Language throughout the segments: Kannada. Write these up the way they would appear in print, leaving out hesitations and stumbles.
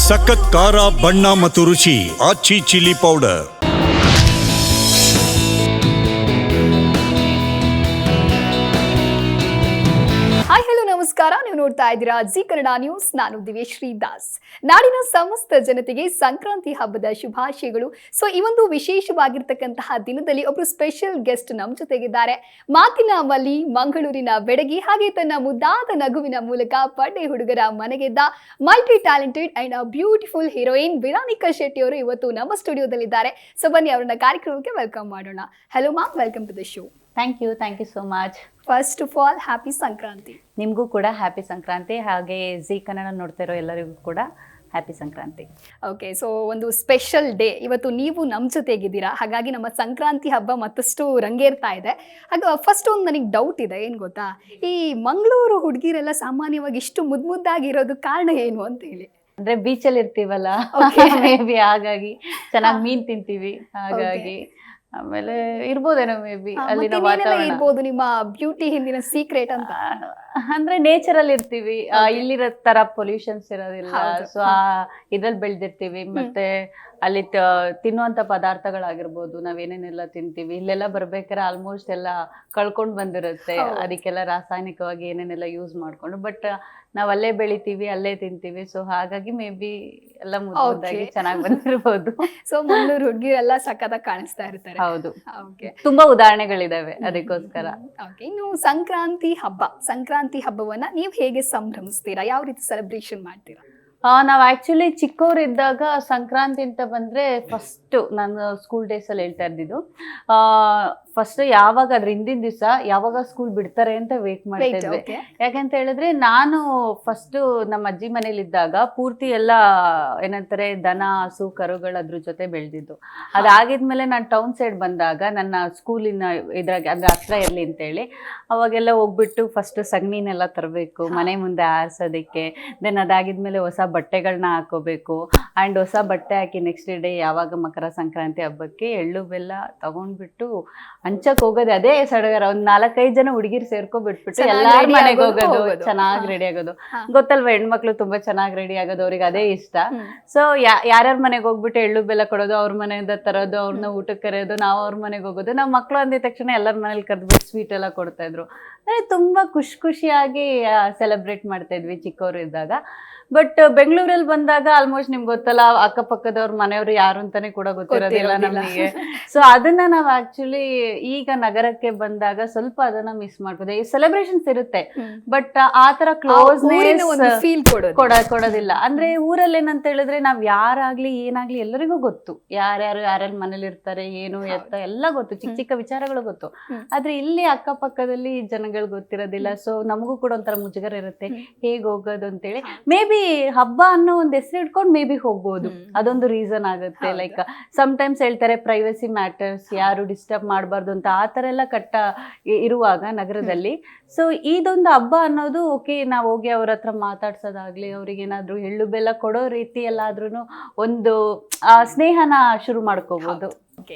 ಸಖತ್ ಖಾರ ಬಣ್ಣ ಮತ್ತು ರುಚಿ ಆಚಿ ಚಿಲ್ಲಿ ಪೌಡರ್. ನಮಸ್ಕಾರ, ನೀವು ನೋಡ್ತಾ ಇದ್ದೀರಾ ಜಿ ಕನ್ನಡ ನ್ಯೂಸ್. ನಾನು ದಿವ್ಯಶ್ರೀ ದಾಸ್. ನಾಡಿನ ಸಮಸ್ತ ಜನತೆಗೆ ಸಂಕ್ರಾಂತಿ ಹಬ್ಬದ ಶುಭಾಶಯಗಳು. ಸೊ ಈ ಒಂದು ವಿಶೇಷವಾಗಿರ್ತಕ್ಕಂತಹ ದಿನದಲ್ಲಿ ಒಬ್ರು ಸ್ಪೆಷಲ್ ಗೆಸ್ಟ್ ನಮ್ಮ ಜೊತೆಗಿದ್ದಾರೆ. ಮಾತಿನ ಮಲ್ಲಿ, ಮಂಗಳೂರಿನ ಬೆಡಗಿ, ಹಾಗೆ ತನ್ನ ಮುದ್ದಾದ ನಗುವಿನ ಮೂಲಕ ಪಡ್ಡೆ ಹುಡುಗರ ಮನೆಗೆದ್ದ multi talented and beautiful heroine Viranika Shetty ಅವರು ಇವತ್ತು ನಮ್ಮ ಸ್ಟುಡಿಯೋದಲ್ಲಿದ್ದಾರೆ. ಸೊ ಬನ್ನಿ ಅವರನ್ನ ಕಾರ್ಯಕ್ರಮಕ್ಕೆ ವೆಲ್ಕಮ್ ಮಾಡೋಣ. Hello ma'am, welcome to the show. Thank you so much. First of all happy Sankranti. ನಿಮಗೂ ಕೂಡ ಹ್ಯಾಪಿ ಸಂಕ್ರಾಂತಿ, ಹಾಗೆ ಜಿ ಕನ್ನಡ ನೋಡ್ತಿರೋ ಎಲ್ಲರಿಗೂ ಕೂಡ ಹ್ಯಾಪಿ ಸಂಕ್ರಾಂತಿ. ಓಕೆ, ಸೊ ಒಂದು ಸ್ಪೆಷಲ್ ಡೇ ಇವತ್ತು ನೀವು ನಮ್ಮ ಜೊತೆಗಿದ್ದೀರಾ, ಹಾಗಾಗಿ ನಮ್ಮ ಸಂಕ್ರಾಂತಿ ಹಬ್ಬ ಮತ್ತಷ್ಟು ರಂಗೇರ್ತಾ ಇದೆ. ಹಾಗೆ ಫಸ್ಟ್ ಒಂದು ನನಗೆ ಡೌಟ್ ಇದೆ, ಏನು ಗೊತ್ತಾ, ಈ ಮಂಗಳೂರು ಹುಡುಗಿರೆಲ್ಲ ಸಾಮಾನ್ಯವಾಗಿ ಇಷ್ಟು ಮುದ್ದಾಗಿರೋದು ಕಾರಣ ಏನು ಅಂತ ಹೇಳಿ. ಅಂದ್ರೆ ಬೀಚಲ್ಲಿ ಇರ್ತೀವಲ್ಲ, ಮೇ ಬಿ ಹಾಗಾಗಿ ಚೆನ್ನಾಗಿ ಮೀನ್ ತಿಂತೀವಿ, ಹಾಗಾಗಿ ಆಮೇಲೆ ಇರ್ಬೋದೇನೋ ಮೇ ಬಿ ಅಲ್ಲಿನ ವಾತಾವರಣ ಇರ್ಬೋದು. ನಿಮ್ಮ ಬ್ಯೂಟಿ ಹಿಂದಿನ ಸೀಕ್ರೆಟ್ ಅಂತ ಅಂದ್ರೆ ನೇಚರ್ ಅಲ್ಲಿ ಇರ್ತೀವಿ, ಇಲ್ಲಿರೋ ತರ ಪೊಲ್ಯೂಷನ್ಸ್ ಇರೋದಿಲ್ಲ, ಸೊ ಇದ್ರಲ್ಲಿ ಬೆಳೆದಿರ್ತೀವಿ. ಮತ್ತೆ ಅಲ್ಲಿ ತಿನ್ನುವಂತ ಪದಾರ್ಥಗಳಾಗಿರ್ಬೋದು, ನಾವೇನೇನೆಲ್ಲ ತಿಂತೀವಿ, ಇಲ್ಲೆಲ್ಲ ಬರ್ಬೇಕಾದ್ರೆ ಆಲ್ಮೋಸ್ಟ್ ಎಲ್ಲ ಕಳ್ಕೊಂಡ್ ಬಂದಿರುತ್ತೆ, ಅದಕ್ಕೆಲ್ಲ ರಾಸಾಯನಿಕವಾಗಿ ಏನೇನೆಲ್ಲ ಯೂಸ್ ಮಾಡ್ಕೊಂಡು. ಬಟ್ ನಾವ್ ಅಲ್ಲೇ ಬೆಳಿತೀವಿ, ಅಲ್ಲೇ ತಿಂತೀವಿ, ಸೊ ಹಾಗಾಗಿ ಮೇ ಬಿ ಎಲ್ಲ ಮುದ್ದಾಗಿ ಚೆನ್ನಾಗಿ ಬಂದಿರ್ಬೋದು. ಸೊ ಮಂಗಳೂರು ಹುಡುಗಿರೆಲ್ಲ ಸಖತ್ತಾಗಿ ಕಾಣಿಸ್ತಾ ಇರ್ತಾರೆ. ಹೌದು, ತುಂಬಾ ಉದಾಹರಣೆಗಳಿದಾವೆ ಅದಕ್ಕೋಸ್ಕರ. ಇನ್ನು ಸಂಕ್ರಾಂತಿ ಹಬ್ಬವನ್ನ ನೀವು ಹೇಗೆ ಸಂಭ್ರಮಿಸ್ತೀರಾ, ಯಾವ ರೀತಿ ಸೆಲೆಬ್ರೇಷನ್ ಮಾಡ್ತೀರಾ? ನಾವ್ ಆಕ್ಚುಲಿ ಚಿಕ್ಕವರಿದ್ದಾಗ ಸಂಕ್ರಾಂತಿ ಅಂತ ಬಂದ್ರೆ ಫಸ್ಟ್ ನಾನು ಸ್ಕೂಲ್ ಡೇಸ್ ಅಲ್ಲಿ ಹೇಳ್ತಾ ಇದ್ದಿದ್ದು, ಫಸ್ಟ್ ಯಾವಾಗ ಅದ್ರ ಹಿಂದಿನ ದಿವಸ ಯಾವಾಗ ಸ್ಕೂಲ್ ಬಿಡ್ತಾರೆ ಅಂತ ವೇಟ್ ಮಾಡ್ತಾ ಇದ್ವಿ. ಯಾಕಂತ ಹೇಳಿದ್ರೆ ನಾನು ಫಸ್ಟ್ ನಮ್ಮ ಅಜ್ಜಿ ಮನೇಲಿ ಇದ್ದಾಗ ಪೂರ್ತಿ ಎಲ್ಲ ಏನಂತಾರೆ ದನ ಹಸು ಕರುಗಳು ಅದ್ರ ಜೊತೆ ಬೆಳೆದಿದ್ದು. ಅದಾಗಿದ್ಮೇಲೆ ನಾನು ಟೌನ್ ಸೈಡ್ ಬಂದಾಗ ನನ್ನ ಸ್ಕೂಲಿನ ಇದ್ರಾಗ ಅಂದ್ರೆ ಹತ್ರ ಇರ್ಲಿ ಅಂತೇಳಿ ಅವಾಗೆಲ್ಲ ಹೋಗ್ಬಿಟ್ಟು ಫಸ್ಟ್ ಸಗಣಿನೆಲ್ಲ ತರಬೇಕು, ಮನೆ ಮುಂದೆ ಆರಿಸೋದಕ್ಕೆ. ದೆನ್ ಅದಾಗಿದ್ಮೇಲೆ ಹೊಸ ಬಟ್ಟೆಗಳನ್ನ ಹಾಕೋಬೇಕು, ಅಂಡ್ ಹೊಸ ಬಟ್ಟೆ ಹಾಕಿ ನೆಕ್ಸ್ಟ್ ಡೇ ಯಾವಾಗ ಮಕರ ಸಂಕ್ರಾಂತಿ ಹಬ್ಬಕ್ಕೆ ಎಳ್ಳು ಬೆಲ್ಲ ತಗೊಂಡ್ಬಿಟ್ಟು ಹಂಚಕ್ ಹೋಗೋದು. ಅದೇ ಸಡಗರ. ಒಂದ್ 4-5 ಜನ ಹುಡುಗಿರು ಸೇರ್ಕೊಬಿಟ್ಬಿಟ್ಟು ಎಲ್ಲಾರ ಮನೆಗೆ ಹೋಗೋದು, ಚೆನ್ನಾಗಿ ರೆಡಿ ಆಗೋದು. ಗೊತ್ತಲ್ವಾ, ಹೆಣ್ಮಕ್ಳು ತುಂಬಾ ಚೆನ್ನಾಗಿ ರೆಡಿ ಆಗೋದು, ಅವ್ರಿಗೆ ಅದೇ ಇಷ್ಟ. ಸೊ ಯಾರ್ಯಾರ ಮನೆಗೆ ಹೋಗ್ಬಿಟ್ಟು ಎಳ್ಳು ಬೆಲ್ಲ ಕೊಡೋದು, ಅವ್ರ ಮನೆಯಿಂದ ತರೋದು, ಅವ್ರನ್ನ ಊಟಕ್ಕೆ ಕರೆಯೋದು, ನಾವು ಅವ್ರ ಮನೆಗೆ ಹೋಗೋದು. ನಾವು ಮಕ್ಳು ಅಂದಿದ ತಕ್ಷಣ ಎಲ್ಲರ ಮನೇಲಿ ಕರೆದ್ಬಿಟ್ಟು ಸ್ವೀಟ್ ಎಲ್ಲ ಕೊಡ್ತಾ ಇದ್ರು. ತುಂಬಾ ಖುಷಿಯಾಗಿ ಸೆಲೆಬ್ರೇಟ್ ಮಾಡ್ತಾ ಇದ್ವಿ ಚಿಕ್ಕವರು ಇದ್ದಾಗ. ಬಟ್ ಬೆಂಗಳೂರಲ್ಲಿ ಬಂದಾಗ ಆಲ್ಮೋಸ್ಟ್ ನಿಮ್ಗೆ ಗೊತ್ತಲ್ಲ, ಅಕ್ಕಪಕ್ಕದವ್ರ ಮನೆಯವರು ಯಾರು ಅಂತಾನೆ ಕೂಡ ಗೊತ್ತಿರೋದಿಲ್ಲ ನಮಗೆ. ಸೊ ಅದನ್ನ ನಾವು ಆಕ್ಚುಲಿ ಈಗ ನಗರಕ್ಕೆ ಬಂದಾಗ ಸ್ವಲ್ಪ ಅದನ್ನ ಮಿಸ್ ಮಾಡ್ಬೋದು. ಈ ಸೆಲೆಬ್ರೇಷನ್ಸ್ ಇರುತ್ತೆ, ಬಟ್ ಆ ತರ ಕ್ಲೋಸ್ನೆಸ್ ಕೊಡೋದಿಲ್ಲ. ಅಂದ್ರೆ ಊರಲ್ಲಿ ಏನಂತ ಹೇಳಿದ್ರೆ ನಾವ್ ಯಾರಾಗ್ಲಿ ಏನಾಗ್ಲಿ ಎಲ್ಲರಿಗೂ ಗೊತ್ತು, ಯಾರ್ಯಾರ ಮನೇಲಿ ಇರ್ತಾರೆ, ಏನು ಎತ್ತ ಎಲ್ಲ ಗೊತ್ತು, ಚಿಕ್ಕ ಚಿಕ್ಕ ವಿಚಾರಗಳು ಗೊತ್ತು. ಆದ್ರೆ ಇಲ್ಲಿ ಅಕ್ಕಪಕ್ಕದಲ್ಲಿ ಜನಗಳು ಗೊತ್ತಿರೋದಿಲ್ಲ. ಸೊ ನಮಗೂ ಕೂಡ ಒಂಥರ ಮುಜುಗರ ಇರುತ್ತೆ, ಹೇಗ್ ಹೋಗೋದು ಅಂತೇಳಿ. ಮೇ ಬಿ ಹಬ್ಬ ಅನ್ನೋ ಒಂದು ಹೆಸರು ಇಟ್ಕೊಂಡು ಮೇ ಬಿ ಹೋಗ್ಬೋದು, ಅದೊಂದು ರೀಸನ್ ಆಗುತ್ತೆ. ಲೈಕ್ ಸಮ್ಟೈಮ್ಸ್ ಹೇಳ್ತಾರೆ ಪ್ರೈವಸಿ ಮ್ಯಾಟರ್ಸ್, ಯಾರು ಡಿಸ್ಟರ್ಬ್ ಮಾಡಬಾರ್ದು ಅಂತ, ಆ ಥರ ಎಲ್ಲ ಇರುವಾಗ ನಗರದಲ್ಲಿ. ಸೊ ಇದೊಂದು ಹಬ್ಬ ಅನ್ನೋದು ಓಕೆ, ನಾವು ಹೋಗಿ ಅವ್ರ ಹತ್ರ ಮಾತಾಡ್ಸೋದಾಗ್ಲಿ, ಅವ್ರಿಗೆ ಏನಾದ್ರು ಎಳ್ಳು ಬೆಲ್ಲ ಕೊಡೋ ರೀತಿ ಎಲ್ಲಾದ್ರೂ ಒಂದು ಸ್ನೇಹನ ಶುರು ಮಾಡ್ಕೋಬಹುದು.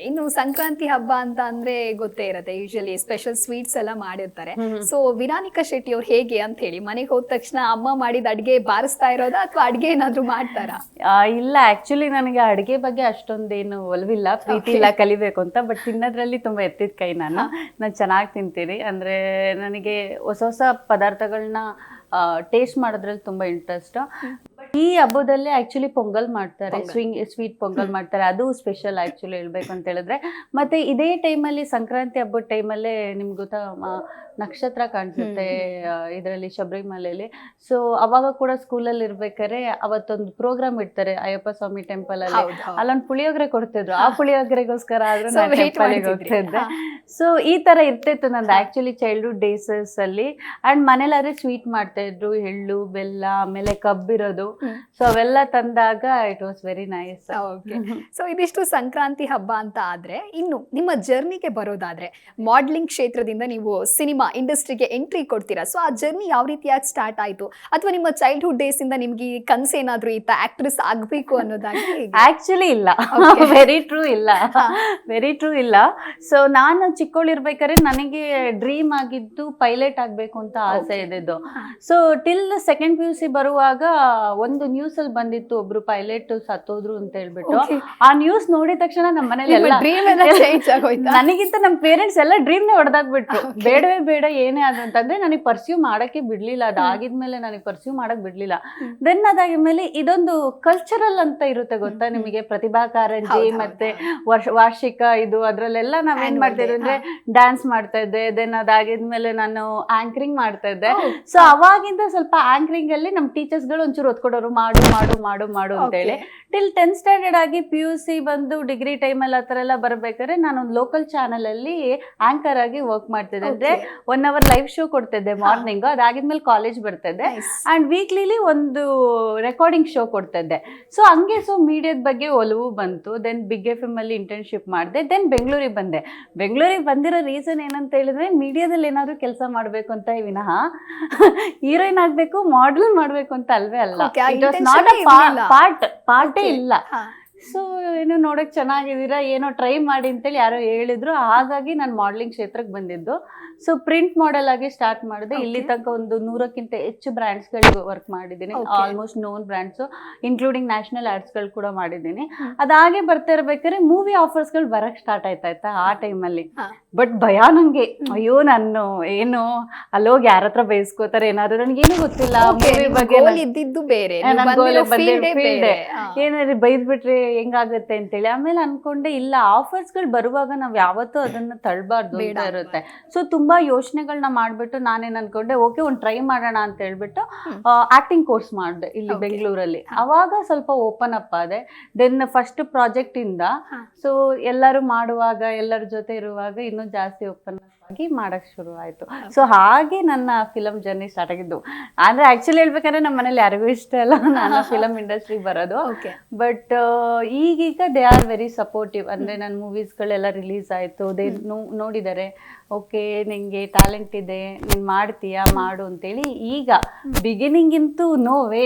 ಇನ್ನು ಸಂಕ್ರಾಂತಿ ಹಬ್ಬ ಅಂತ ಅಂದ್ರೆ ಗೊತ್ತೇ ಇರತ್ತೆ, ಯೂಶಲಿ ಸ್ಪೆಷಲ್ ಸ್ವೀಟ್ಸ್ ಎಲ್ಲ ಮಾಡಿರ್ತಾರೆ. ಸೊ ವಿರಾನಿಕಾ ಶೆಟ್ಟಿ ಅವ್ರು ಹೇಗೆ ಅಂತ ಹೇಳಿ, ಮನೆಗೆ ಹೋದ ತಕ್ಷಣ ಅಮ್ಮ ಮಾಡಿದ ಅಡ್ಗೆ ಬಾರಿಸ್ತಾ ಇರೋದಾ ಅಥವಾ ಅಡ್ಗೆ ಏನಾದ್ರು ಮಾಡ್ತಾರಾ? ಇಲ್ಲ, ಆಕ್ಚುಲಿ ನನಗೆ ಅಡ್ಗೆ ಬಗ್ಗೆ ಅಷ್ಟೊಂದೇನು ಒಲವಿಲ್ಲ, ಪ್ರೀತಿ ಇಲ್ಲ ಕಲಿಬೇಕು ಅಂತ. ಬಟ್ ತಿನ್ನೋದ್ರಲ್ಲಿ ತುಂಬಾ ಎತ್ತಿದ ಕೈ. ನಾನು ಚೆನ್ನಾಗಿ ತಿಂತೀನಿ. ಅಂದ್ರೆ ನನಗೆ ಹೊಸ ಹೊಸ ಪದಾರ್ಥಗಳನ್ನ ಟೇಸ್ಟ್ ಮಾಡೋದ್ರಲ್ಲಿ ತುಂಬಾ ಇಂಟ್ರೆಸ್ಟ್. ಈ ಹಬ್ಬದಲ್ಲಿ ಆಕ್ಚುಲಿ ಪೊಂಗಲ್ ಮಾಡ್ತಾರೆ, ಸ್ವೀಟ್ ಪೊಂಗಲ್ ಮಾಡ್ತಾರೆ, ಅದು ಸ್ಪೆಷಲ್ ಆಕ್ಚುಲಿ ಹೇಳ್ಬೇಕು ಅಂತ ಹೇಳಿದ್ರೆ. ಮತ್ತೆ ಇದೇ ಟೈಮಲ್ಲಿ ಸಂಕ್ರಾಂತಿ ಹಬ್ಬದ ಟೈಮಲ್ಲೇ ನಿಮ್ಗೆ ಗೊತ್ತಾ ನಕ್ಷತ್ರ ಕಾಣಿಸುತ್ತೆ ಇದರಲ್ಲಿ ಶಬರಿಮಲೆಯಲ್ಲಿ. ಸೊ ಅವಾಗ ಕೂಡ ಸ್ಕೂಲಲ್ಲಿ ಇರ್ಬೇಕಾದ್ರೆ ಅವತ್ತೊಂದು ಪ್ರೋಗ್ರಾಮ್ ಇಡ್ತಾರೆ ಅಯ್ಯಪ್ಪ ಸ್ವಾಮಿ ಟೆಂಪಲ್ ಅಲ್ಲಿ. ಅಲ್ಲೊಂದು ಪುಳಿಯೋಗರೆ ಕೊಡ್ತಿದ್ರು, ಆ ಪುಳಿಯೋಗರೆಗೋಸ್ಕರ ಆದ್ರೂ ನಾನು ಟೆಂಪಲ್ಗೆ ಹೋಗ್ತಿದ್ದೆ. ಸೊ ಈ ತರ ಇರ್ತಿತ್ತು ನಂದು ಆಕ್ಚುಲಿ ಚೈಲ್ಡ್ಹುಡ್ ಡೇಸಸ್ ಅಲ್ಲಿ. ಅಂಡ್ ಮನೇಲಾದ್ರೆ ಸ್ವೀಟ್ ಮಾಡ್ತಾ ಇದ್ರು, ಎಳ್ಳು ಬೆಲ್ಲ, ಆಮೇಲೆ ಕಬ್ಬಿರೋದು. ಸೊ ಅವೆಲ್ಲ ತಂದಾಗ it was very nice. So ಇದಿಷ್ಟು ಸಂಕ್ರಾಂತಿ ಹಬ್ಬ ಅಂತ ಆದ್ರೆ, ಇನ್ನು ನಿಮ್ಮ ಜರ್ನಿಗೆ ಬರೋದಾದ್ರೆ, ಮಾಡಲಿಂಗ್ ಕ್ಷೇತ್ರದಿಂದ ನೀವು ಸಿನಿಮಾ ಇಂಡಸ್ಟ್ರಿಗೆ ಎಂಟ್ರಿ ಕೊಡ್ತೀರಾ. ಸೊ ಆ ಜರ್ನಿ ಯಾವ ರೀತಿಯಾಗಿ ಸ್ಟಾರ್ಟ್ ಆಯ್ತು, ಅಥವಾ ನಿಮ್ಮ ಚೈಲ್ಡ್ಹುಡ್ ಡೇಸ್ ಇಂದ ನಿಮ್ಗೆ ಕನಸು ಏನಾದ್ರು ಇತ್ತ ಆಕ್ಟ್ರೆಸ್ ಆಗ್ಬೇಕು ಅನ್ನೋದಾಗಿ? ಆಕ್ಚುಲಿ ಇಲ್ಲ, ವೆರಿ ಟ್ರೂ ಇಲ್ಲ. ಸೊ ನಾನು ಚಿಕ್ಕವಳಿರ್ಬೇಕಾದ್ರೆ ನನಗೆ ಡ್ರೀಮ್ ಆಗಿದ್ದು ಪೈಲಟ್ ಆಗ್ಬೇಕು ಅಂತ ಆಸೆ ಇದ್ದಿದ್ದು. ಸೊ ಟಿಲ್ ಸೆಕೆಂಡ್ PUC ಬರುವಾಗ ಒಂದು ನ್ಯೂಸ್ ಅಲ್ಲಿ ಬಂದಿತ್ತು, ಒಬ್ರು ಪೈಲಟ್ ಸತ್ತೋದ್ರು ಅಂತ ಹೇಳ್ಬಿಟ್ಟು. Okay. ಆ ನ್ಯೂಸ್ ನೋಡಿದ ತಕ್ಷಣ ನಮ್ಮ ಮನೇಲಿ ಎಲ್ಲ ಡ್ರೀಮ್ ಎಲ್ಲ ಚೇಂಜ್ ಆಗೋಯ್ತಾ? ನನಗಿಂತ ನಮ್ಮ ಪೇರೆಂಟ್ಸ್ ಎಲ್ಲ ಡ್ರೀಮ್ನೇ ಹೊಡೆದಾಕ್ಬಿಟ್ರು. ಬೇಡವೇ ಬೇಡ ಏನೇ ಅದು ಅಂತಂದ್ರೆ ನನಗೆ ಪರ್ಸ್ಯೂ ಮಾಡಕ್ಕೆ ಬಿಡ್ಲಿಲ್ಲ. ಅದಾಗಿದ್ಮೇಲೆ ನನಗೆ ಪರ್ಸ್ಯೂ ಮಾಡಕ್ ಬಿಡ್ಲಿಲ್ಲ. ದೆನ್ ಅದಾಗಿದ್ಮೇಲೆ ಇದೊಂದು ಕಲ್ಚರಲ್ ಅಂತ ಇರುತ್ತೆ ಗೊತ್ತಾ ನಿಮಗೆ, ಪ್ರತಿಭಾ ಕಾರಂಜಿ ಮತ್ತೆ ವಾರ್ಷಿಕ ಇದು ಅದ್ರಲ್ಲೆಲ್ಲ ನಾವ್ ಏನ್ ಮಾಡ್ತಾ ಇದ್ವಿ ಅಂದ್ರೆ ಡ್ಯಾನ್ಸ್ ಮಾಡ್ತಾ ಇದ್ದೆ. ದೆನ್ ಅದಾಗಿದ್ಮೇಲೆ ನಾನು ಆಂಕರಿಂಗ್ ಮಾಡ್ತಾ ಇದ್ದೆ. ಸೊ ಅವಾಗಿಂದ ಸ್ವಲ್ಪ ಆಂಕರಿಂಗ್ ಅಲ್ಲಿ ನಮ್ ಟೀಚರ್ಸ್ ಗಳು ಒಂಚೂರು ಒತ್ಕೊಡೋರು, ಮಾಡು ಮಾಡು ಮಾಡು ಮಾಡು ಅಂತ ಹೇಳಿ. ಟಿಲ್ 10th ಸ್ಟ್ಯಾಂಡರ್ಡ್ ಆಗಿ PUC ಬಂದು ಡಿಗ್ರಿ ಟೈಮಲ್ಲಿ ಆ ಥರ ಎಲ್ಲ ಬರ್ಬೇಕಾದ್ರೆ ನಾನೊಂದು ಲೋಕಲ್ ಚಾನಲ್ ಅಲ್ಲಿ ಆಂಕರ್ ಆಗಿ ವರ್ಕ್ ಮಾಡ್ತಿದ್ದೆ. ಅಂದ್ರೆ 1 hour ಲೈವ್ ಶೋ ಕೊಡ್ತಿದ್ದೆ ಮಾರ್ನಿಂಗ್. ಅದಾಗಿದ್ಮೇಲೆ ಕಾಲೇಜ್ ಬರ್ತಿದ್ದೆ ಅಂಡ್ ವೀಕ್ಲಿಲಿ ಒಂದು ರೆಕಾರ್ಡಿಂಗ್ ಶೋ ಕೊಡ್ತಿದ್ದೆ. ಸೊ ಹಂಗೆ ಮೀಡಿಯಾದ ಬಗ್ಗೆ ಒಲವು ಬಂತು. ದೆನ್ ಬಿಗ್ FM ಅಲ್ಲಿ ಇಂಟರ್ನ್ಶಿಪ್ ಮಾಡಿದೆ. ದೆನ್ ಬೆಂಗಳೂರಿಗೆ ಬಂದೆ. ಬೆಂಗಳೂರಿಗೆ ಬಂದಿರೋ ರೀಸನ್ ಏನಂತ ಹೇಳಿದ್ರೆ ಮೀಡಿಯಾದಲ್ಲಿ ಏನಾದ್ರು ಕೆಲಸ ಮಾಡ್ಬೇಕು ಅಂತ ವಿನಃ ಹೀರೋಯಿನ್ ಆಗ್ಬೇಕು, ಮಾಡೆಲ್ ಮಾಡ್ಬೇಕು ಅಂತ ಅಲ್ವೇ ಅಲ್ಲ. ಇಟ್ ವಾಸ್ ನಾಟ್ ಅ ಪಾರ್ಟೇ ಇಲ್ಲ. ಸೊ ಏನೋ ನೋಡಕ್ ಚೆನ್ನಾಗಿದ್ದೀರಾ, ಏನೋ ಟ್ರೈ ಮಾಡಿ ಅಂತೇಳಿ ಯಾರೋ ಹೇಳಿದ್ರು. ಹಾಗಾಗಿ ನಾನು ಮಾಡ್ಲಿಂಗ್ ಕ್ಷೇತ್ರಕ್ಕೆ ಬಂದಿದ್ದು. ಸೊ ಪ್ರಿಂಟ್ ಮಾಡೆಲ್ ಆಗಿ ಸ್ಟಾರ್ಟ್ ಮಾಡಿದೆ. ಇಲ್ಲಿ ತನಕ ಒಂದು 100ಕ್ಕಿಂತ ಹೆಚ್ಚು ಬ್ರ್ಯಾಂಡ್ಸ್ಗಳಿಗೆ ವರ್ಕ್ ಮಾಡಿದ್ದೀನಿ. Almost known brands including national ಆಡ್ಸ್ಗಳು ಕೂಡ ಮಾಡಿದ್ದೀನಿ. ಅದಾಗೆ ಬರ್ತಾ ಇರ್ಬೇಕಾದ್ರೆ ಮೂವಿ ಆಫರ್ಸ್ಗಳು ಬರಕ್ ಸ್ಟಾರ್ಟ್ ಆಯ್ತಾ ಆ ಟೈಮಲ್ಲಿ. ಬಟ್ ಭಯ ನಂಗೆ, ಅಯ್ಯೋ ನಾನು ಏನು ಅಲ್ಲೋಗಿ ಯಾರ ಹತ್ರ ಬಯಸ್ಕೋತಾರೆ ಏನಾದ್ರು, ನನ್ಗೇನು ಗೊತ್ತಿಲ್ಲ ಮೂವಿ ಬಗ್ಗೆ. ಏನಾದ್ರು ಬೈದ್ಬಿಟ್ರೆ ಹೆಂಗಾಗತ್ತೆ ಅಂತೇಳಿ ಆಮೇಲೆ ಅನ್ಕೊಂಡೆ ಇಲ್ಲ, ಆಫರ್ಸ್ಗಳು ಬರುವಾಗ ನಾವ್ ಯಾವತ್ತೂ ಅದನ್ನ ತಳ್ಬಾರ್ದು ಅಂತ ಇರುತ್ತೆ. ಸೊ ತುಂಬಾ ಯೋಚನೆಗಳನ್ನ ಮಾಡ್ಬಿಟ್ಟು ನಾನೇನ್ ಅನ್ಕೊಂಡೆ, ಓಕೆ ಒಂದ್ ಟ್ರೈ ಮಾಡೋಣ ಅಂತ ಹೇಳ್ಬಿಟ್ಟು ಆಕ್ಟಿಂಗ್ ಕೋರ್ಸ್ ಮಾಡಿದೆ ಇಲ್ಲಿ ಬೆಂಗಳೂರಲ್ಲಿ. ಅವಾಗ ಸ್ವಲ್ಪ ಓಪನ್ ಅಪ್ ಆದೆ. ದೆನ್ ಫಸ್ಟ್ ಪ್ರಾಜೆಕ್ಟ್ ಇಂದ ಸೊ ಎಲ್ಲರೂ ಮಾಡುವಾಗ, ಎಲ್ಲರ ಜೊತೆ ಇರುವಾಗ ಇನ್ನೂ ಜಾಸ್ತಿ ಓಪನ್ ಆಗಿ ಮಾಡಕ್ ಶುರು ಆಯ್ತು. ಸೊ ಹಾಗೆ ನನ್ನ ಫಿಲಮ್ ಜರ್ನಿ ಸ್ಟಾರ್ಟ್ ಆಗಿದ್ದು. ಅಂದ್ರೆ ಆಕ್ಚುಲಿ ಹೇಳ್ಬೇಕಂದ್ರೆ ನಮ್ಮ ಮನೇಲಿ ಯಾರಿಗೂ ಇಷ್ಟ ಇಲ್ಲ ನಾನು ಫಿಲಮ್ ಇಂಡಸ್ಟ್ರಿ ಬರೋದು. ಬಟ್ ಈಗೀಗ ದೇ ಆರ್ ವೆರಿ ಸಪೋರ್ಟಿವ್. ಅಂದ್ರೆ ನನ್ನ ಮೂವೀಸ್ಗಳೆಲ್ಲ ರಿಲೀಸ್ ಆಯ್ತು, ದೇ ನೋಡಿದ್ದಾರೆ, ಓಕೆ ನಿಂಗೆ ಟ್ಯಾಲೆಂಟ್ ಇದೆ, ನೀನ್ ಮಾಡ್ತೀಯಾ ಮಾಡು ಅಂತೇಳಿ. ಈಗ ಬಿಗಿನಿಂಗ್ ಇಂತೂ ನೋವೇ,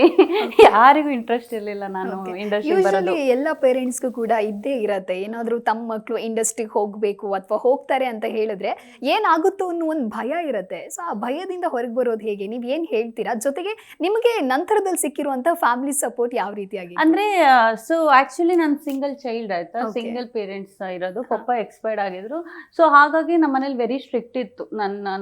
ಯಾರಿಗೂ ಇಂಟ್ರೆಸ್ಟ್ ಇರ್ಲಿಲ್ಲ ನಾನು ಇಂಡಸ್ಟ್ರಿ ಬರೋದು. ಎಲ್ಲ ಪೇರೆಂಟ್ಸ್ಗೂ ಕೂಡ ಇದ್ದೇ ಇರತ್ತೆ, ಏನಾದ್ರೂ ತಮ್ಮ ಮಕ್ಕಳು ಇಂಡಸ್ಟ್ರಿಗೆ ಹೋಗ್ಬೇಕು ಅಥವಾ ಹೋಗ್ತಾರೆ ಅಂತ ಹೇಳಿದ್ರೆ ಏನಾಗುತ್ತೋ ಅನ್ನೋ ಒಂದು ಭಯ ಇರುತ್ತೆ. ಸೊ ಆ ಭಯದಿಂದ ಹೊರಗೆ ಬರೋದು ಹೇಗೆ, ನೀವ್ ಏನ್ ಹೇಳ್ತೀರಾ? ಜೊತೆಗೆ ನಿಮಗೆ ನಂತರದಲ್ಲಿ ಸಿಕ್ಕಿರುವಂತ ಫ್ಯಾಮಿಲಿ ಸಪೋರ್ಟ್ ಯಾವ ರೀತಿಯಾಗಿ? ಅಂದ್ರೆ ಸೊ ಆಕ್ಚುಲಿ ನಾನು ಸಿಂಗಲ್ ಚೈಲ್ಡ್ ಆಯ್ತಾ, ಸಿಂಗಲ್ ಪೇರೆಂಟ್ಸ್ ಇರೋದು. ಪಪ್ಪ ಎಕ್ಸ್ಪೈರ್ಡ್ ಆಗಿದ್ರು. ಸೊ ಹಾಗಾಗಿ ನಮ್ಮ ಮನೇಲಿ ವೆರಿ ಸ್ಟ್ರಿಕ್ಟ್ ಇತ್ತು.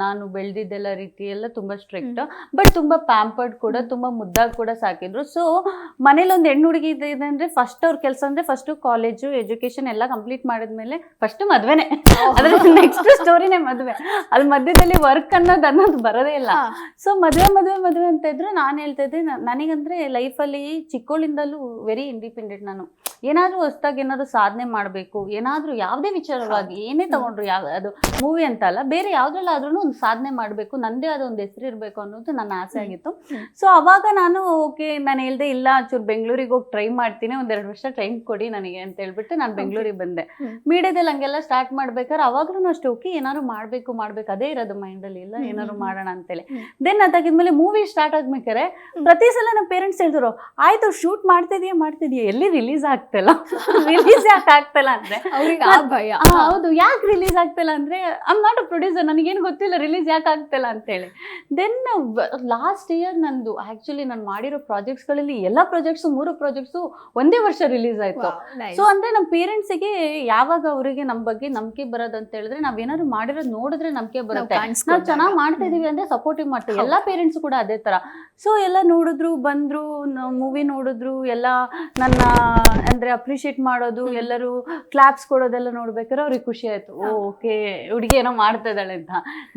ನಾನು ಬೆಳೆದಿದ್ದೆಲ್ಲ ರೀತಿ ಎಲ್ಲ ತುಂಬಾ ಸ್ಟ್ರಿಕ್ಟ್, ಬಟ್ ತುಂಬಾ ಪ್ಯಾಂಪರ್ಡ್ ಕೂಡ, ತುಂಬಾ ಮುದ್ದಾಗಿ ಕೂಡ ಸಾಕಿದ್ರು. ಸೊ ಮನೇಲಿ ಒಂದು ಹೆಣ್ಣು ಹುಡುಗಿ ಇದೆ ಅಂದ್ರೆ ಫಸ್ಟ್ ಅವ್ರ ಕೆಲಸ ಅಂದ್ರೆ ಫಸ್ಟ್ ಕಾಲೇಜು ಎಜುಕೇಶನ್ ಎಲ್ಲ ಕಂಪ್ಲೀಟ್ ಮಾಡಿದ್ಮೇಲೆ ಫಸ್ಟ್ ಮದ್ವೆನೆ. ಅದ್ರ ನೆಕ್ಸ್ಟ್ ಸ್ಟೋರಿನೇ ಮದ್ವೆ. ಅದ್ ಮಧ್ಯದಲ್ಲಿ ವರ್ಕ್ ಅನ್ನೋದು ಬರೋದೇ ಇಲ್ಲ. ಸೊ ಮದ್ವೆ ಅಂತ ಇದ್ರು. ನಾನು ಹೇಳ್ತಾ ಇದ್ದೆ, ನನಗಂದ್ರೆ ಲೈಫಲ್ಲಿ ಚಿಕ್ಕವಳಿಂದಲೂ ವೆರಿ ಇಂಡಿಪೆಂಡೆಂಟ್. ನಾನು ಏನಾದ್ರೂ ಹೊಸದಾಗಿ ಏನಾದ್ರು ಸಾಧನೆ ಮಾಡ್ಬೇಕು, ಏನಾದ್ರೂ ಯಾವುದೇ ವಿಚಾರವಾಗಿ ಏನೇ ತಗೊಂಡ್ರು, ಅದು ಮೂವಿ ಅಂತ ಅಲ್ಲ, ಬೇರೆ ಯಾವ್ದ್ರಲ್ಲಾದ್ರೂ ಒಂದು ಸಾಧನೆ ಮಾಡ್ಬೇಕು, ನಂದೇ ಆದ ಒಂದು ಹೆಸರು ಇರ್ಬೇಕು ಅನ್ನೋದು ನನ್ನ ಆಸೆ ಆಗಿತ್ತು. ಸೊ ಅವಾಗ ನಾನು ಓಕೆ ನಾನು ಹೇಳ್ದೆ, ಇಲ್ಲ ಚೂರು ಬೆಂಗಳೂರಿಗೆ ಹೋಗಿ ಟ್ರೈ ಮಾಡ್ತೀನಿ, 1-2 ವರ್ಷ ಟೈಮ್ ಕೊಡಿ ನನಗೆ ಅಂತ ಹೇಳ್ಬಿಟ್ಟು ನಾನು ಬೆಂಗಳೂರಿಗೆ ಬಂದೆ. ಮೀಡಿಯಾದಲ್ಲಿ ಹಂಗೆಲ್ಲ ಸ್ಟಾರ್ಟ್ ಮಾಡ್ಬೇಕಾದ್ರೆ ಅವಾಗ್ಲೂ ಅಷ್ಟೇ ಓಕೆ ಏನಾದ್ರು ಮಾಡ್ಬೇಕು ಅದೇ ಇರೋದು ಮೈಂಡ್ ಅಲ್ಲಿ, ಇಲ್ಲ ಏನಾದ್ರು ಮಾಡೋಣ ಅಂತೇಳಿ. ದೆನ್ ಅದಾಗಿದ್ಮೇಲೆ ಮೂವಿ ಸ್ಟಾರ್ಟ್ ಆಗ್ಬೇಕಾರೆ ಪ್ರತಿ ಸಲ ನಮ್ಮ ಪೇರೆಂಟ್ಸ್ ಹೇಳಿದ್ರು, ಆಯ್ತು ಶೂಟ್ ಮಾಡ್ತಿದ್ಯಾ ಎಲ್ಲಿ ರಿಲೀಸ್ ಆಗ್ತಿಲ್ಲ, ರಿಲೀಸ್ ಯಾಕೆ ಆಗ್ತಿಲ್ಲ ಅಂದ್ರೆ ಹೌದು ಯಾಕೆ ರಿಲೀಸ್ ಆಗ್ತಿಲ್ಲ ಅಂದ್ರೆ I am not a producer, ನನಗೇನು ಗೊತ್ತಿಲ್ಲ ರಿಲೀಸ್ ಯಾಕೆ ಆಗ್ತಿಲ್ಲ ಅಂತೇಳಿ. ದೆನ್ ಲಾಸ್ಟ್ ಇಯರ್ ನಂದು ಆಕ್ಚುಲಿ ನಾನು ಮಾಡಿರೋ ಪ್ರಾಜೆಕ್ಟ್ಸ್ಗಳಲ್ಲಿ ಎಲ್ಲ ಪ್ರಾಜೆಕ್ಟ್ಸು 3 ಪ್ರಾಜೆಕ್ಟ್ಸು ಒಂದೇ ವರ್ಷ ರಿಲೀಸ್ ಆಯ್ತು. ಸೊ ಅಂದ್ರೆ ನಮ್ಮ ಪೇರೆಂಟ್ಸಿಗೆ ಯಾವಾಗ ಅವರಿಗೆ ನಮ್ಮ ಬಗ್ಗೆ ನಂಬಿಕೆ ಬರೋದು ಅಂತ ಹೇಳಿದ್ರೆ ನಾವೇನಾದ್ರು ಮಾಡಿರೋದು ನೋಡಿದ್ರೆ ನಂಬಿಕೆ ಬರುತ್ತೆ. ನಾವು ಚೆನ್ನಾಗಿ ಮಾಡ್ತಾ ಇದೀವಿ ಅಂದ್ರೆ ಸಪೋರ್ಟಿವ್ ಮಾಡ್ತೀವಿ. ಎಲ್ಲಾ ಪೇರೆಂಟ್ಸ್ ಕೂಡ ಅದೇ ತರ. ಸೊ ಎಲ್ಲ ನೋಡಿದ್ರು, ಬಂದ್ರು, ಮೂವಿ ನೋಡಿದ್ರು, ಎಲ್ಲ ನನ್ನ ಅಂದ್ರೆ ಅಪ್ರಿಶಿಯೇಟ್ ಮಾಡೋದು, ಎಲ್ಲರೂ ಕ್ಲಾಪ್ಸ್ ಕೊಡೋದೆಲ್ಲ ನೋಡ್ಬೇಕಾದ್ರೆ ಅವ್ರಿಗೆ ಖುಷಿ ಆಯ್ತು, ಓಕೆ ಹುಡುಗಿ ಏನೋ ಮಾಡ್ತಾ ಇದ್ದಾಳೆ ಅಂತ.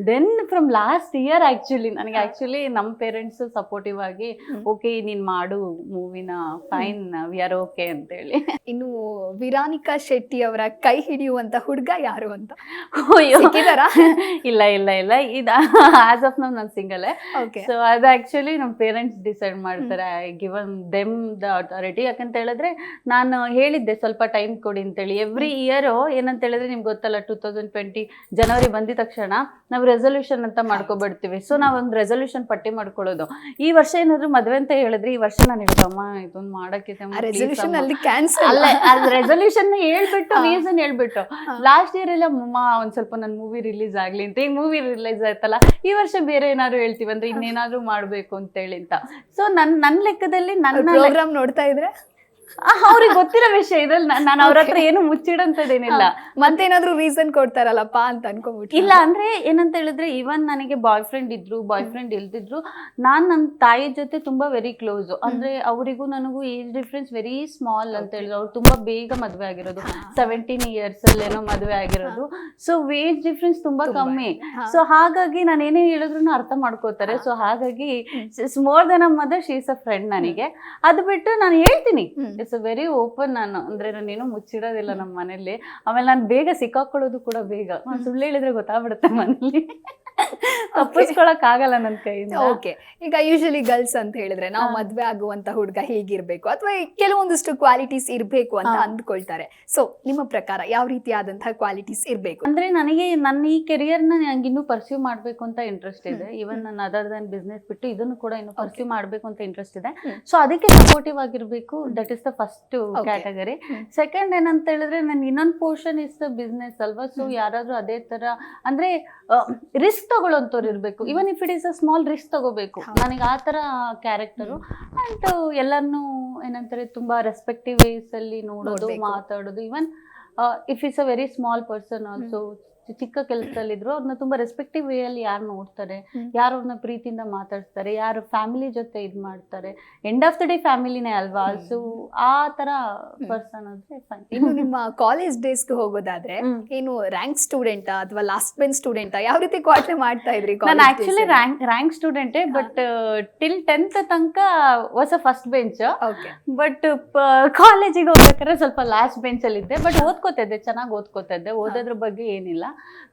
Then from last year actually ನನಗೆ ನಮ್ಮ ಪೇರೆಂಟ್ಸ್ ಸಪೋರ್ಟಿವ್ ಆಗಿ ಓಕೆ ನೀನ್ ಮಾಡು ಮೂವಿನ, ಫೈನ್ ವಿ ಆರ್ ಓಕೆ ಅಂತ ಹೇಳಿ. ಇನ್ನು ವಿರಾನಿಕಾ ಶೆಟ್ಟಿ ಅವರ ಕೈ ಹಿಡಿಯುವಂತ ಹುಡುಗ ಯಾರು ಅಂತ? ಇಲ್ಲ ಇದು ಆಸ್ ಆಫ್ ನೌ ನಾನು ಸಿಂಗಲ್. ಸೊ ಅದು ಆಕ್ಚುಲಿ ನಮ್ಮ ಪೇರೆಂಟ್ಸ್ ಡಿಸೈಡ್ ಮಾಡ್ತಾರೆ. I given them the authority. ಯಾಕಂತ ಹೇಳಿದ್ರೆ ನಾನು ಹೇಳಿದ್ದೆ ಸ್ವಲ್ಪ ಟೈಮ್ ಕೊಡಿ ಅಂತೇಳಿ. ಎವ್ರಿ ಇಯರ್ ಏನಂತ ಹೇಳಿದ್ರೆ ನಿಮ್ಗೆ ಗೊತ್ತಲ್ಲ, 2020 ಜನವರಿ ಬಂದಿದ ತಕ್ಷಣ ನಾವು ರೆಸೊಲ್ಯೂಷನ್ ಅಂತ ಮಾಡ್ಕೊಬಿಡ್ತೀವಿ. ಸೊ ನಾವೊಂದು ರೆಸೊಲ್ಯೂಷನ್ ಪಟ್ಟಿ ಮಾಡ್ಕೊಳ್ಳೋದು. ಈ ವರ್ಷ ಏನಾದ್ರು ಮದ್ವೆ ಅಂತ ಹೇಳಿದ್ರೆ ಈ ವರ್ಷ ನಾನು ಹೇಳ್ದಮ್ಮ ಇದೊಂದು ಮಾಡಕ್ಕಿದೆ, ರೆಸೊಲ್ಯೂಷನ್ ಹೇಳ್ಬಿಟ್ಟು ರೀಸನ್ ಹೇಳ್ಬಿಟ್ಟು ಲಾಸ್ಟ್ ಇಯರ್ ಎಲ್ಲ ಅಮ್ಮ ಒಂದ್ ಸ್ವಲ್ಪ ನನ್ ಮೂವಿ ರಿಲೀಸ್ ಆಗ್ಲಿ ಅಂತ. ಈಗ ಮೂವಿ ರಿಲೀಸ್ ಆಯ್ತಲ್ಲ, ಈ ವರ್ಷ ಬೇರೆ ಏನಾದ್ರು ಹೇಳ್ತೀವಿ ಅಂದ್ರೆ ಇನ್ನೇನಾದ್ರು ಮಾಡ್ಬೇಕು ಅಂತ ಹೇಳಿ ಅಂತ. ಸೊ ನನ್ನ ಲೆಕ್ಕದಲ್ಲಿ ನನ್ನ ಪ್ರೋಗ್ರಾಮ್ ನೋಡ್ತಾ ಇದ್ರೆ ಅವ್ರಿಗೆ ಗೊತ್ತಿರೋ ವಿಷಯ ಇದ್ರಲ್ಲಿ ನಾನು ಅವ್ರ ಹತ್ರ ಏನು ಮುಚ್ಚಿಡಂತದೇನಿಲ್ಲ. ಮತ್ತೇನಾದ್ರೂ ರೀಸನ್ ಕೊಡ್ತಾರಲ್ಲಪ್ಪ ಅಂತ ಅನ್ಕೊಂಡ್ಬಿಟ್ಟು. ಇಲ್ಲ ಅಂದ್ರೆ ಏನಂತ ಹೇಳಿದ್ರೆ, ಇವನ್ ನನಗೆ ಬಾಯ್ ಫ್ರೆಂಡ್ ಇದ್ರು ಬಾಯ್ ಫ್ರೆಂಡ್ ಇಲ್ದಿದ್ರು, ನಾನ್ ನನ್ನ ತಾಯಿ ಜೊತೆ ತುಂಬಾ ವೆರಿ ಕ್ಲೋಸ್. ಅಂದ್ರೆ ಅವರಿಗೂ ನನಗೂ ಏಜ್ ಡಿಫ್ರೆನ್ಸ್ ವೆರಿ ಸ್ಮಾಲ್ ಅಂತ ಹೇಳಿದ್ರು. ಅವ್ರು ತುಂಬಾ ಬೇಗ ಮದ್ವೆ ಆಗಿರೋದು, 17 years ಅಲ್ಲೇನೋ ಮದ್ವೆ ಆಗಿರೋದು. ಸೊ ಏಜ್ ಡಿಫ್ರೆನ್ಸ್ ತುಂಬಾ ಕಮ್ಮಿ. ಸೊ ಹಾಗಾಗಿ ನಾನು ಏನೇ ಹೇಳಿದ್ರು ಅರ್ಥ ಮಾಡ್ಕೋತಾರೆ. ಸೊ ಹಾಗಾಗಿ more than a mother, she is a friend ನನಗೆ. ಅದು ಬಿಟ್ಟು ನಾನು ಹೇಳ್ತೀನಿ, ಇಟ್ಸ್ ವೆರಿ ಓಪನ್. ನಾನು ಅಂದ್ರೆ ನಾನೇನು ಮುಚ್ಚಿಡೋದಿಲ್ಲ ನಮ್ಮ ಮನೇಲಿ. ಆಮೇಲೆ ನಾನು ಬೇಗ ಸಿಕ್ಕಾಕೊಳ್ಳೋದು ಕೂಡ ಬೇಗ. ಸುಳ್ಳು ಹೇಳಿದ್ರೆ ಗೊತ್ತಾಗ್ಬಿಡುತ್ತೆ ಮನೇಲಿ, ತಪ್ಪಿಸ್ಕೊಳಕ್ ಆಗಲ್ಲ ನನ್ನ ಕೈಯಿಂದ. ಓಕೆ, ಈಗ ಯೂಶಲಿ ಗರ್ಲ್ಸ್ ಅಂತ ಹೇಳಿದ್ರೆ ನಾವು ಮದ್ವೆ ಆಗುವಂತ ಹುಡುಗ ಹೇಗಿರ್ಬೇಕು ಅಥವಾ ಕೆಲವೊಂದಿಷ್ಟು ಕ್ವಾಲಿಟೀಸ್ ಇರ್ಬೇಕು ಅಂತ ಅಂದ್ಕೊಳ್ತಾರೆ. ಸೊ ನಿಮ್ಮ ಪ್ರಕಾರ ಯಾವ ರೀತಿಯಾದಂತಹ ಕ್ವಾಲಿಟೀಸ್ ಇರ್ಬೇಕು? ಅಂದ್ರೆ ನನಗೆ ನನ್ನ ಈ ಕೆರಿಯರ್ ನಂಗೆ ಇನ್ನೂ ಪರ್ಸ್ಯೂ ಮಾಡ್ಬೇಕು ಅಂತ ಇಂಟ್ರೆಸ್ಟ್ ಇದೆ. ಇವನ್ ನನ್ನ ಅದರ್ ದನ್ ಬಿಸ್ನೆಸ್ ಬಿಟ್ಟು ಇದನ್ನು ಕೂಡ ಇನ್ನು ಪರ್ಸ್ಯೂ ಮಾಡ್ಬೇಕು ಅಂತ ಇಂಟ್ರೆಸ್ಟ್ ಇದೆ. ಸೊ ಅದಕ್ಕೆ ಸಪೋರ್ಟಿವ್ ಆಗಿರ್ಬೇಕು. That is the first category. Second ಏನಂತ ಹೇಳಿದ್ರೆ, ನನ್ ಇನ್ನೊಂದು ಪೋರ್ಷನ್ ಇಸ್ ದ ಬಿಸ್ನೆಸ್ ಅಲ್ವಾ. ಸೊ ಯಾರಾದ್ರೂ ಅದೇ ತರ ಅಂದ್ರೆ ರಿಸ್ಕ್ ತಗೊಳ್ಳೋಂಥವ್ರು ಇರ್ಬೇಕು. Even if it is a small risk ತಗೋಬೇಕು. ನನಗೆ ಆ ತರ ಕ್ಯಾರೆಕ್ಟರು. ಅಂಡ್ ಎಲ್ಲಾನು ಏನಂತಾರೆ ತುಂಬಾ ರೆಸ್ಪೆಕ್ಟಿವ್ ವೇಸ್ ಅಲ್ಲಿ ನೋಡೋದು, ಮಾತಾಡೋದು. Even if it's a very small person also, ಚಿಕ್ಕ ಕೆಲಸದಲ್ಲಿದ್ರು ಅವ್ರನ್ನ ತುಂಬಾ ರೆಸ್ಪೆಕ್ಟಿವ್ ವೇ ಅಲ್ಲಿ ಯಾರು ನೋಡ್ತಾರೆ, ಯಾರು ಅವ್ರನ್ನ ಪ್ರೀತಿಯಿಂದ ಮಾತಾಡ್ತಾರೆ, ಯಾರು ಫ್ಯಾಮಿಲಿ ಜೊತೆ ಇದ್ ಮಾಡ್ತಾರೆ. ಎಂಡ್ ಆಫ್ ದ ಡೇ ಫ್ಯಾಮಿಲಿನೇ ಅಲ್ವಾ. ಸೊ ಆ ತರ ಪರ್ಸನ್ ಅಂದ್ರೆ ಫೈನ್. ಇನ್ನು ನಿಮ್ಮ ಕಾಲೇಜ್ ಡೇಸ್ಗೆ ಹೋಗೋದಾದ್ರೆ ಏನು ರ್ಯಾಂಕ್ ಸ್ಟೂಡೆಂಟ್ ಅಥವಾ ಲಾಸ್ಟ್ ಬೆಂಚ್ ಸ್ಟೂಡೆಂಟ್, ಯಾವ ರೀತಿ ಕ್ವಾಟ್ಲೆ ಮಾಡ್ತಾ ಇದ್ರಿ? ನಾನು ಆಕ್ಚುಲಿ ರ್ಯಾಂಕ್ ಸ್ಟೂಡೆಂಟೇ, ಬಟ್ ಟಿಲ್ 10th ತನಕ was a first bench. But ಕಾಲೇಜಿಗೆ ಹೋಗ್ಬೇಕಾದ್ರೆ ಸ್ವಲ್ಪ ಲಾಸ್ಟ್ ಬೆಂಚ್ ಅಲ್ಲಿ ಇದ್ದೆ. ಬಟ್ ಓದ್ಕೋತಿದ್ದೆ, ಚೆನ್ನಾಗಿ ಓದ್ಕೋತಿದ್ದೆ, ಓದೋದ್ರ ಬಗ್ಗೆ ಏನಿಲ್ಲ.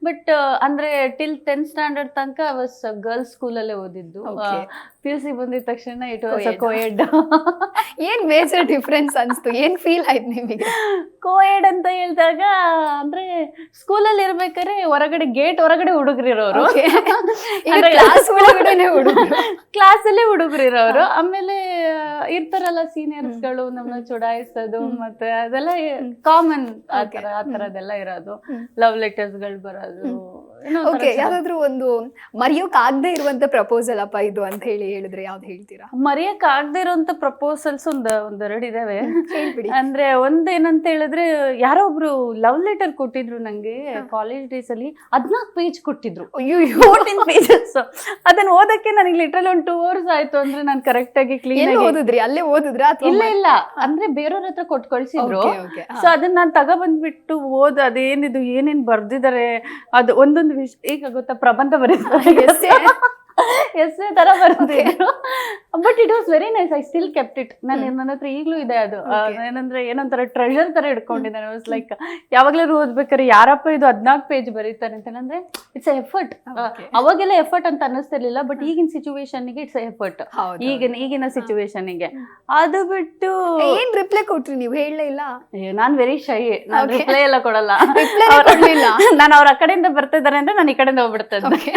ಬಟ್ ಅಂದ್ರೆ ಟಿಲ್ 10th ಸ್ಟ್ಯಾಂಡರ್ಡ್ ತನಕ ವಾಸ್ ಗರ್ಲ್ಸ್ ಸ್ಕೂಲಲ್ಲೇ ಓದಿದ್ದು. PUC ಬಂದಿದ ತಕ್ಷಣ ಇಟ್ ವಾಸ್ ಅ ಕೋಯೆಡ್. ಏನ್ ಮೇಜರ್ ಡಿಫ್ರೆನ್ಸ್ ಅನ್ಸ್ತು? ಏನ್ ಫೀಲ್ ಆಯ್ತು ನಿಮಗೆ? ಕೋಯೆಡ್ ಅಂತ ಹೇಳಿದಾಗ ಅಂದ್ರೆ ಸ್ಕೂಲಲ್ಲಿ ಇರ್ಬೇಕಾದ್ರೆ ಹೊರಗಡೆ ಗೇಟ್ ಹೊರಗಡೆ ಹುಡುಗರಿರೋರು, ಕ್ಲಾಸಲ್ಲೇ ಹುಡುಗರಿರೋರು. ಆಮೇಲೆ ಇರ್ತಾರಲ್ಲ ಸೀನಿಯರ್ಸ್ಗಳು ನಮ್ಮನ್ನ ಚುಡಾಯಿಸೋದು, ಮತ್ತೆ ಅದೆಲ್ಲ ಕಾಮನ್. ಆ ತರದೆಲ್ಲ ಇರೋದು. ಲವ್ ಲೆಟರ್ಸ್ ಗಳು ಬರೋದು. ಯಾವ್ದಾದ್ರು ಒಂದು ಮರೆಯೋಕ್ ಆಗದೆ ಇರುವಂತ ಪ್ರಪೋಸಲ್ ಅಪ್ಪ ಇದು ಅಂತ ಹೇಳಿದ್ರೆ ಯಾವ್ದು ಹೇಳ್ತೀರಾ? ಮರೆಯಕ್ ಆಗದೆ ಇರುವಂತ ಪ್ರಪೋಸಲ್ಸ್ ಒಂದೆರಡು ಇದಾವೆ. ಅಂದ್ರೆ ಒಂದೇನಂತ ಹೇಳಿದ್ರೆ, ಯಾರೋ ಒಬ್ರು ಲವ್ ಲೆಟರ್ ಕೊಟ್ಟಿದ್ರು ನಂಗೆ ಕಾಲೇಜ್ ಡೇಸ್ ಅಲ್ಲಿ. 14 ಪೇಜ್ ಕೊಟ್ಟಿದ್ರು, 14 pages. ಅದನ್ನ ಓದಕ್ಕೆ ನನಗೆ ಲಿಟ್ರಲ್ ಒಂದು 2 hours ಆಯ್ತು. ಅಂದ್ರೆ ನಾನು ಕರೆಕ್ಟ್ ಆಗಿ ಕ್ಲೀನ್ ಆಗಿ ಓದಿದ್ರಿ? ಅಲ್ಲೇ ಓದಿದ್ರ? ಇಲ್ಲ ಅಂದ್ರೆ ಬೇರೆಯವ್ರ ಹತ್ರ ಕೊಟ್ಟು ಕಳ್ಸಿದ್ರು. ಸೊ ಅದನ್ನ ನಾನು ತಗೊಬಂದ್ಬಿಟ್ಟು ಅದೇನಿದು ಏನೇನ್ ಬರ್ದಿದ್ದಾರೆ ಅದು ಒಂದೊಂದು ಈಗ ಗೊತ್ತಾ, ಪ್ರಬಂಧ ಬರೀತಾರೆ, ಎಸ್ಸೆ ತರ ಬರ್ತಿದ್ರು. But it was very nice. I still kept it. ನನ್ನ ಹತ್ರ ಈಗಲೂ ಇದೆ ಅದು. ಏನಂದ್ರೆ ಏನೊಂಥರ ಟ್ರೆಷರ್ ತರ ಇಟ್ಕೊಂಡಿದ್ದಾನೆ. ವಾಸ್ ಲೈಕ್ ಯಾವಾಗ್ಲಾದ್ರು ಓದ್ಬೇಕಾದ್ರೆ ಯಾರಪ್ಪ ಇದು 14 ಪೇಜ್ ಬರೀತಾರೆ ಅಂತ. ಅಂದ್ರೆ ಇಟ್ಸ್ ಎಫರ್ಟ್. ಅವಾಗೆಲ್ಲ ಎಫರ್ಟ್ ಅಂತ ಅನ್ನಿಸ್ತಿರ್ಲಿಲ್ಲ, ಬಟ್ ಈಗಿನ ಸಿಚುವೇಶನ್ಗೆ ಇಟ್ಸ್ ಎಫರ್ಟ್. ಈಗಿನ ಸಿಚುವೇಶನ್ಗೆ. ಅದು ಬಿಟ್ಟು ಏನ್ ರಿಪ್ಲೈ ಕೊಟ್ರಿ ನೀವು? ಹೇಳಲೇ ಇಲ್ಲ. ನಾನ್ ವೆರಿ ಶೈ. ನಾನು ರಿಪ್ಲೈ ಎಲ್ಲ ಕೊಡಲ್ಲ. ನಾನು ಅವ್ರ ಆ ಕಡೆಯಿಂದ ಬರ್ತಿದ್ದಾರೆ ಅಂದ್ರೆ ನಾನು ಈ ಕಡೆಯಿಂದ ಹೋಗ್ಬಿಡ್ತಾ ಇದ್ದೆ.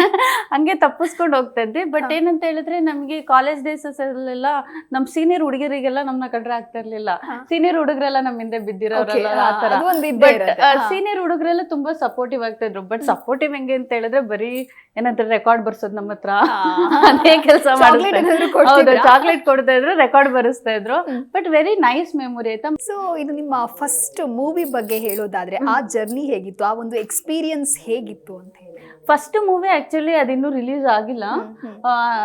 ಹಂಗೆ ತಪ್ಪಿಸ್ಕೊಂಡು ಹೋಗ್ತಾ ಇದ್ದೆ. ಬಟ್ ಏನಂತ ಹೇಳಿದ್ರೆ, ನಮ್ಗೆ ಕಾಲೇಜ್ ಡೇಸ್ ಅಲ್ಲೆಲ್ಲ ನಮ್ ಸೀನಿಯರ್ ಹುಡುಗರಿಗೆಲ್ಲ ನಮ್ನ ಕಂಡ್ರೆ ಆಗ್ತಾ ಇರ್ಲಿಲ್ಲ. ಸೀನಿಯರ್ ಹುಡುಗರೆಲ್ಲ ನಮ್ ಹಿಂದೆ ಬಿದ್ದಿರೋರೆಲ್ಲ ಆತರ. ಬಟ್ ಸೀನಿಯರ್ ಹುಡುಗರೆಲ್ಲ ತುಂಬಾ ಸಪೋರ್ಟಿವ್ ಆಗ್ತಾ ಇದ್ರು. ಬಟ್ ಸಪೋರ್ಟಿವ್ ಹೆಂಗೆ ಅಂತ ಹೇಳಿದ್ರೆ, ಬರೀ ಏನಂತಾರೆ ರೆಕಾರ್ಡ್ ಬರ್ಸೋದು ನಮ್ಮ ಹತ್ರ, ಅದೇ ಕೆಲಸ ಮಾಡ್ತಾರೆ. ಚಾಕ್ಲೇಟ್ ಕೊಡ್ತಾ ಇದ್ರು, ರೆಕಾರ್ಡ್ ಬರೆಸ್ತಾ ಇದ್ರು. ಬಟ್ ವೆರಿ ನೈಸ್ ಮೆಮೊರಿ ಆಯ್ತಾ. ಸೊ ಇದು ನಿಮ್ಮ ಫಸ್ಟ್ ಮೂವಿ ಬಗ್ಗೆ ಹೇಳೋದಾದ್ರೆ, ಆ ಜರ್ನಿ ಹೇಗಿತ್ತು, ಆ ಒಂದು ಎಕ್ಸ್ಪೀರಿಯನ್ಸ್ ಹೇಗಿತ್ತು ಅಂತ ಹೇಳಿ? ಫಸ್ಟ್ ಮೂವಿ ಆಕ್ಚುಲಿ ಅದಿನ್ನೂ ರಿಲೀಸ್ ಆಗಿಲ್ಲ.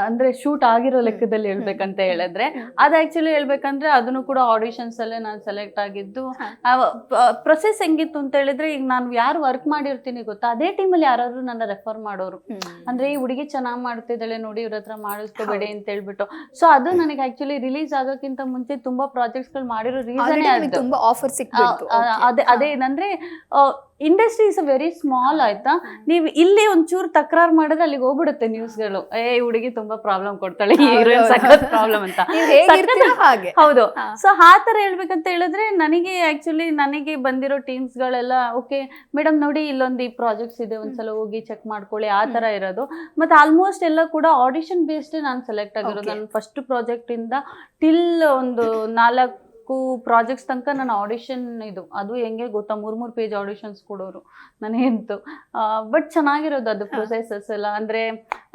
ಅಂದ್ರೆ ಶೂಟ್ ಆಗಿರೋ ಲೆಕ್ಕದಲ್ಲಿ ಹೇಳ್ಬೇಕಂತ ಹೇಳಿದ್ರೆ, ಅದು ಆಕ್ಚುಲಿ ಹೇಳ್ಬೇಕಂದ್ರೆ ಅದನ್ನು ಕೂಡ ಆಡಿಷನ್ಸ್ ಅಲ್ಲೇ ನಾನು ಸೆಲೆಕ್ಟ್ ಆಗಿದ್ದು. ಪ್ರೊಸೆಸ್ ಹೆಂಗಿತ್ತು ಅಂತ ಹೇಳಿದ್ರೆ, ಈಗ ನಾನು ಯಾರು ವರ್ಕ್ ಮಾಡಿರ್ತೀನಿ ಗೊತ್ತಾ, ಅದೇ ಟೀಮಲ್ಲಿ ಯಾರಾದ್ರೂ ನನ್ನ ರೆಫರ್ ಮಾಡೋರು. ಅಂದ್ರೆ ಈ ಹುಡುಗಿ ಚೆನ್ನಾಗಿ ಮಾಡ್ತಿದ್ದಾಳೆ ನೋಡಿ, ಇವ್ರ ಹತ್ರ ಮಾಡಿಸ್ಕೋಬೇಡಿ ಅಂತ ಹೇಳ್ಬಿಟ್ಟು. ಸೊ ಅದು ನನಗೆ ಆಕ್ಚುಲಿ ರಿಲೀಸ್ ಆಗೋಕ್ಕಿಂತ ಮುಂಚೆ ತುಂಬಾ ಪ್ರಾಜೆಕ್ಟ್ಸ್ ಗಳು ಮಾಡಿರೋ ರೀಸನ್ ತುಂಬಾ ಆಫರ್ ಸಿಕ್ಕಿತ್ತು. ಅದೇನಂದ್ರೆ ಇಂಡಸ್ಟ್ರಿ ಇಸ್ ವೆರಿ ಸ್ಮಾಲ್ ಆಯ್ತಾ. ನೀವು ಇಲ್ಲಿ ಒಂಚೂರು ತಕರಾರು ಮಾಡಿದ್ರೆ ಅಲ್ಲಿಗೆ ಹೋಗ್ಬಿಡುತ್ತೆ ನ್ಯೂಸ್ಗಳು. ಹುಡುಗಿ ತುಂಬಾ ಪ್ರಾಬ್ಲಮ್ ಕೊಡ್ತಾಳೆ, ಹೀರೋಯಿನ್ ಸಖತ್ ಪ್ರಾಬ್ಲಮ್ ಅಂತ. ಹೌದು. ಸೊ ಆ ತರ ಹೇಳ್ಬೇಕಂತ ಹೇಳಿದ್ರೆ, ನನಗೆ ಬಂದಿರೋ ಟೀಮ್ಸ್ ಗಳೆಲ್ಲ ಓಕೆ ಮೇಡಮ್ ನೋಡಿ ಇಲ್ಲೊಂದು ಈ ಪ್ರಾಜೆಕ್ಟ್ಸ್ ಇದೆ, ಒಂದ್ಸಲ ಹೋಗಿ ಚೆಕ್ ಮಾಡ್ಕೊಳ್ಳಿ, ಆ ತರ ಇರೋದು. ಮತ್ತೆ ಆಲ್ಮೋಸ್ಟ್ ಎಲ್ಲ ಕೂಡ ಆಡಿಷನ್ ಬೇಸ್ಡ್ ನಾನು ಸೆಲೆಕ್ಟ್ ಆಗಿರೋದು. ನನ್ನ ಫಸ್ಟ್ ಪ್ರಾಜೆಕ್ಟ್ ಇಂದ ಟಿಲ್ ಒಂದು 4 ಪ್ರಾಜೆಕ್ಟ್ಸ್ ತನಕ ನಾನು ಆಡಿಷನ್ ಅದು ಹೆಂಗೆ ಗೊತ್ತಾ, 3 ಪೇಜ್ ಆಡಿಷನ್ಸ್ ಕೊಡೋರು ನನಗಂತೂ. ಬಟ್ ಚೆನ್ನಾಗಿರೋದು ಅದು ಪ್ರೊಸೆಸಸ್ ಎಲ್ಲ. ಅಂದ್ರೆ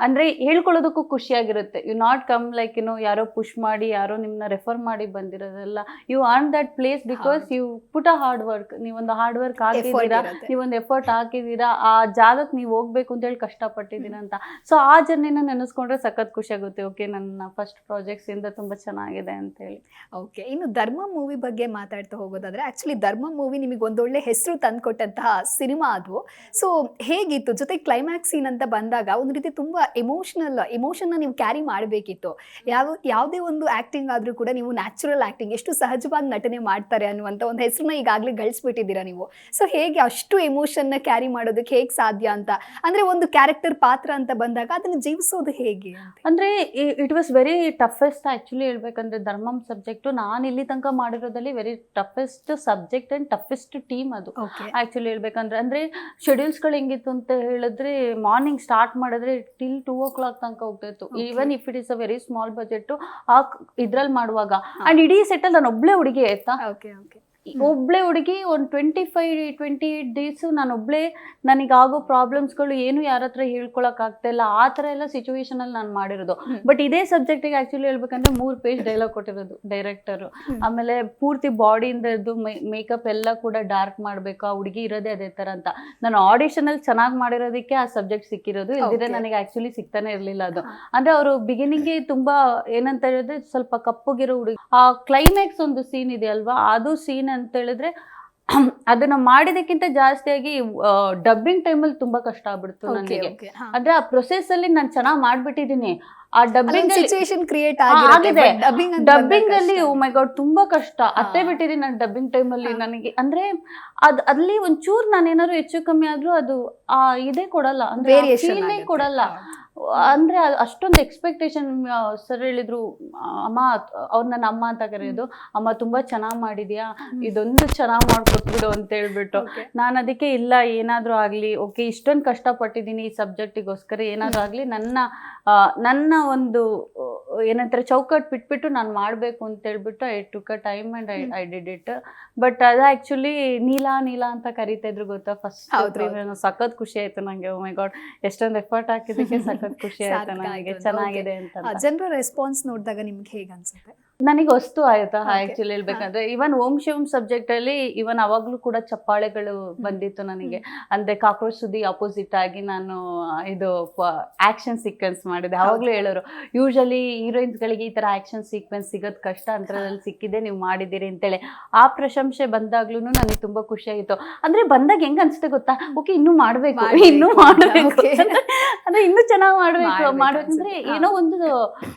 ಅಂದ್ರೆ ಹೇಳ್ಕೊಳ್ಳೋದಕ್ಕೂ ಖುಷಿಯಾಗಿರುತ್ತೆ. ಯು ನಾಟ್ ಕಮ್ ಲೈಕ್ ಯಾರೋ ಪುಷ್ ಮಾಡಿ ಯಾರೋ ನಿಮ್ನ ರೆಫರ್ ಮಾಡಿ ಬಂದಿರೋದಲ್ಲ. You on that place because you put a hard work. ನೀವೊಂದು ಹಾರ್ಡ್ ವರ್ಕ್ ಹಾಕಿದ್ದೀರಾ, ನೀವೊಂದು ಎಫರ್ಟ್ ಹಾಕಿದ್ದೀರಾ, ಆ ಜಾಗಕ್ಕೆ ನೀವು ಹೋಗ್ಬೇಕು ಅಂತ ಹೇಳಿ ಕಷ್ಟಪಟ್ಟಿದ್ದೀರಾ ಅಂತ. ಸೊ ಆ ಜರ್ನಿನ ನೆನೆಸ್ಕೊಂಡ್ರೆ ಸಖತ್ ಖುಷಿ ಆಗುತ್ತೆ. ಓಕೆ, ನನ್ನ ಫಸ್ಟ್ ಪ್ರಾಜೆಕ್ಟ್ಸ್ ಇಂದ ತುಂಬಾ ಚೆನ್ನಾಗಿದೆ ಅಂತ ಹೇಳಿ. ಓಕೆ, ಇನ್ನು ಧರ್ಮ ಮೂವಿ ಬಗ್ಗೆ ಮಾತಾಡ್ತಾ ಹೋಗೋದಾದ್ರೆ ಆಕ್ಚುಲಿ ಧರ್ಮ ಮೂವಿ ನಿಮಗೆ ಒಂದೊಳ್ಳೆ ಹೆಸರು ತಂದ್ಕೊಟ್ಟಂತಹ ಸಿನಿಮಾ ಅದು. ಸೊ ಹೇಗಿತ್ತು? ಜೊತೆ ಕ್ಲೈಮ್ಯಾಕ್ಸ್ ಸೀನ್ ಅಂತ ಬಂದಾಗ ಒಂದು ರೀತಿ ತುಂಬಾ ಎಮೋಷನ್ನ ನೀವು ಕ್ಯಾರಿ ಮಾಡಬೇಕಿತ್ತು. ಯಾವುದೇ ಒಂದು ಆಕ್ಟಿಂಗ್ ಆದ್ರೂ ಕೂಡ ನೀವು ನ್ಯಾಚುರಲ್ ಆಕ್ಟಿಂಗ್ ಎಷ್ಟು ಸಹಜವಾಗಿ ನಟನೆ ಮಾಡ್ತಾರೆ ಅನ್ನುವಂಥ ಒಂದು ಹೆಸರನ್ನ ಈಗಾಗಲೇ ಗಳಿಸ್ಬಿಟ್ಟಿದ್ದೀರಾ ನೀವು. ಸೊ ಹೇಗೆ ಅಷ್ಟು ಎಮೋಷನ್ನ ಕ್ಯಾರಿ ಮಾಡೋದಕ್ಕೆ ಹೇಗೆ ಸಾಧ್ಯ ಅಂತ, ಅಂದ್ರೆ ಒಂದು ಕ್ಯಾರೆಕ್ಟರ್ ಪಾತ್ರ ಅಂತ ಬಂದಾಗ ಅದನ್ನು ಜೀವಿಸೋದು ಹೇಗೆ ಅಂದ್ರೆ it was very toughest actually ಹೇಳ್ಬೇಕಂದ್ರೆ. ಧರ್ಮಂ ಸಬ್ಜೆಕ್ಟ್ ನಾನು ಇಲ್ಲಿ ತನಕ ಮಾಡಿರೋದಲ್ಲಿ very toughest subject and toughest team ಅದು ಆಕ್ಚುಲಿ ಹೇಳ್ಬೇಕಂದ್ರೆ. ಅಂದ್ರೆ ಶೆಡ್ಯೂಲ್ಸ್ಗಳು ಹೆಂಗಿತ್ತು ಅಂತ ಹೇಳಿದ್ರೆ ಮಾರ್ನಿಂಗ್ ಸ್ಟಾರ್ಟ್ ಮಾಡಿದ್ರೆ ಟಿಲ್ 2 o'clock ತನಕ ಹೋಗ್ತಾ ಇತ್ತು. Even if it is a very small budget ಆ ಇದ್ರಲ್ಲಿ ಮಾಡುವಾಗ. ಅಂಡ್ ಇಡೀ ಸೆಟ್ ಅಲ್ಲಿ ನಾನು ಒಬ್ಳೆ ಹುಡುಗಿ ಆಯ್ತಾ, ಒಬ್ಳೆ ಹುಡುಗಿ ಒಂದು 25-28 ಡೇಸು ನಾನು ಒಬ್ಳೆ. ನನಗಾಗೋ ಪ್ರಾಬ್ಲಮ್ಸ್ಗಳು ಏನು ಯಾರ ಹತ್ರ ಹೇಳ್ಕೊಳಕ್ ಆಗ್ತಾ ಇಲ್ಲ, ಆ ಥರ ಎಲ್ಲ ಸಿಚುವೇಶನ್ ಅಲ್ಲಿ ನಾನು ಮಾಡಿರೋದು. ಬಟ್ ಇದೇ ಸಬ್ಜೆಕ್ಟಿಗೆ ಆಕ್ಚುಲಿ ಹೇಳ್ಬೇಕಂದ್ರೆ 3 ಪೇಜ್ ಡೈಲಾಗ್ ಕೊಟ್ಟಿರೋದು ಡೈರೆಕ್ಟರು. ಆಮೇಲೆ ಪೂರ್ತಿ ಬಾಡಿಯಿಂದ ಇದ್ದು ಮೇಕಪ್ ಎಲ್ಲ ಕೂಡ ಡಾರ್ಕ್ ಮಾಡಬೇಕು, ಆ ಹುಡುಗಿ ಇರೋದೇ ಅದೇ ಥರ ಅಂತ. ನಾನು ಆಡಿಷನ್ ಅಲ್ಲಿ ಚೆನ್ನಾಗಿ ಮಾಡಿರೋದಕ್ಕೆ ಆ ಸಬ್ಜೆಕ್ಟ್ ಸಿಕ್ಕಿರೋದು, ಇಲ್ದಿದ್ರೆ ನನಗೆ ಆಕ್ಚುಲಿ ಸಿಗ್ತಾನೆ ಇರಲಿಲ್ಲ ಅದು. ಅಂದ್ರೆ ಅವರು ಬಿಗಿನಿಂಗ್ಗೆ ತುಂಬಾ ಏನಂತ ಹೇಳಿದ್ರೆ ಸ್ವಲ್ಪ ಕಪ್ಪಗಿರೋ ಹುಡುಗಿ. ಆ ಕ್ಲೈಮ್ಯಾಕ್ಸ್ ಒಂದು ಸೀನ್ ಇದೆ ಅಲ್ವಾ, ಅದು ಸೀನ್ ಅಂತ ಹೇಳಿದ್ರೆ ಅದನ್ನ ಮಾಡಿದಕ್ಕಿಂತ ಜಾಸ್ತಿಯಾಗಿ ಡಬ್ಬಿಂಗ್ ಟೈಮಲ್ಲಿ ತುಂಬಾ ಕಷ್ಟ ಆಗ್ಬಿಡ್ತು ನನಗೆ. ಅಂದ್ರೆ ಆ ಪ್ರೊಸೆಸ್ ಅಲ್ಲಿ ನಾನು ಚೆನ್ನಾಗಿ ಮಾಡ್ಬಿಟ್ಟಿದೀನಿ. ಆ ಡಬ್ಬಿಂಗ್ ಆಗಿದೆ. ಡಬ್ಬಿಂಗ್ ಅಲ್ಲಿ ಓ ಮೈ ಗಾಡ್ ತುಂಬಾ ಕಷ್ಟ ಅತ್ತೆ ಬಿಟ್ಟಿದ್ದೀನಿ ನಾನು ಡಬ್ಬಿಂಗ್ ಟೈಮ್ ಅಲ್ಲಿ. ನನಗೆ ಅಂದ್ರೆ ಅಲ್ಲಿ ಒಂಚೂರು ನಾನು ಏನಾದ್ರು ಹೆಚ್ಚು ಕಮ್ಮಿ ಆದ್ರೂ ಅದು ಇದೇ ಕೊಡಲ್ಲ, ಅಂದ್ರೆ ಫೀಲೇ ಕೊಡಲ್ಲ. ಅಂದ್ರೆ ಅಷ್ಟೊಂದು ಎಕ್ಸ್ಪೆಕ್ಟೇಷನ್. ಸರ್ ಹೇಳಿದ್ರು, ಅಮ್ಮ, ಅವ್ರು ನನ್ನ ಅಮ್ಮ ಅಂತ ಕರೆಯೋದು, ಅಮ್ಮ ತುಂಬಾ ಚೆನ್ನಾಗಿ ಮಾಡಿದ್ಯಾ, ಇದೊಂದು ಚೆನ್ನಾಗಿ ಮಾಡ್ಕೊಟ್ಬಿಡು ಅಂತ ಹೇಳ್ಬಿಟ್ಟು. ನಾನು ಅದಕ್ಕೆ ಇಲ್ಲ, ಏನಾದ್ರೂ ಆಗ್ಲಿ, ಓಕೆ ಇಷ್ಟೊಂದು ಕಷ್ಟಪಟ್ಟಿದ್ದೀನಿ ಈ ಸಬ್ಜೆಕ್ಟಿಗೋಸ್ಕರ, ಏನಾದ್ರೂ ಆಗ್ಲಿ ನನ್ನ ಒಂದು ಏನಂತಾರೆ ಚೌಕಟ್ಟು ಬಿಟ್ಬಿಟ್ಟು ನಾನು ಮಾಡಬೇಕು ಅಂತ ಹೇಳ್ಬಿಟ್ಟು I took a time and I did it. But ಅದು ಆಕ್ಚುಲಿ ನೀಲಾ ಅಂತ ಕರೀತಾ ಇದ್ರು ಗೊತ್ತಾ ಫಸ್ಟ್. ಸಖತ್ ಖುಷಿ ಆಯ್ತು ನಂಗೆ. ಓ ಮೈ ಗಾಡ್, ಎಷ್ಟೊಂದು ಎಫರ್ಟ್ ಹಾಕಿದ್ದಕ್ಕೆ ಸಖತ್ ಖುಷಿ ಆಯ್ತು ನನಗೆ, ಚೆನ್ನಾಗಿದೆ ಅಂತ. ಜನರ ರೆಸ್ಪಾನ್ಸ್ ನೋಡಿದಾಗ ನಿಮ್ಗೆ ಹೇಗೆ ಅನ್ಸುತ್ತೆ? ನನಗೆ ವಸ್ತು ಆಯ್ತಾ ಆಕ್ಚುಲಿ ಹೇಳ್ಬೇಕಂದ್ರೆ. ಇವನ್ ಓಂ ಶಿವಂ ಸಬ್ಜೆಕ್ಟ್ ಅಲ್ಲಿ ಇವನ್ ಅವಾಗ್ಲೂ ಕೂಡ ಚಪ್ಪಾಳೆಗಳು ಬಂದಿತ್ತು ನನಗೆ. ಅಂದ್ರೆ ಕಾಕ್ರೋಚ್ ಸುದ್ದಿ ಅಪೋಸಿಟ್ ಆಗಿ ನಾನು ಇದು ಆಕ್ಷನ್ ಸೀಕ್ವೆನ್ಸ್ ಮಾಡಿದೆ. ಅವಾಗ್ಲೂ ಹೇಳೋರು, ಯೂಶಲಿ ಹೀರೋಯಿನ್ಸ್ ಗಳಿಗೆ ಈ ತರ ಆಕ್ಷನ್ ಸೀಕ್ವೆನ್ಸ್ ಸಿಗೋದ್ ಕಷ್ಟ, ಅಂತರಲ್ಲಿ ಸಿಕ್ಕಿದೆ, ನೀವು ಮಾಡಿದ್ದೀರಿ ಅಂತೇಳಿ. ಆ ಪ್ರಶಂಸೆ ಬಂದಾಗ್ಲೂ ನನಗೆ ತುಂಬಾ ಖುಷಿ ಆಯ್ತು. ಅಂದ್ರೆ ಬಂದಾಗ ಹೆಂಗ್ ಅನ್ಸುತ್ತೆ ಗೊತ್ತಾ, ಓಕೆ ಇನ್ನೂ ಮಾಡ್ಬೇಕು ಅಂದ್ರೆ ಇನ್ನೂ ಚೆನ್ನಾಗಿ ಮಾಡ್ಬೇಕಂದ್ರೆ ಏನೋ ಒಂದು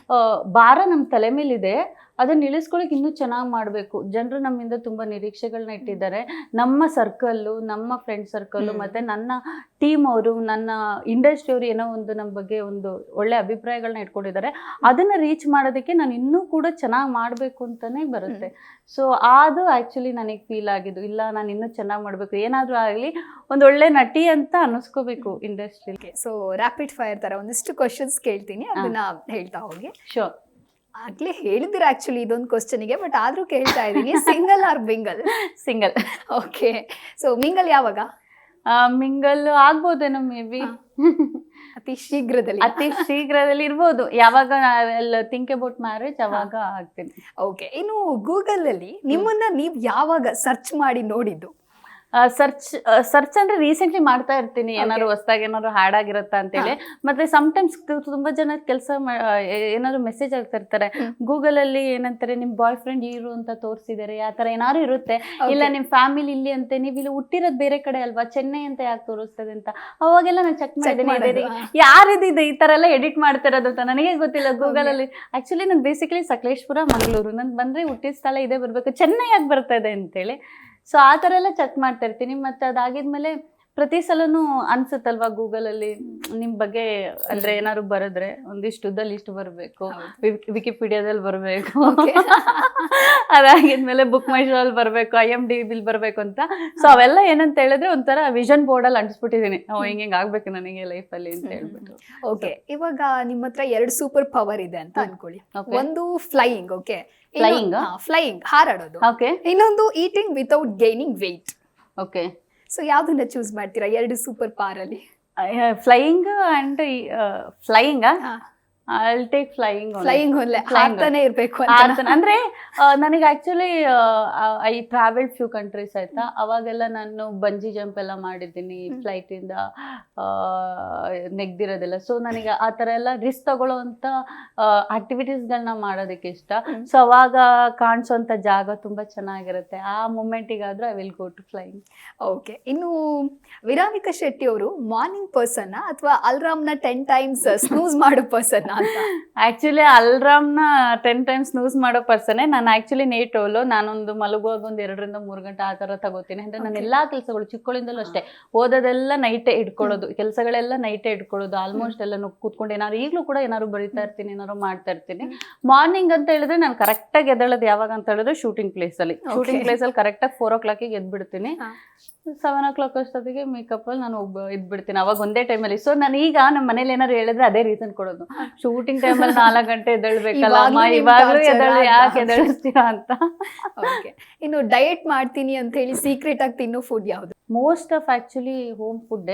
ಭಾರ ನಮ್ ತಲೆ ಮೇಲಿದೆ, ಅದನ್ನ ಇಳಿಸ್ಕೊಳಕ್ ಇನ್ನೂ ಚೆನ್ನಾಗಿ ಮಾಡಬೇಕು. ಜನರು ನಮ್ಮಿಂದ ತುಂಬಾ ನಿರೀಕ್ಷೆಗಳನ್ನ ಇಟ್ಟಿದ್ದಾರೆ. ನಮ್ಮ ಸರ್ಕಲ್ಲು, ನಮ್ಮ ಫ್ರೆಂಡ್ ಸರ್ಕಲ್ಲು, ಮತ್ತೆ ನನ್ನ ಟೀಮ್ ಅವರು, ನನ್ನ ಇಂಡಸ್ಟ್ರಿ ಅವರು ಏನೋ ಒಂದು ನಮ್ಮ ಬಗ್ಗೆ ಒಂದು ಒಳ್ಳೆ ಅಭಿಪ್ರಾಯಗಳನ್ನ ಇಟ್ಕೊಂಡಿದ್ದಾರೆ. ಅದನ್ನ ರೀಚ್ ಮಾಡೋದಕ್ಕೆ ನಾನು ಇನ್ನೂ ಕೂಡ ಚೆನ್ನಾಗಿ ಮಾಡಬೇಕು ಅಂತಾನೆ ಬರುತ್ತೆ. ಸೊ ಅದು ಆಕ್ಚುಲಿ ನನಗೆ ಫೀಲ್ ಆಗಿದ್ದು, ಇಲ್ಲ ನಾನು ಇನ್ನೂ ಚೆನ್ನಾಗಿ ಮಾಡಬೇಕು, ಏನಾದರೂ ಆಗಲಿ ಒಂದು ಒಳ್ಳೆ ನಟಿ ಅಂತ ಅನ್ನಿಸ್ಕೋಬೇಕು ಇಂಡಸ್ಟ್ರಿಗೆ. ಸೊ ರ್ಯಾಪಿಡ್ ಫೈರ್ ತರ ಒಂದಿಷ್ಟು ಕ್ವಶನ್ಸ್ ಕೇಳ್ತೀನಿ, ಅದನ್ನ ಹೇಳ್ತಾ ಹೋಗಿ. ಶೋರ್. ಆಗ್ಲೇ ಹೇಳಿದಿರ ಆಕ್ಚುಲಿ ಇದೊಂದು ಕ್ವಶನ್ಗೆ, ಬಟ್ ಆದ್ರೂ ಕೇಳ್ತಾ ಇದ್ದೀನಿ, single R mingle? Single. Okay, so mingle ಯಾವಾಗ? ಮಿಂಗಲ್ ಆಗ್ಬೋದೇನೋ ಮೇ ಬಿ ಅತಿ ಶೀಘ್ರದಲ್ಲಿ ಇರ್ಬೋದು. ಯಾವಾಗ ಥಿಂಕ್ ಅಬೌಟ್ ಮ್ಯಾರೇಜ್ ಅವಾಗ ಆಗ್ತೀನಿ. ಓಕೆ, ಇನ್ನು ಗೂಗಲ್ ಅಲ್ಲಿ ನಿಮ್ಮನ್ನ ನೀವು ಯಾವಾಗ ಸರ್ಚ್ ಮಾಡಿ ನೋಡಿದ್ದು? ಸರ್ಚ್ ಅಂದ್ರೆ ರೀಸೆಂಟ್ಲಿ ಮಾಡ್ತಾ ಇರ್ತೀನಿ, ಏನಾದ್ರು ಹೊಸದಾಗಿ ಏನಾದ್ರು ಹ್ಯಾಡ್ ಆಗಿರುತ್ತಾ ಅಂತೇಳಿ. ಮತ್ತೆ ಸಮ್ಟೈಮ್ಸ್ ತುಂಬಾ ಜನ ಕೆಲಸ ಏನಾದ್ರು ಮೆಸೇಜ್ ಆಗ್ತಾ ಇರ್ತಾರೆ ಗೂಗಲ್ ಅಲ್ಲಿ, ಏನಂತಾರೆ ನಿಮ್ ಬಾಯ್ ಫ್ರೆಂಡ್ ಇರು ಅಂತ ತೋರಿಸಿದಾರೆ, ಆ ತರ ಏನಾದ್ರು ಇರುತ್ತೆ. ಇಲ್ಲ ನಿಮ್ ಫ್ಯಾಮಿಲಿ ಇಲ್ಲಿ ಅಂತೆ, ನೀವು ಇಲ್ಲಿ ಹುಟ್ಟಿರೋದ್ ಬೇರೆ ಕಡೆ ಅಲ್ವಾ, ಚೆನ್ನೈ ಅಂತ ಯಾಕೆ ತೋರಿಸ್ತದೆ ಅಂತ. ಅವಾಗೆಲ್ಲ ನಾನು ಚೆಕ್ ಮಾಡಿದ್ದೀನಿ, ಯಾರಿದೆ ಈ ತರ ಎಲ್ಲ ಎಡಿಟ್ ಮಾಡ್ತಿರೋದು ಅಂತ ನನಗೆ ಗೊತ್ತಿಲ್ಲ ಗೂಗಲ್ ಅಲ್ಲಿ. ಆಕ್ಚುಲಿ ನಾನು ಬೇಸಿಕಲಿ ಸಕಲೇಶ್ಪುರ, ಮಂಗಳೂರು, ನನ್ ಬಂದ್ರೆ ಹುಟ್ಟಿದ ಸ್ಥಳ ಇದೇ ಬರ್ಬೇಕು, ಚೆನ್ನೈ ಯಾಕೆ ಬರ್ತಾ ಇದೆ ಅಂತೇಳಿ. ಸೊ ಆ ಥರ ಎಲ್ಲ ಚೆಕ್ ಮಾಡ್ತಾ ಇರ್ತೀನಿ. ಮತ್ತು ಅದಾಗಿದ್ಮೇಲೆ ಪ್ರತಿ ಸಲನೂ ಅನ್ಸುತ್ತಲ್ವಾ ಗೂಗಲಲ್ಲಿ ನಿಮ್ಮ ಬಗ್ಗೆ ಅಂದರೆ ಏನಾದ್ರು ಬರೆದ್ರೆ ಒಂದಿಷ್ಟುದಲ್ಲಿ ಇಷ್ಟು ಬರಬೇಕು, ವಿಕಿಪೀಡಿಯಾದಲ್ಲಿ ಬರಬೇಕು, ಅದಾಗಿದ್ಮೇಲೆ ಬುಕ್ ಮೈ ಶೋಲ್ಲಿ ಬರಬೇಕು, IMDb ಬರಬೇಕು ಅಂತ. ಸೊ ಅವೆಲ್ಲ ಏನಂತ ಹೇಳಿದ್ರೆ ಒಂಥರ ವಿಷನ್ ಬೋರ್ಡಲ್ಲಿ ಅಂಟಿಸ್ಬಿಟ್ಟಿದ್ದೀನಿ, ಹಿಂಗೆ ಆಗ್ಬೇಕು ನನಗೆ ಲೈಫಲ್ಲಿ ಅಂತ ಹೇಳ್ಬಿಟ್ಟು. ಓಕೆ, ಇವಾಗ ನಿಮ್ಮ ಹತ್ರ 2 ಸೂಪರ್ ಪವರ್ ಇದೆ ಅಂತ ಅನ್ಕೊಳ್ಳಿ. ಒಂದು ಫ್ಲೈಯಿಂಗ್, ಓಕೆ, ಫ್ಲೈಯಿಂಗ್ ಹಾರಾಡೋದು. ಓಕೆ, ಇನ್ನೊಂದು eating without gaining weight. Okay, so ಯಾವ್ದನ್ನ ಚೂಸ್ ಮಾಡ್ತೀರಾ 2 ಸೂಪರ್ ಪವರ್ ಅಲ್ಲಿ? Flying and flying I'll take flying flying ಹಾರ್ತಾನೆ ಇರ್ಬೇಕು ಅಂದ್ರೆ ನನಗೆ actually I travelled few countries ಆಯ್ತಾ, ಅವಾಗೆಲ್ಲ ನಾನು ಬಂಜಿ ಜಂಪ್ ಎಲ್ಲ ಮಾಡಿದ್ದೀನಿ ಫ್ಲೈಟ್ ಇಂದ ನೆಗ್ದಿರೋದೆಲ್ಲ. ಸೊ ನನಗೆ ಆ ತರ ಎಲ್ಲ ರಿಸ್ಕ್ ತಗೊಳ್ಳೋಂತ ಆಕ್ಟಿವಿಟೀಸ್ಗಳನ್ನ ಮಾಡೋದಕ್ಕೆ ಇಷ್ಟ. ಸೊ ಅವಾಗ ಕಾಣಿಸೋಂಥ ಜಾಗ ತುಂಬಾ ಚೆನ್ನಾಗಿರುತ್ತೆ. ಆ ಮೂಮೆಂಟಿಗಾದ್ರೂ I will go to flying. Okay, ಇನ್ನು ವಿರಾಮಿಕಾ ಶೆಟ್ಟಿ ಅವರು ಮಾರ್ನಿಂಗ್ ಪರ್ಸನ್ ಅಥವಾ ಅಲ್ರಾಮ್ನ 10 times ಸ್ನೂಸ್ ಮಾಡೋ ಪರ್ಸನ್ ಅಂತ? ಆಕ್ಚುಲಿ ಅಲ್ರಾಮ್ನ 10 times ಸ್ನೂಸ್ ಮಾಡೋ ಪರ್ಸನ್. ನಾನು ಆಕ್ಚುಲಿ ನೇಟ್ ಓಲು. ನಾನೊಂದು ಮಲಗುವಾಗ ಒಂದು 2 ರಿಂದ 3 ಗಂಟೆ ಆ ತರ ತಗೋತೀನಿ. ಅಂದ್ರೆ ನನ್ನ ಎಲ್ಲಾ ಕೆಲಸಗಳು ಚಿಕ್ಕಳಿಂದಲೂ ಅಷ್ಟೇ, ಓದೋದೆಲ್ಲ ನೈಟೇ ಇಟ್ಕೊಳ್ಳೋದು, ಕೆಲಸಗಳೆಲ್ಲ ನೈಟೇ ಇಟ್ಕೊಳ್ಳೋದು. ಆಲ್ಮೋಸ್ಟ್ ಎಲ್ಲ ಕೂತ್ಕೊಂಡು ಏನಾದ್ರು ಈಗಲೂ ಕೂಡ ಏನಾದ್ರು ಬರಿತಾ ಇರ್ತೀನಿ, ಏನಾದ್ರು ಮಾಡ್ತಾ ಇರ್ತೀನಿ. ಮಾರ್ನಿಂಗ್ ಅಂತ ಹೇಳಿದ್ರೆ ನಾನು ಕರೆಕ್ಟಾಗಿ ಎದ್ದೇಳೋದು ಯಾವಾಗ ಅಂತ ಹೇಳಿದ್ರೆ ಶೂಟಿಂಗ್ ಪ್ಲೇಸ್ ಅಲ್ಲಿ ಕರೆಕ್ಟಾಗಿ 4 o'clock ಎದ್ಬಿಡ್ತೀನಿ. 7 o'clock ಅಷ್ಟೊತ್ತಿಗೆ ಮೇಕಪ್ ಅಲ್ಲಿ ನಾನು ಇದ್ಬಿಡ್ತೀನಿ. ಅವಾಗ ಒಂದೇ ಟೈಮಲ್ಲಿ. ಸೊ ನಾನು ಈಗ ನಮ್ಮ ಮನೇಲಿ ಏನಾದ್ರು ಹೇಳಿದ್ರೆ ಅದೇ ರೀಸನ್ ಕೊಡೋದು, ಶೂಟಿಂಗ್ ಟೈಮಲ್ಲಿ 4 ಗಂಟೆ ಎದ್ದೇಳ್ಬೇಕಲ್ಲ ಅಮ್ಮ, ಇವಾಗ್ಲೂ ಯಾಕೆ ಎದ್ದೇಳಿಸ್ತೀರಾ ಅಂತ. ಇನ್ನು ಡಯಟ್ ಮಾಡ್ತೀನಿ ಅಂತ ಹೇಳಿ ಸೀಕ್ರೆಟ್ ಆಗಿ ತಿನ್ನೋ ಫುಡ್ ಯಾವುದು? Most of actually home food.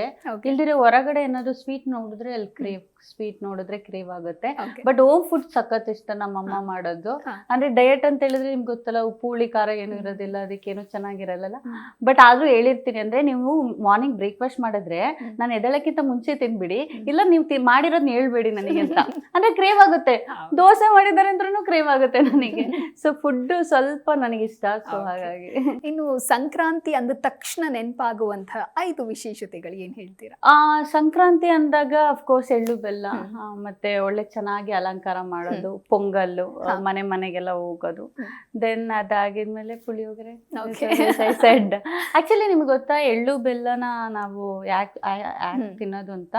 ಇಲ್ದಿರೆ ಹೊರಗಡೆ ಏನಾದ್ರು ಸ್ವೀಟ್ ನೋಡಿದ್ರೆ ಅಲ್ಲಿ ಕ್ರೇವ್ ಆಗುತ್ತೆ. ಬಟ್ ಹೋಮ್ ಫುಡ್ ಸಖತ್ ಇಷ್ಟ ನಮ್ಮಮ್ಮ ಮಾಡೋದು. ಅಂದ್ರೆ ಡಯಟ್ ಅಂತ ಹೇಳಿದ್ರೆ ನಿಮ್ಗೆ ಗೊತ್ತಲ್ಲ, ಉಪ್ಪು ಹುಳಿ ಖಾರ ಏನು ಇರೋದಿಲ್ಲ, ಅದಕ್ಕೇನು ಚೆನ್ನಾಗಿರಲ್ಲ. ಬಟ್ ಆದ್ರೂ ಹೇಳಿರ್ತೀನಿ, ಅಂದ್ರೆ ನೀವು ಮಾರ್ನಿಂಗ್ ಬ್ರೇಕ್ಫಾಸ್ಟ್ ಮಾಡಿದ್ರೆ ನಾನು ಎದ್ದೇಳಕ್ಕಿಂತ ಮುಂಚೆ ತಿನ್ಬಿಡಿ, ಇಲ್ಲ ನೀವು ಮಾಡಿರೋದ್ನ ಹೇಳ್ಬೇಡಿ ನನಗೆ ಅಂತ. ಅಂದ್ರೆ ಕ್ರೇವ್ ಆಗುತ್ತೆ. ದೋಸೆ ಮಾಡಿದಾರೆ ಅಂದ್ರೂ ಕ್ರೇವ್ ಆಗುತ್ತೆ ನನಗೆ. ಸೊ ಫುಡ್ ಸ್ವಲ್ಪ ನನಗಿಷ್ಟ. ಸೊ ಹಾಗಾಗಿ ಇನ್ನು ಸಂಕ್ರಾಂತಿ ಅಂದ ತಕ್ಷಣ ನೆನಪಾಗುವಂತಹ 5 ವಿಶೇಷತೆಗಳು ಏನ್ ಹೇಳ್ತೀರಾ? ಸಂಕ್ರಾಂತಿ ಅಂದಾಗ ಅಫ್ಕೋರ್ಸ್ ಎಳ್ಳು ಬೆಲ್ಲ, ಮತ್ತೆ ಒಳ್ಳೆ ಚೆನ್ನಾಗಿ ಅಲಂಕಾರ ಮಾಡೋದು, ಪೊಂಗಲ್ಲು, ಮನೆಗೆಲ್ಲ ಹೋಗೋದು. ದೆನ್ ಅದಾಗಿದ್ಮೇಲೆ ಪುಳಿಯೋಗರೆ. ಆಕ್ಚುಲಿ ನಿಮ್ಗೆ ಗೊತ್ತಾ, ಎಳ್ಳು ಬೆಲ್ಲನ ನಾವು ಯಾಕೆ ತಿನ್ನೋದು ಅಂತ?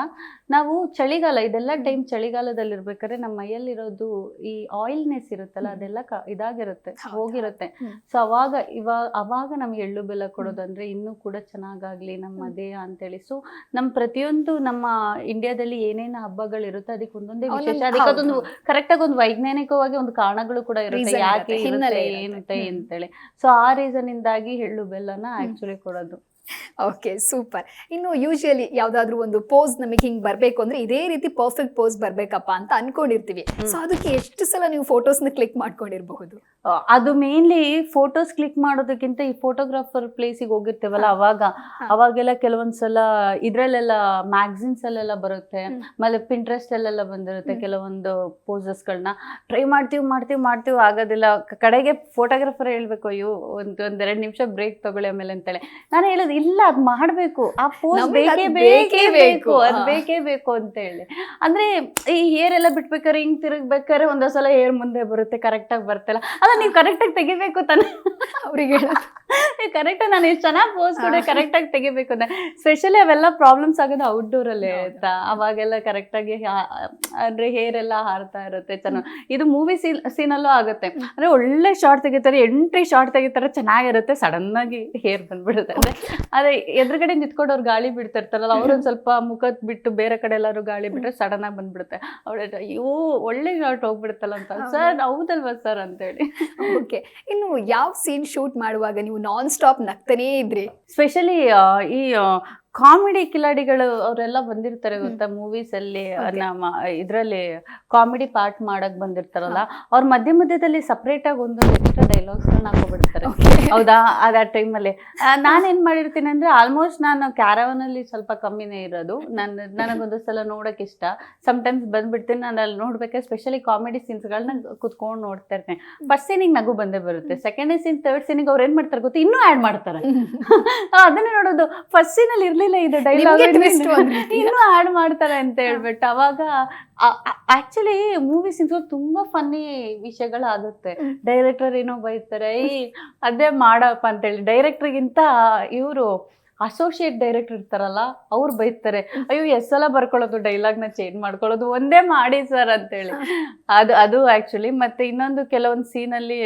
ನಾವು ಚಳಿಗಾಲ, ಇದೆಲ್ಲ ಟೈಮ್ ಚಳಿಗಾಲದಲ್ಲಿ ಇರ್ಬೇಕಾದ್ರೆ ನಮ್ಮ ಮೈಯಲ್ಲಿರೋದು ಈ ಆಯಿಲ್ನೆಸ್ ಇರುತ್ತಲ್ಲ, ಅದೆಲ್ಲ ಇದಾಗಿರುತ್ತೆ, ಹೋಗಿರುತ್ತೆ. ಸೊ ಅವಾಗ ನಮ್ಗೆ ಎಳ್ಳು ಬೆಲ್ಲ ಕೊಡೋದಂದ್ರೆ ಇನ್ನೂ ಕೂಡ ಚೆನ್ನಾಗಾಗ್ಲಿ ನಮ್ಮ ದೇಹ ಅಂತೇಳಿ. ಸೊ ಪ್ರತಿಯೊಂದು ನಮ್ಮ ಇಂಡಿಯಾದಲ್ಲಿ ಏನೇನು ಹಬ್ಬಗಳಿರುತ್ತೆ ಅದಕ್ಕೆ ಒಂದೊಂದೇ ವಿಶೇಷ, ಅದಕ್ಕೆ ಅದೊಂದು ಕರೆಕ್ಟಾಗಿ ಒಂದು ವೈಜ್ಞಾನಿಕವಾಗಿ ಒಂದು ಕಾರಣಗಳು ಕೂಡ ಇರುತ್ತೆ, ಯಾಕೆ ಏನುತ್ತೆ ಅಂತೇಳಿ. ಸೊ ಆ ರೀಸನ್ ಇಂದಾಗಿ ಎಳ್ಳು ಬೆಲ್ಲನ ಆಕ್ಚುಲಿ ಕೊಡೋದು. Okay, super. ಇನ್ನು ಯೂಶುವಲಿ ಯಾವ್ದಾದ್ರು ಒಂದು ಪೋಸ್ ನಮಗೆ ಹಿಂಗ್ ಬರ್ಬೇಕು ಅಂದ್ರೆ ಇದೇ ರೀತಿ ಪರ್ಫೆಕ್ಟ್ ಪೋಸ್ ಬರ್ಬೇಕಪ್ಪ ಅಂತ ಅನ್ಕೊಂಡಿರ್ತೀವಿ. ಸೊ ಅದಕ್ಕೆ ಎಷ್ಟು ಸಲ ನೀವು ಫೋಟೋಸ್ನ ಕ್ಲಿಕ್ ಮಾಡ್ಕೊಂಡಿರಬಹುದು? ಅದು ಮೇನ್ಲಿ ಫೋಟೋಸ್ ಕ್ಲಿಕ್ ಮಾಡೋದಕ್ಕಿಂತ ಈ ಫೋಟೋಗ್ರಾಫರ್ ಪ್ಲೇಸಿಗೆ ಹೋಗಿರ್ತೇವಲ್ಲ, ಅವಾಗೆಲ್ಲ ಕೆಲವೊಂದ್ಸಲ ಇದ್ರಲ್ಲೆಲ್ಲ ಮ್ಯಾಗಝಿನ್ಸ್ ಅಲ್ಲೆಲ್ಲ ಬರುತ್ತೆ, ಆಮೇಲೆ ಪಿಂಟ್ರೆಸ್ಟ್ ಅಲ್ಲೆಲ್ಲ ಬಂದಿರುತ್ತೆ ಕೆಲವೊಂದು ಪೋಸಸ್ಗಳನ್ನ. ಟ್ರೈ ಮಾಡ್ತೀವಿ ಆಗೋದಿಲ್ಲ. ಕಡೆಗೆ ಫೋಟೋಗ್ರಾಫರ್ ಹೇಳ್ಬೇಕು, ಅಯ್ಯೋ ಒಂದೆರಡು ನಿಮಿಷ ಬ್ರೇಕ್ ತಗೊಳ್ಳಿ ಆಮೇಲೆ ಅಂತೇಳಿ. ನಾನು ಹೇಳೋದು ಇಲ್ಲ, ಅದ್ ಮಾಡ್ಬೇಕು, ಆ ಪೋಸ್ ಬೇಕೇ ಬೇಕು ಅಂತ ಹೇಳಿ. ಅಂದ್ರೆ ಈ ಹೇರ್ ಎಲ್ಲ ಬಿಟ್ಬೇಕಾದ್ರೆ ಹಿಂಗ್ ತಿರುಗ್ಬೇಕಾದ್ರೆ ಒಂದೊಂದ್ಸಲ ಹೇರ್ ಮುಂದೆ ಬರುತ್ತೆ, ಕರೆಕ್ಟಾಗಿ ಬರ್ತಲ್ಲ. ಅದ ನೀವು ಕರೆಕ್ಟಾಗಿ ತೆಗಿಬೇಕು ತಾನೆ ಅವ್ರಿಗೆ ಹೇಳೋದು. ಕರೆಕ್ಟಾಗಿ ನಾನು ಎಷ್ಟು ಚೆನ್ನಾಗಿ ಪೋಸ್ ಕೊಡಿ, ಕರೆಕ್ಟಾಗಿ ತೆಗಿಬೇಕು ಅಂತ. ಸ್ಪೆಷಲಿ ಅವೆಲ್ಲ ಪ್ರಾಬ್ಲಮ್ಸ್ ಆಗೋದು ಔಟ್ಡೋರ್ ಅಲ್ಲಿ ಆಯ್ತಾ, ಅವಾಗೆಲ್ಲ ಕರೆಕ್ಟಾಗಿ ಅಂದ್ರೆ ಹೇರ್ ಎಲ್ಲ ಹಾರ್ತಾ ಇರುತ್ತೆ ಚೆನ್ನಾಗಿ. ಇದು ಮೂವಿ ಸೀನಲ್ಲೂ ಆಗುತ್ತೆ. ಅಂದ್ರೆ ಒಳ್ಳೆ ಶಾರ್ಟ್ ತೆಗಿತಾರೆ, ಎಂಟ್ರಿ ಶಾರ್ಟ್ ತೆಗಿತಾರೆ, ಚೆನ್ನಾಗಿರುತ್ತೆ. ಸಡನ್ ಆಗಿ ಹೇರ್ ಬಂದ್ಬಿಡುತ್ತೆ. ಅದೇ ಎದುರುಗಡೆ ನಿಂತ್ಕೊಂಡು ಅವ್ರು ಗಾಳಿ ಬಿಡ್ತಿರ್ತಾರಲ್ಲ, ಅವ್ರೊಂದ್ ಸ್ವಲ್ಪ ಮುಖದ್ ಬಿಟ್ಟು ಬೇರೆ ಕಡೆ ಎಲ್ಲಾರು ಗಾಳಿ ಬಿಟ್ರೆ ಸಡನ್ ಆಗಿ ಬಂದ್ಬಿಡುತ್ತೆ. ಅವ್ರ ಅಯ್ಯೋ ಒಳ್ಳೆ ಶಾರ್ಟ್ ಹೋಗ್ಬಿಡುತ್ತಲ್ಲ ಅಂತ. ಸರ್ ಹೌದಲ್ವಾ ಸರ್ ಅಂತೇಳಿ. ಓಕೆ, ಇನ್ನು ಯಾವ ಸೀನ್ ಶೂಟ್ ಮಾಡುವಾಗ ನೀವು ನಾನ್ ಸ್ಟಾಪ್ ನಗ್ತಾನೇ ಇದ್ರಿ? ಸ್ಪೆಷಲಿ ಈ ಕಾಮಿಡಿ ಕಿಲಾಡಿಗಳು ಅವರೆಲ್ಲ ಬಂದಿರ್ತಾರೆ ಗೊತ್ತಾ, ಮೂವೀಸ್ ಅಲ್ಲಿ ನಮ್ಮ ಇದ್ರಲ್ಲಿ ಕಾಮಿಡಿ ಪಾರ್ಟ್ ಮಾಡಕ್ ಬಂದಿರ್ತಾರಲ್ಲ, ಅವ್ರ ಮಧ್ಯದಲ್ಲಿ ಸಪ್ರೇಟ್ ಆಗಿ ಒಂದೊಂದು ಎಕ್ಸ್ಟ್ರಾ ಡೈಲಾಗ್ಸ್ ಹಾಕೋಬಿಡ್ತಾರೆ. ಹೌದಾ, ಅದ ಟೈಮಲ್ಲಿ ನಾನೇನ್ ಮಾಡಿರ್ತೀನಿ ಅಂದ್ರೆ, ಆಲ್ಮೋಸ್ಟ್ ನಾನು ಕ್ಯಾರವನ್ ಅಲ್ಲಿ ಸ್ವಲ್ಪ ಕಮ್ಮಿನೇ ಇರೋದು. ನನಗೊಂದು ಸಲ ನೋಡಕ್ ಇಷ್ಟ. ಸಮ್ಟೈಮ್ಸ್ ಬಂದ್ಬಿಡ್ತೀನಿ. ನಾನು ಅಲ್ಲಿ ನೋಡ್ಬೇಕಾದ್ರೆ ಸ್ಪೆಷಲಿ ಕಾಮಿಡಿ ಸೀನ್ಸ್ಗಳನ್ನ ಕುತ್ಕೊಂಡು ನೋಡ್ತಾ ಇರ್ತೀನಿ. ಫಸ್ಟ್ ಸೀನಿಗೆ ನಗು ಬಂದೇ ಬರುತ್ತೆ. ಸೆಕೆಂಡ್ ಸೀನ್, ಥರ್ಡ್ ಸೀನಿಗೆ ಅವ್ರು ಏನ್ ಮಾಡ್ತಾರೆ ಗೊತ್ತಾ, ಇನ್ನೂ ಆಡ್ ಮಾಡ್ತಾರೆ. ಅದನ್ನೇ ನೋಡೋದು. ಫಸ್ಟ್ ಸೀನ್ ಅಲ್ಲಿ ಇರ್ಲಿಲ್ಲ ಇದು ಡೈಲಾಗ್, ಇನ್ನೂ ಆಡ್ ಮಾಡ್ತಾರೆ ಅಂತ ಹೇಳ್ಬಿಟ್ಟು. ಅವಾಗ ಆಕ್ಚುಲಿ ಮೂವಿ ಸೀನ್ಸ್ ತುಂಬಾ ಫನ್ನಿ ವಿಷಯಗಳಾಗುತ್ತೆ. ಡೈರೆಕ್ಟರ್ ಏನೋ ಬೈತಾರೆ, ಅದೇ ಮಾಡಪ್ಪ ಅಂತೇಳಿ. ಡೈರೆಕ್ಟರ್ಗಿಂತ ಇವರು ಅಸೋಸಿಯೇಟ್ ಡೈರೆಕ್ಟರ್ ಇರ್ತಾರಲ್ಲ, ಅವ್ರು ಬೈತಾರೆ, ಅಯ್ಯೋ ಎಷ್ಟ್ ಸಲ ಬರ್ಕೊಳ್ಳೋದು, ಡೈಲಾಗ್ನ ಚೇಂಜ್ ಮಾಡ್ಕೊಳ್ಳೋದು, ಒಂದೇ ಮಾಡಿ ಸರ್ ಅಂತೇಳಿ. ಅದು ಆಕ್ಚುಲಿ. ಮತ್ತೆ ಇನ್ನೊಂದು ಕೆಲವೊಂದು ಸೀನಲ್ಲಿ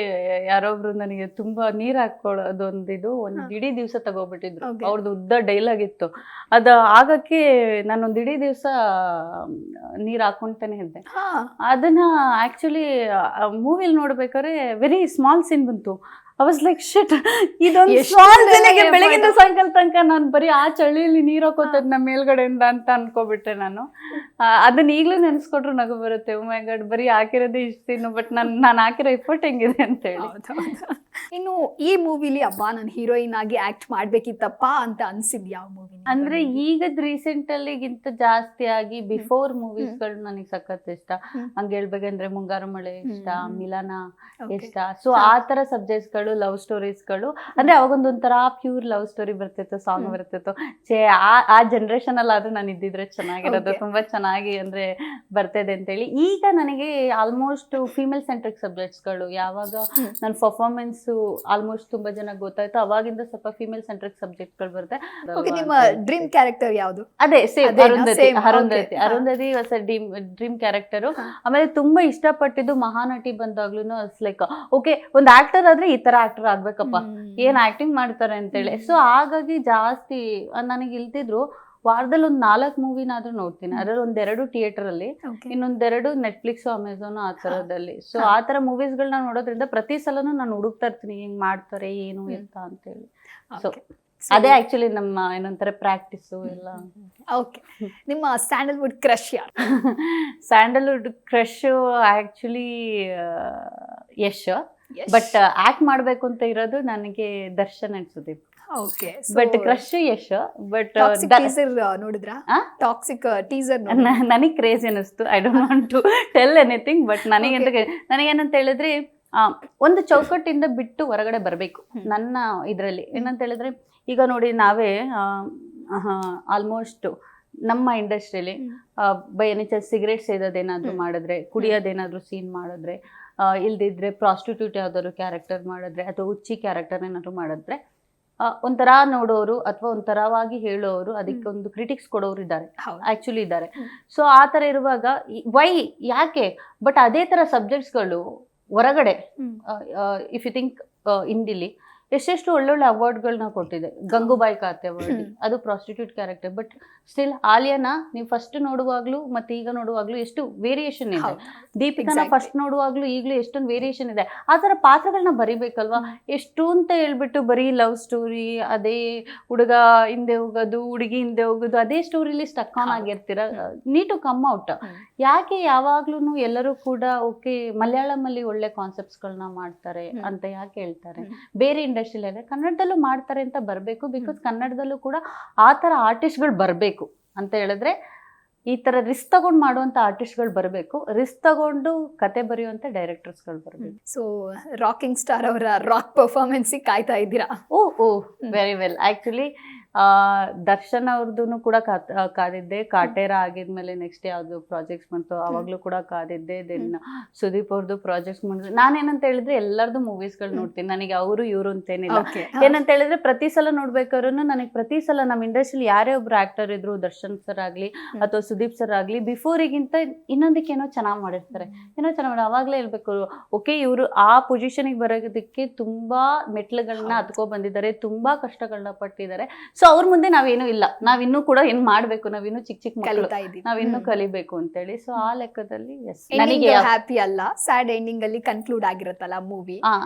ಯಾರೊಬ್ರು ನನಗೆ ತುಂಬಾ ನೀರ್ ಹಾಕೊಳ್ಳೋದು ಒಂದು ಇಡೀ ದಿವಸ ತಗೋಬಿಟ್ಟಿದ್ರು. ಅವ್ರದ್ದು ಉದ್ದ ಡೈಲಾಗ್ ಇತ್ತು. ಅದು ಆಗಕ್ಕೆ ನಾನೊಂದು ಇಡೀ ದಿವಸ ನೀರ್ ಹಾಕೊಂತಾನೆ ಇದ್ದೆ. ಅದನ್ನ ಆಕ್ಚುಲಿ ಮೂವಿಲಿ ನೋಡ್ಬೇಕಾದ್ರೆ ವೆರಿ ಸ್ಮಾಲ್ ಸೀನ್ ಬಂತು. ಐ ವಾಸ್ ಲೈಕ್ ಶಿಟ್, ಇದೊಂದು ಎಷ್ಟು ಸ್ಮಾಲ್ ಜನ ದಿನಕ್ಕೆ effort. ಬೆಳಗಿಂದ ಸಾಯಂಕಾಲ ತನಕ ನಾನು ಬರೀ ಆ ಚಳಿಯಲ್ಲಿ ನೀರು ಹಾಕೋತದ್ ನಮ್ಮ ಮೇಲ್ಗಡೆಯಿಂದ ಅಂತ ಅನ್ಕೋಬಿಟ್ಟೆ ನಾನು. ಅದನ್ನ ಈಗಲೂ ನೆನೆಸ್ಕೊಟ್ರು ನಗು ಬರುತ್ತೆ. ಓ ಮೈ ಗಾಡ್, ಬರೀ ಹಾಕಿರೋದೇ ಇಷ್ಟು, ಬಟ್ ನಾನು ಹಾಕಿರೋ ಎಫರ್ಟ್ ಹೆಂಗಿದೆ ಅಂತ ಹೇಳಿ. ಇನ್ನು ಈ ಮೂವಿಲಿ ಅಬ್ಬಾ ನಾನು ಹೀರೋಯಿನ್ ಆಗಿ ಆಕ್ಟ್ ಮಾಡ್ಬೇಕಿತ್ತಪ್ಪ ಅಂತ ಅನ್ಸಿದ್ ಯಾವ ಮೂವಿ? ಅಂದ್ರೆ ಈಗದ್ ರೀಸೆಂಟ್ ಅಲ್ಲಿಗಿಂತ ಜಾಸ್ತಿ ಆಗಿ ಬಿಫೋರ್ ಮೂವೀಸ್ಗಳು ನನಗೆ ಸಖತ್ ಇಷ್ಟ. ಹಂಗ ಹೇಳ್ಬೇಕಂದ್ರೆ ಮುಂಗಾರು ಮಳೆ ಇಷ್ಟ, ಮಿಲನ ಇಷ್ಟ. ಸೊ ಆ ತರ ಸಬ್ಜೆಕ್ಟ್ಸ್ಗಳು, ಲವ್ ಸ್ಟೋರೀಸ್ಗಳು, ಅಂದ್ರೆ ಅವಾಗೊಂದೊಂಥರ ಪ್ಯೂರ್ ಲವ್ ಸ್ಟೋರಿ ಬರ್ತಿತ್ತು, ಸಾಂಗ್ ಬರ್ತಿತ್ತು. ಆ ಜನರೇಷನ್ ಅಲ್ಲಿ ಆದ್ರೂ ನಾನು ಇದ್ದಿದ್ರೆ ಚೆನ್ನಾಗಿರೋದು, ತುಂಬಾ ಚೆನ್ನಾಗಿ ಅಂದ್ರೆ ಬರ್ತಿದೆ ಅಂತ ಹೇಳಿ. ಈಗ ನನಗೆ ಆಲ್ಮೋಸ್ಟ್ ಫೀಮೇಲ್ ಸೆಂಟ್ರಿಕ್ ಸಬ್ಜೆಕ್ಟ್ಸ್ಗಳು, ಯಾವಾಗ ನನ್ನ ಪರ್ಫಾರ್ಮೆನ್ಸ್ ಆಲ್ಮೋಸ್ಟ್ ತುಂಬಾ ಜನ ಗೊತ್ತಾಯ್ತು, ಅವಾಗಿಂದ ಸ್ವಲ್ಪ ಫೀಮೇಲ್ ಸೆಂಟ್ರಿಕ್ ಸಬ್ಜೆಕ್ಟ್ಗಳು ಬರುತ್ತೆ. ನಿಮ್ಮ ಡ್ರೀಮ್ ಕ್ಯಾರೆಕ್ಟರ್ ಯಾವುದು? ಅದೇ same Arundhati. Okay. Arundhati was dream character. ಆಮೇಲೆ ತುಂಬಾ ಇಷ್ಟಪಟ್ಟಿದ್ದು ಮಹಾನಟಿ ಬಂದಾಗ್ಲೂ ಲೈಕ್ ಓಕೆ, ಒಂದ್ ಆಕ್ಟರ್ ಆದ್ರೆ ಈ ತರ ಆಕ್ಟರ್ ಆಗ್ಬೇಕಪ್ಪ, ಏನ್ ಆಕ್ಟಿಂಗ್ ಮಾಡ್ತಾರೆ ಅಂತೇಳಿ. ಸೊ ಹಾಗಾಗಿ ಜಾಸ್ತಿ ನನಗೆ ಇಲ್ದಿದ್ರು ವಾರದಲ್ಲಿ ಒಂದ್ 4 ಮೂವಿನಾದ್ರೂ ನೋಡ್ತೀನಿ. ಅದ್ರಲ್ಲಿ 1-2 ಥಿಯೇಟರ್ ಅಲ್ಲಿ, ಇನ್ನೊಂದೆರಡು ನೆಟ್ಫ್ಲಿಕ್ಸ್, ಅಮೆಝಾನ್ ಆ ತರದಲ್ಲಿ. ಸೊ ಆ ತರ ಮೂವೀಸ್ಗಳನ್ನ ನೋಡೋದ್ರಿಂದ ಪ್ರತಿ ಸಲನೂ ನಾನು ಹುಡುಕ್ತಾ ಇರ್ತೀನಿ, ಹೆಂಗ್ ಮಾಡ್ತಾರೆ ಏನು ಎತ್ತ ಅಂತೇಳಿ. ಸೊ ಅದೇ ಆಕ್ಚುಲಿ ನಮ್ಮ ಏನಂತಾರೆ ಪ್ರಾಕ್ಟೀಸು ಎಲ್ಲ. ಓಕೆ, ನಿಮ್ಮ ಸ್ಯಾಂಡಲ್ವುಡ್ ಕ್ರಶ್ ಯಾರು? Sandalwood crush actually Yash, but act ಮಾಡ್ಬೇಕು ಅಂತ ಇರೋದು ನನಗೆ Darshan and Sudeep. Okay, but crush Yash. But teaser ನೋಡಿದ್ರಾ? ಟಾಕ್ಸಿಕ್ ಟೀಸರ್ ನನಗೆ ಕ್ರೇಜ್ ಅನಿಸ್ತು. I don't want to tell anything, but ನನಗೇನಂತ ಹೇಳಿದ್ರೆ ಒಂದು ಚೌಕಟ್ಟಿಂದ ಬಿಟ್ಟು ಹೊರಗಡೆ ಬರಬೇಕು ನನ್ನ ಇದರಲ್ಲಿ. ಏನಂತ ಹೇಳಿದ್ರೆ ಈಗ ನೋಡಿ, ನಾವೇ ಆಲ್ಮೋಸ್ಟ್ ನಮ್ಮ ಇಂಡಸ್ಟ್ರಿಯಲ್ಲಿ ಬೈ ಎನಿ ಚಾನ್ಸ್ ಸಿಗರೇಟ್ ಸೇದೋದೇನಾದ್ರೂ ಮಾಡಿದ್ರೆ, ಕುಡಿಯೋದೇನಾದ್ರೂ ಸೀನ್ ಮಾಡಿದ್ರೆ, ಇಲ್ದಿದ್ರೆ ಪ್ರಾಸ್ಟಿಟ್ಯೂಟ್ ಯಾವ್ದಾದ್ರು ಕ್ಯಾರೆಕ್ಟರ್ ಮಾಡಿದ್ರೆ, ಅಥವಾ ಹುಚ್ಚಿ ಕ್ಯಾರೆಕ್ಟರ್ ಏನಾದ್ರು ಮಾಡಿದ್ರೆ, ಒಂಥರ ನೋಡೋರು ಅಥವಾ ಒಂಥರವಾಗಿ ಹೇಳೋರು, ಅದಕ್ಕೆ ಒಂದು ಕ್ರಿಟಿಕ್ಸ್ ಕೊಡೋರು ಇದ್ದಾರೆ, ಆಕ್ಚುಲಿ ಇದ್ದಾರೆ. ಸೊ ಆ ಥರ ಇರುವಾಗ ವೈ ಯಾಕೆ? ಬಟ್ ಅದೇ ಥರ ಸಬ್ಜೆಕ್ಟ್ಸ್ಗಳು ಹೊರಗಡೆ, ಇಫ್ ಯು ಥಿಂಕ್ ಹಿಂದಿಲಿ ಎಷ್ಟೆಷ್ಟು ಒಳ್ಳೊಳ್ಳೆ ಅವಾರ್ಡ್ಗಳನ್ನ ಕೊಟ್ಟಿದೆ. ಗಂಗೂಬಾಯಿ ಖಾತೆ ಅವಾರ್ಡ್, ಅದು ಪ್ರಾಸ್ಟಿಟ್ಯೂಟ್ ಕ್ಯಾರೆಕ್ಟರ್. ಬಟ್ ಸ್ಟಿಲ್ ಆಲಿಯಾನ ನೀವು ಫಸ್ಟ್ ನೋಡುವಾಗ್ಲೂ ಮತ್ತೆ ಈಗ ನೋಡುವಾಗ್ಲೂ ಎಷ್ಟು ವೇರಿಯೇಷನ್ ಇದೆ. ದೀಪಿಕಾನ ಫಸ್ಟ್ ನೋಡುವಾಗ್ಲೂ ಈಗಲೂ ಎಷ್ಟೊಂದು ವೇರಿಯೇಷನ್ ಇದೆ. ಆ ಥರ ಪಾತ್ರಗಳನ್ನ ಬರಿಬೇಕಲ್ವಾ? ಎಷ್ಟು ಅಂತ ಹೇಳ್ಬಿಟ್ಟು ಬರೀ ಲವ್ ಸ್ಟೋರಿ, ಅದೇ ಹುಡುಗ ಹಿಂದೆ ಹೋಗೋದು, ಹುಡುಗಿ ಹಿಂದೆ ಹೋಗೋದು, ಅದೇ ಸ್ಟೋರಿಲಿ ಸ್ಟಕ್ ಆನ್ ಆಗಿರ್ತೀರ. Need to come out. ಯಾಕೆ ಯಾವಾಗ್ಲೂ ಎಲ್ಲರೂ ಕೂಡ ಓಕೆ ಮಲಯಾಳಮಲ್ಲಿ ಒಳ್ಳೆ ಕಾನ್ಸೆಪ್ಟ್ಸ್ಗಳನ್ನ ಮಾಡ್ತಾರೆ ಅಂತ ಯಾಕೆ ಹೇಳ್ತಾರೆ? ಬೇರೆ ಇಂಡಸ್ಟ್ರಿಯಲ್ಲಿ ಕನ್ನಡದಲ್ಲೂ ಮಾಡ್ತಾರೆ ಅಂತ ಬರಬೇಕು. ಬಿಕಾಸ್ ಕನ್ನಡದಲ್ಲೂ ಕೂಡ ಆ ಥರ ಆರ್ಟಿಸ್ಟ್ಗಳು ಬರಬೇಕು ಅಂತ ಹೇಳಿದ್ರೆ, ಈ ಥರ ರಿಸ್ಕ್ ತಗೊಂಡು ಮಾಡುವಂಥ ಆರ್ಟಿಸ್ಟ್ಗಳು ಬರಬೇಕು. ರಿಸ್ಕ್ ತಗೊಂಡು ಕತೆ ಬರೆಯುವಂಥ ಡೈರೆಕ್ಟರ್ಸ್ಗಳು ಬರಬೇಕು. ಸೊ ರಾಕಿಂಗ್ ಸ್ಟಾರ್ ಅವರ ರಾಕ್ ಪರ್ಫಾರ್ಮೆನ್ಸಿಗೆ ಕಾಯ್ತಾ ಇದ್ದೀರಾ? ಓ ವೆರಿ ವೆಲ್. ಆ್ಯಕ್ಚುಲಿ ದರ್ಶನ್ ಅವ್ರದ್ದು ಕೂಡ ಕಾದಿದ್ದೆ. ಕಾಟೇರ ಆಗಿದ್ಮೇಲೆ ನೆಕ್ಸ್ಟ್ ಯಾವುದು ಪ್ರಾಜೆಕ್ಟ್ಸ್ ಬಂತು ಅವಾಗಲೂ ಕೂಡ ಕಾದಿದ್ದೆ. ದೆನ್ ಸುದೀಪ್ ಅವ್ರದ್ದು ಪ್ರಾಜೆಕ್ಟ್ಸ್ ಮಾಡಿದ್ರೆ ನಾನೇನಂತ ಹೇಳಿದ್ರೆ ಎಲ್ಲರದ್ದು ಮೂವೀಸ್ಗಳು ನೋಡ್ತೀನಿ. ನನಗೆ ಅವರು ಇವರು ಅಂತೇನಿಲ್ಲ. ಏನಂತ ಹೇಳಿದ್ರೆ ಪ್ರತಿ ಸಲ ನೋಡ್ಬೇಕಾದ್ರೂ ನನಗೆ ಪ್ರತಿ ಸಲ ನಮ್ಮ ಇಂಡಸ್ಟ್ರಿಯಲ್ಲಿ ಯಾರೇ ಒಬ್ರು ಆಕ್ಟರ್ ಇದ್ರು, ದರ್ಶನ್ ಸರ್ ಆಗಲಿ ಅಥವಾ ಸುದೀಪ್ ಸರ್ ಆಗಲಿ, ಬಿಫೋರಿಗಿಂತ ಇನ್ನೊಂದಕ್ಕೆ ಏನೋ ಚೆನ್ನಾಗಿ ಮಾಡಿರ್ತಾರೆ, ಏನೋ ಚೆನ್ನಾಗಿ ಅವಾಗಲೇ ಹೇಳ್ಬೇಕು ಓಕೆ ಇವರು ಆ ಪೊಸಿಷನ್ಗೆ ಬರೋದಕ್ಕೆ ತುಂಬಾ ಮೆಟ್ಲುಗಳನ್ನ ಹತ್ಕೊ ಬಂದಿದ್ದಾರೆ, ತುಂಬಾ ಕಷ್ಟಗಳನ್ನ ಪಟ್ಟಿದ್ದಾರೆ. ಸೊ ಅವ್ರ ಮುಂದೆ ನಾವೇನು ಇಲ್ಲ, ನಾವಿನ್ನೂ ಕೂಡ ಏನ್ ಮಾಡ್ಬೇಕು, ನಾವಿನ್ನೂ ಚಿಕ್ಕ ಮಕ್ಕಳು, ನಾವಿನ್ನೂ ಕಲಿಬೇಕು ಅಂತೇಳಿ. ಸೊ ಆ ಲೆಕ್ಕದಲ್ಲಿ ನನಗೆ ಹ್ಯಾಪಿ ಅಲ್ಲ, ಸ್ಯಾಡ್ ಎಂಡಿಂಗ್ ಅಲ್ಲಿ ಕನ್ಕ್ಲೂಡ್ ಆಗಿರುತ್ತಲ್ಲ ಮೂವಿ,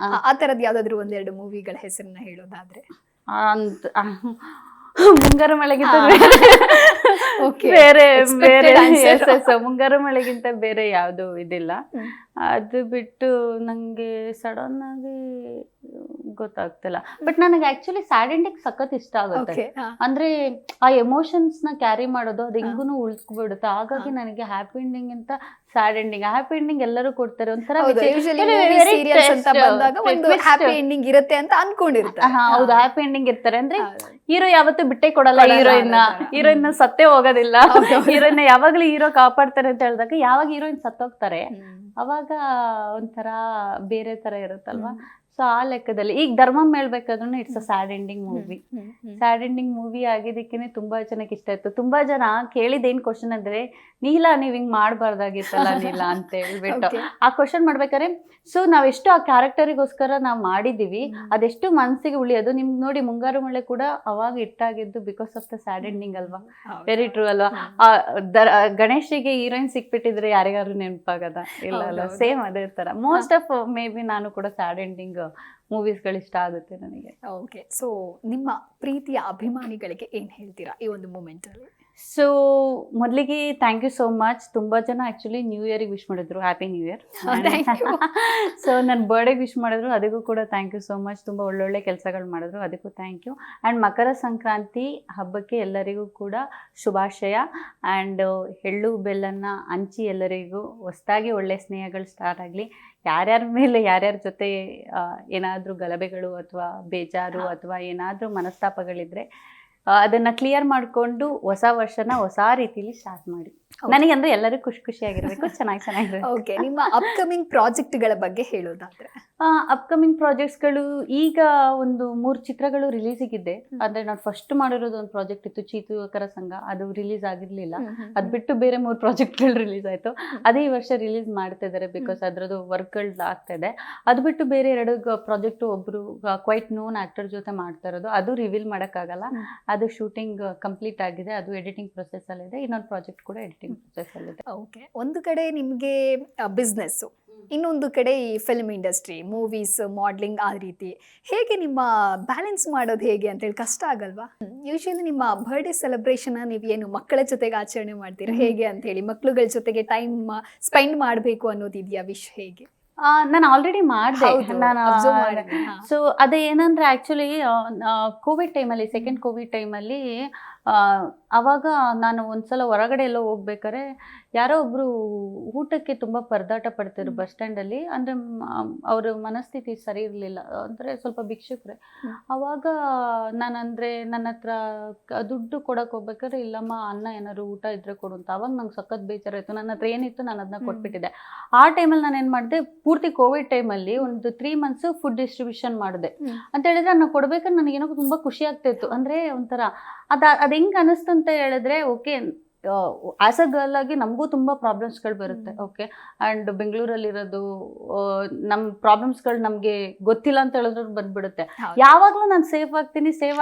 ಆ ತರದ್ ಯಾವ್ದಾದ್ರು 1-2 ಮೂವಿಗಳ ಹೆಸರನ್ನ ಹೇಳೋದಾದ್ರೆ? ಮುಂಗಾರು ಮಳೆಗಿಂತ ಬೇರೆ ಬೇರೆ ಮುಂಗಾರು ಮಳೆಗಿಂತ ಬೇರೆ ಯಾವ್ದು ಇದಿಲ್ಲ. ಅದು ಬಿಟ್ಟು ನಂಗೆ ಸಡನ್ ಆಗಿ ಗೊತ್ತಾಗ್ತಿಲ್ಲ. ಬಟ್ ನನಗೆ ಆಕ್ಚುಲಿ ಸ್ಯಾಡ್ ಎಂಡಿಂಗ್ ಸಖತ್ ಇಷ್ಟ ಆಗುತ್ತೆ. ಅಂದ್ರೆ ಆ ಎಮೋಷನ್ಸ್ ನ ಕ್ಯಾರಿ ಮಾಡೋದು ಅದು ಹೆಂಗೂ ಉಳಿಸ್ಬಿಡುತ್ತೆ. ಹಾಗಾಗಿ ನನಗೆ ಹ್ಯಾಪಿ ಎಂಡಿಂಗ್ ಅಂತ ಸ್ಯಾಡ್ ಎಂಡಿಂಗ್, ಹ್ಯಾಪಿ ಎಂಡಿಂಗ್ ಎಲ್ಲರೂ ಕೊಡ್ತಾರೆ. ಒಂಥರ ಹ್ಯಾಪಿ ಎಂಡಿಂಗ್ ಇರುತ್ತೆ ಅಂತ ಅನ್ಕೊಂಡಿರ್ತಾರೆ. ಹೌದು, ಹ್ಯಾಪಿ ಎಂಡಿಂಗ್ ಇರ್ತಾರೆ. ಅಂದ್ರೆ ಹೀರೋ ಯಾವತ್ತೂ ಬಿಟ್ಟೇ ಕೊಡಲ್ಲ ಹೀರೋಯಿನ್ ಸತ್ತೇ ಹೋಗೋದಿಲ್ಲ. ಹೀರೋಯಿನ್ ಯಾವಾಗ್ಲೂ ಹೀರೋ ಕಾಪಾಡ್ತಾರೆ ಅಂತ ಹೇಳಿದಾಗ ಯಾವಾಗ ಹೀರೋಯಿನ್ ಸತ್ತೋಗ್ತಾರೆ ಅವಾಗ ಒಂಥರ ಬೇರೆ ತರ ಇರುತ್ತಲ್ವಾ. ಸೊ ಆ ಲೆಕ್ಕದಲ್ಲಿ ಈಗ ಧರ್ಮಂ ಹೇಳ್ಬೇಕಾದ್ರೂ it's a sad ending movie. Sad ending movie ಆಗಿದ್ದಕ್ಕೇನೆ ತುಂಬಾ ಜನಕ್ಕೆ ಇಷ್ಟ ಆಯ್ತು. ತುಂಬಾ ಜನ ಕೇಳಿದೇನ್ ಕ್ವಶನ್ ಅಂದ್ರೆ, ನೀಲಾ ನೀವ್ ಹಿಂಗ್ ಮಾಡ್ಬಾರ್ದಾಗಿತ್ತಲ್ಲ ನೀಲಾ ಅಂತ ಹೇಳ್ಬಿಟ್ಟು ಆ ಕ್ವಶನ್ ಮಾಡ್ಬೇಕಾದ್ರೆ, ಸೊ ನಾವೆಷ್ಟು ಆ ಕ್ಯಾರೆಕ್ಟರಿಗೋಸ್ಕರ ನಾವ್ ಮಾಡಿದೀವಿ, ಅದೆಷ್ಟು ಮನ್ಸಿಗೆ ಉಳಿಯೋದು. ನಿಮ್ಗೆ ನೋಡಿ ಮುಂಗಾರು ಮಳೆ ಕೂಡ ಅವಾಗ ಇಟ್ಟಾಗಿದ್ದು because of the sad ending ಅಲ್ವಾ. ವೆರಿ ಟ್ರೂ ಅಲ್ವಾ. ಗಣೇಶಿಗೆ ಹೀರೋಯಿನ್ ಸಿಕ್ಬಿಟ್ಟಿದ್ರೆ ಯಾರಿಗಾದ್ರು ನೆನಪಾಗದ ಇಲ್ಲ ಅಲ್ಲ. ಸೇಮ್ ಅದೇ ತರ ಮೋಸ್ಟ್ ಆಫ್ ಮೇ ಬಿ ನಾನು ಕೂಡ ಸ್ಯಾಡ್ ಎಂಡಿಂಗ್ ಮೂವೀಸ್ಗಳು ಇಷ್ಟ ಆಗುತ್ತೆ ನನಗೆ. ಓಕೆ, ಸೊ ನಿಮ್ಮ ಪ್ರೀತಿಯ ಅಭಿಮಾನಿಗಳಿಗೆ ಏನು ಹೇಳ್ತೀರಾ ಈ ಒಂದು ಮೂಮೆಂಟಲ್ಲಿ? ಸೊ ಮೊದಲಿಗೆ ಥ್ಯಾಂಕ್ ಯು ಸೋ ಮಚ್. ತುಂಬ ಜನ ಆ್ಯಕ್ಚುಲಿ ನ್ಯೂ ಇಯರಿಗೆ ವಿಶ್ ಮಾಡಿದ್ರು, ಹ್ಯಾಪಿ ನ್ಯೂ ಇಯರ್. ಸೊ ನನ್ನ ಬರ್ಡೇಗೆ ವಿಶ್ ಮಾಡಿದ್ರು, ಅದಕ್ಕೂ ಕೂಡ ಥ್ಯಾಂಕ್ ಯು ಸೋ ಮಚ್. ತುಂಬ ಒಳ್ಳೊಳ್ಳೆ ಕೆಲಸಗಳು ಮಾಡಿದ್ರು, ಅದಕ್ಕೂ ಥ್ಯಾಂಕ್ ಯು. ಆ್ಯಂಡ್ ಮಕರ ಸಂಕ್ರಾಂತಿ ಹಬ್ಬಕ್ಕೆ ಎಲ್ಲರಿಗೂ ಕೂಡ ಶುಭಾಶಯ. ಆ್ಯಂಡ್ ಎಳ್ಳು ಬೆಲ್ಲನ ಹಂಚಿ ಎಲ್ಲರಿಗೂ ಹೊಸದಾಗಿ ಒಳ್ಳೆ ಸ್ನೇಹಗಳು ಸ್ಟಾರ್ಟ್ ಆಗಲಿ. ಯಾರ್ಯಾರ ಮೇಲೆ ಯಾರ್ಯಾರ ಜೊತೆ ಏನಾದರೂ ಗಲಭೆಗಳು ಅಥವಾ ಬೇಜಾರು ಅಥವಾ ಏನಾದರೂ ಮನಸ್ತಾಪಗಳಿದ್ರೆ ಅದನ್ನು ಕ್ಲಿಯರ್ ಮಾಡಿಕೊಂಡು ಹೊಸ ವರ್ಷನ ಹೊಸ ರೀತಿಲಿ ಸ್ಟಾರ್ಟ್ ಮಾಡಿ. ನನಗೆ ಅಂದರೆ ಎಲ್ಲರೂ ಖುಷಿಯಾಗಿರಬೇಕು, ಚೆನ್ನಾಗಿರಬೇಕು. ಓಕೆ, ನಿಮ್ಮ ಅಪ್ಕಮಿಂಗ್ ಪ್ರಾಜೆಕ್ಟ್ಗಳ ಬಗ್ಗೆ ಹೇಳೋದಾದ್ರೆ? ಅಪ್ಕಮಿಂಗ್ ಪ್ರಾಜೆಕ್ಟ್ಸ್ಗಳು ಈಗ ಒಂದು 3 ಚಿತ್ರಗಳು ರಿಲೀಸಿಗಿದೆ. ಅಂದರೆ ನಾನು ಫಸ್ಟ್ ಮಾಡಿರೋದು ಒಂದು ಪ್ರಾಜೆಕ್ಟ್ ಇತ್ತು, ಚೀತು ಯುವಕರ ಸಂಘ, ಅದು ರಿಲೀಸ್ ಆಗಿರಲಿಲ್ಲ. ಅದು ಬಿಟ್ಟು ಬೇರೆ 3 ಪ್ರಾಜೆಕ್ಟ್ಗಳು ರಿಲೀಸ್ ಆಯಿತು. ಅದೇ ಈ ವರ್ಷ ರಿಲೀಸ್ ಮಾಡ್ತಾ ಇದ್ದಾರೆ, ಬಿಕಾಸ್ ಅದರದ್ದು ವರ್ಕ್ಗಳು ಆಗ್ತಾ ಇದೆ. ಅದು ಬಿಟ್ಟು ಬೇರೆ 2 ಪ್ರಾಜೆಕ್ಟು ಒಬ್ಬರು ಕ್ವೈಟ್ ನೋನ್ ಆ್ಯಕ್ಟರ್ ಜೊತೆ ಮಾಡ್ತಾ ಇರೋದು, ಅದು ರಿವೀಲ್ ಮಾಡೋಕ್ಕಾಗಲ್ಲ. ಅದು ಶೂಟಿಂಗ್ ಕಂಪ್ಲೀಟ್ ಆಗಿದೆ, ಅದು ಎಡಿಟಿಂಗ್ ಪ್ರೊಸೆಸ್ಸಲ್ಲಿದೆ. ಇನ್ನೊಂದು ಪ್ರಾಜೆಕ್ಟ್ ಕೂಡ ಎಡಿಟಿಂಗ್ ಪ್ರೊಸೆಸ್ಸಲ್ಲಿದೆ. ಓಕೆ, ಒಂದು ಕಡೆ ನಿಮಗೆ ಬಿಸ್ನೆಸ್ಸು, ಇನ್ನೊಂದು ಕಡೆ ಈ ಫಿಲ್ಮ್ ಇಂಡಸ್ಟ್ರಿ, ಮೂವೀಸ್, ಮಾಡ್ಲಿಂಗ್, ಆ ರೀತಿ ಹೇಗೆ ನಿಮ್ಮ ಬ್ಯಾಲೆನ್ಸ್ ಮಾಡೋದು ಹೇಗೆ ಅಂತೇಳಿ ಕಷ್ಟ ಆಗಲ್ವಾ? ಯೂಶಲಿ ನಿಮ್ಮ ಬರ್ಡೇ ಸೆಲೆಬ್ರೇಷನ್ ನೀವು ಏನು ಮಕ್ಕಳ ಜೊತೆಗೆ ಆಚರಣೆ ಮಾಡ್ತೀರಾ ಹೇಗೆ ಅಂತ ಹೇಳಿ, ಮಕ್ಕಳುಗಳ ಜೊತೆಗೆ ಟೈಮ್ ಸ್ಪೆಂಡ್ ಮಾಡಬೇಕು ಅನ್ನೋದಿದೆಯಾ ವಿಶ್ ಹೇಗೆ? ನಾನು ಆಲ್ರೆಡಿ ಮಾಡಿದೆ. ನಾನು ಸೊ ಅದೇ ಏನಂದ್ರೆ ಆ್ಯಕ್ಚುಲಿ ಕೋವಿಡ್ ಟೈಮಲ್ಲಿ, ಸೆಕೆಂಡ್ ಕೋವಿಡ್ ಟೈಮಲ್ಲಿ ಆವಾಗ ನಾನು ಒಂದ್ಸಲ ಹೊರಗಡೆ ಎಲ್ಲೋ ಹೋಗ್ಬೇಕಾದ್ರೆ ಯಾರೋ ಒಬ್ಬರು ಊಟಕ್ಕೆ ತುಂಬ ಪರದಾಟ ಪಡ್ತಿದ್ರು ಬಸ್ ಸ್ಟ್ಯಾಂಡಲ್ಲಿ. ಅಂದರೆ ಅವ್ರ ಮನಸ್ಥಿತಿ ಸರಿ ಇರಲಿಲ್ಲ, ಅಂದರೆ ಸ್ವಲ್ಪ ಭಿಕ್ಷುಕ್ರೆ. ಆವಾಗ ನಾನಂದರೆ ನನ್ನ ಹತ್ರ ದುಡ್ಡು ಕೊಡೋಕೆ ಹೋಗ್ಬೇಕಾದ್ರೆ, ಇಲ್ಲಮ್ಮ ಅನ್ನ ಏನಾದ್ರು ಊಟ ಇದ್ರೆ ಕೊಡು ಅಂತ. ಆವಾಗ ನಂಗೆ ಸಖತ್ ಬೇಜಾರಾಯಿತು. ನನ್ನ ಹತ್ರ ಏನಿತ್ತು ನಾನು ಅದನ್ನ ಕೊಟ್ಬಿಟ್ಟಿದ್ದೆ. ಆ ಟೈಮಲ್ಲಿ ನಾನು ಏನು ಮಾಡಿದೆ, ಪೂರ್ತಿ ಕೋವಿಡ್ ಟೈಮಲ್ಲಿ ಒಂದು 3 ಮಂತ್ಸು ಫುಡ್ ಡಿಸ್ಟ್ರಿಬ್ಯೂಷನ್ ಮಾಡಿದೆ. ಅಂತ ಹೇಳಿದ್ರೆ ನಾನು ಕೊಡ್ಬೇಕಾದ್ರೆ ನನಗೇನೋ ತುಂಬ ಖುಷಿ ಆಗ್ತಾಯಿತ್ತು. ಅಂದರೆ ಒಂಥರ ಅದು ಹೆಂಗೆ ಅನ್ನಿಸ್ತು ಅಂತ ಹೇಳಿದ್ರೆ, ಓಕೆ ಆಸ್ ಅ ಗರ್ಲ್ ಆಗಿ ನಮಗೂ ತುಂಬ ಪ್ರಾಬ್ಲಮ್ಸ್ಗಳು ಬರುತ್ತೆ. ಓಕೆ, ಆ್ಯಂಡ್ ಬೆಂಗಳೂರಲ್ಲಿರೋದು ನಮ್ಮ ಪ್ರಾಬ್ಲಮ್ಸ್ಗಳು ನಮಗೆ ಗೊತ್ತಿಲ್ಲ ಅಂತ ಹೇಳಿದ್ರೆ ಬಂದ್ಬಿಡುತ್ತೆ. ಯಾವಾಗಲೂ ನಾನು ಸೇವ್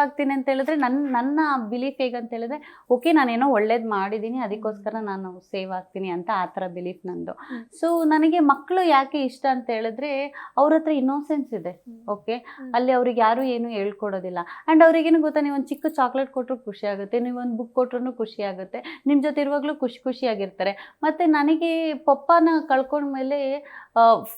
ಆಗ್ತೀನಿ ಅಂತ ಹೇಳಿದ್ರೆ ನನ್ನ ಬಿಲೀಫ್ ಹೇಗಂತ ಹೇಳಿದ್ರೆ, ಓಕೆ ನಾನೇನೋ ಒಳ್ಳೇದು ಮಾಡಿದ್ದೀನಿ, ಅದಕ್ಕೋಸ್ಕರ ನಾನು ಸೇವ್ ಆಗ್ತೀನಿ ಅಂತ, ಆ ಥರ ಬಿಲೀಫ್ ನಂದು. ಸೊ ನನಗೆ ಮಕ್ಕಳು ಯಾಕೆ ಇಷ್ಟ ಅಂತ ಹೇಳಿದ್ರೆ, ಅವ್ರ ಹತ್ರ ಇನ್ನೋಸೆನ್ಸ್ ಇದೆ. ಓಕೆ, ಅಲ್ಲಿ ಅವ್ರಿಗೆ ಯಾರು ಏನು ಹೇಳ್ಕೊಡೋದಿಲ್ಲ. ಆ್ಯಂಡ್ ಅವ್ರಿಗೇನು ಗೊತ್ತಾ, ನೀವು ಒಂದು ಚಿಕ್ಕ ಚಾಕ್ಲೇಟ್ ಕೊಟ್ಟರು ಖುಷಿ ಆಗುತ್ತೆ, ನೀವು ಒಂದು ಬುಕ್ ಕೊಟ್ರು ಖುಷಿ ಆಗುತ್ತೆ, ನಿಮ್ಮ ಜೊತೆ ಇರುವಾಗಲೂ ಖುಷಿಯಾಗಿರ್ತಾರೆ. ಮತ್ತು ನನಗೆ ಪಪ್ಪನ ಕಳ್ಕೊಂಡ್ಮೇಲೆ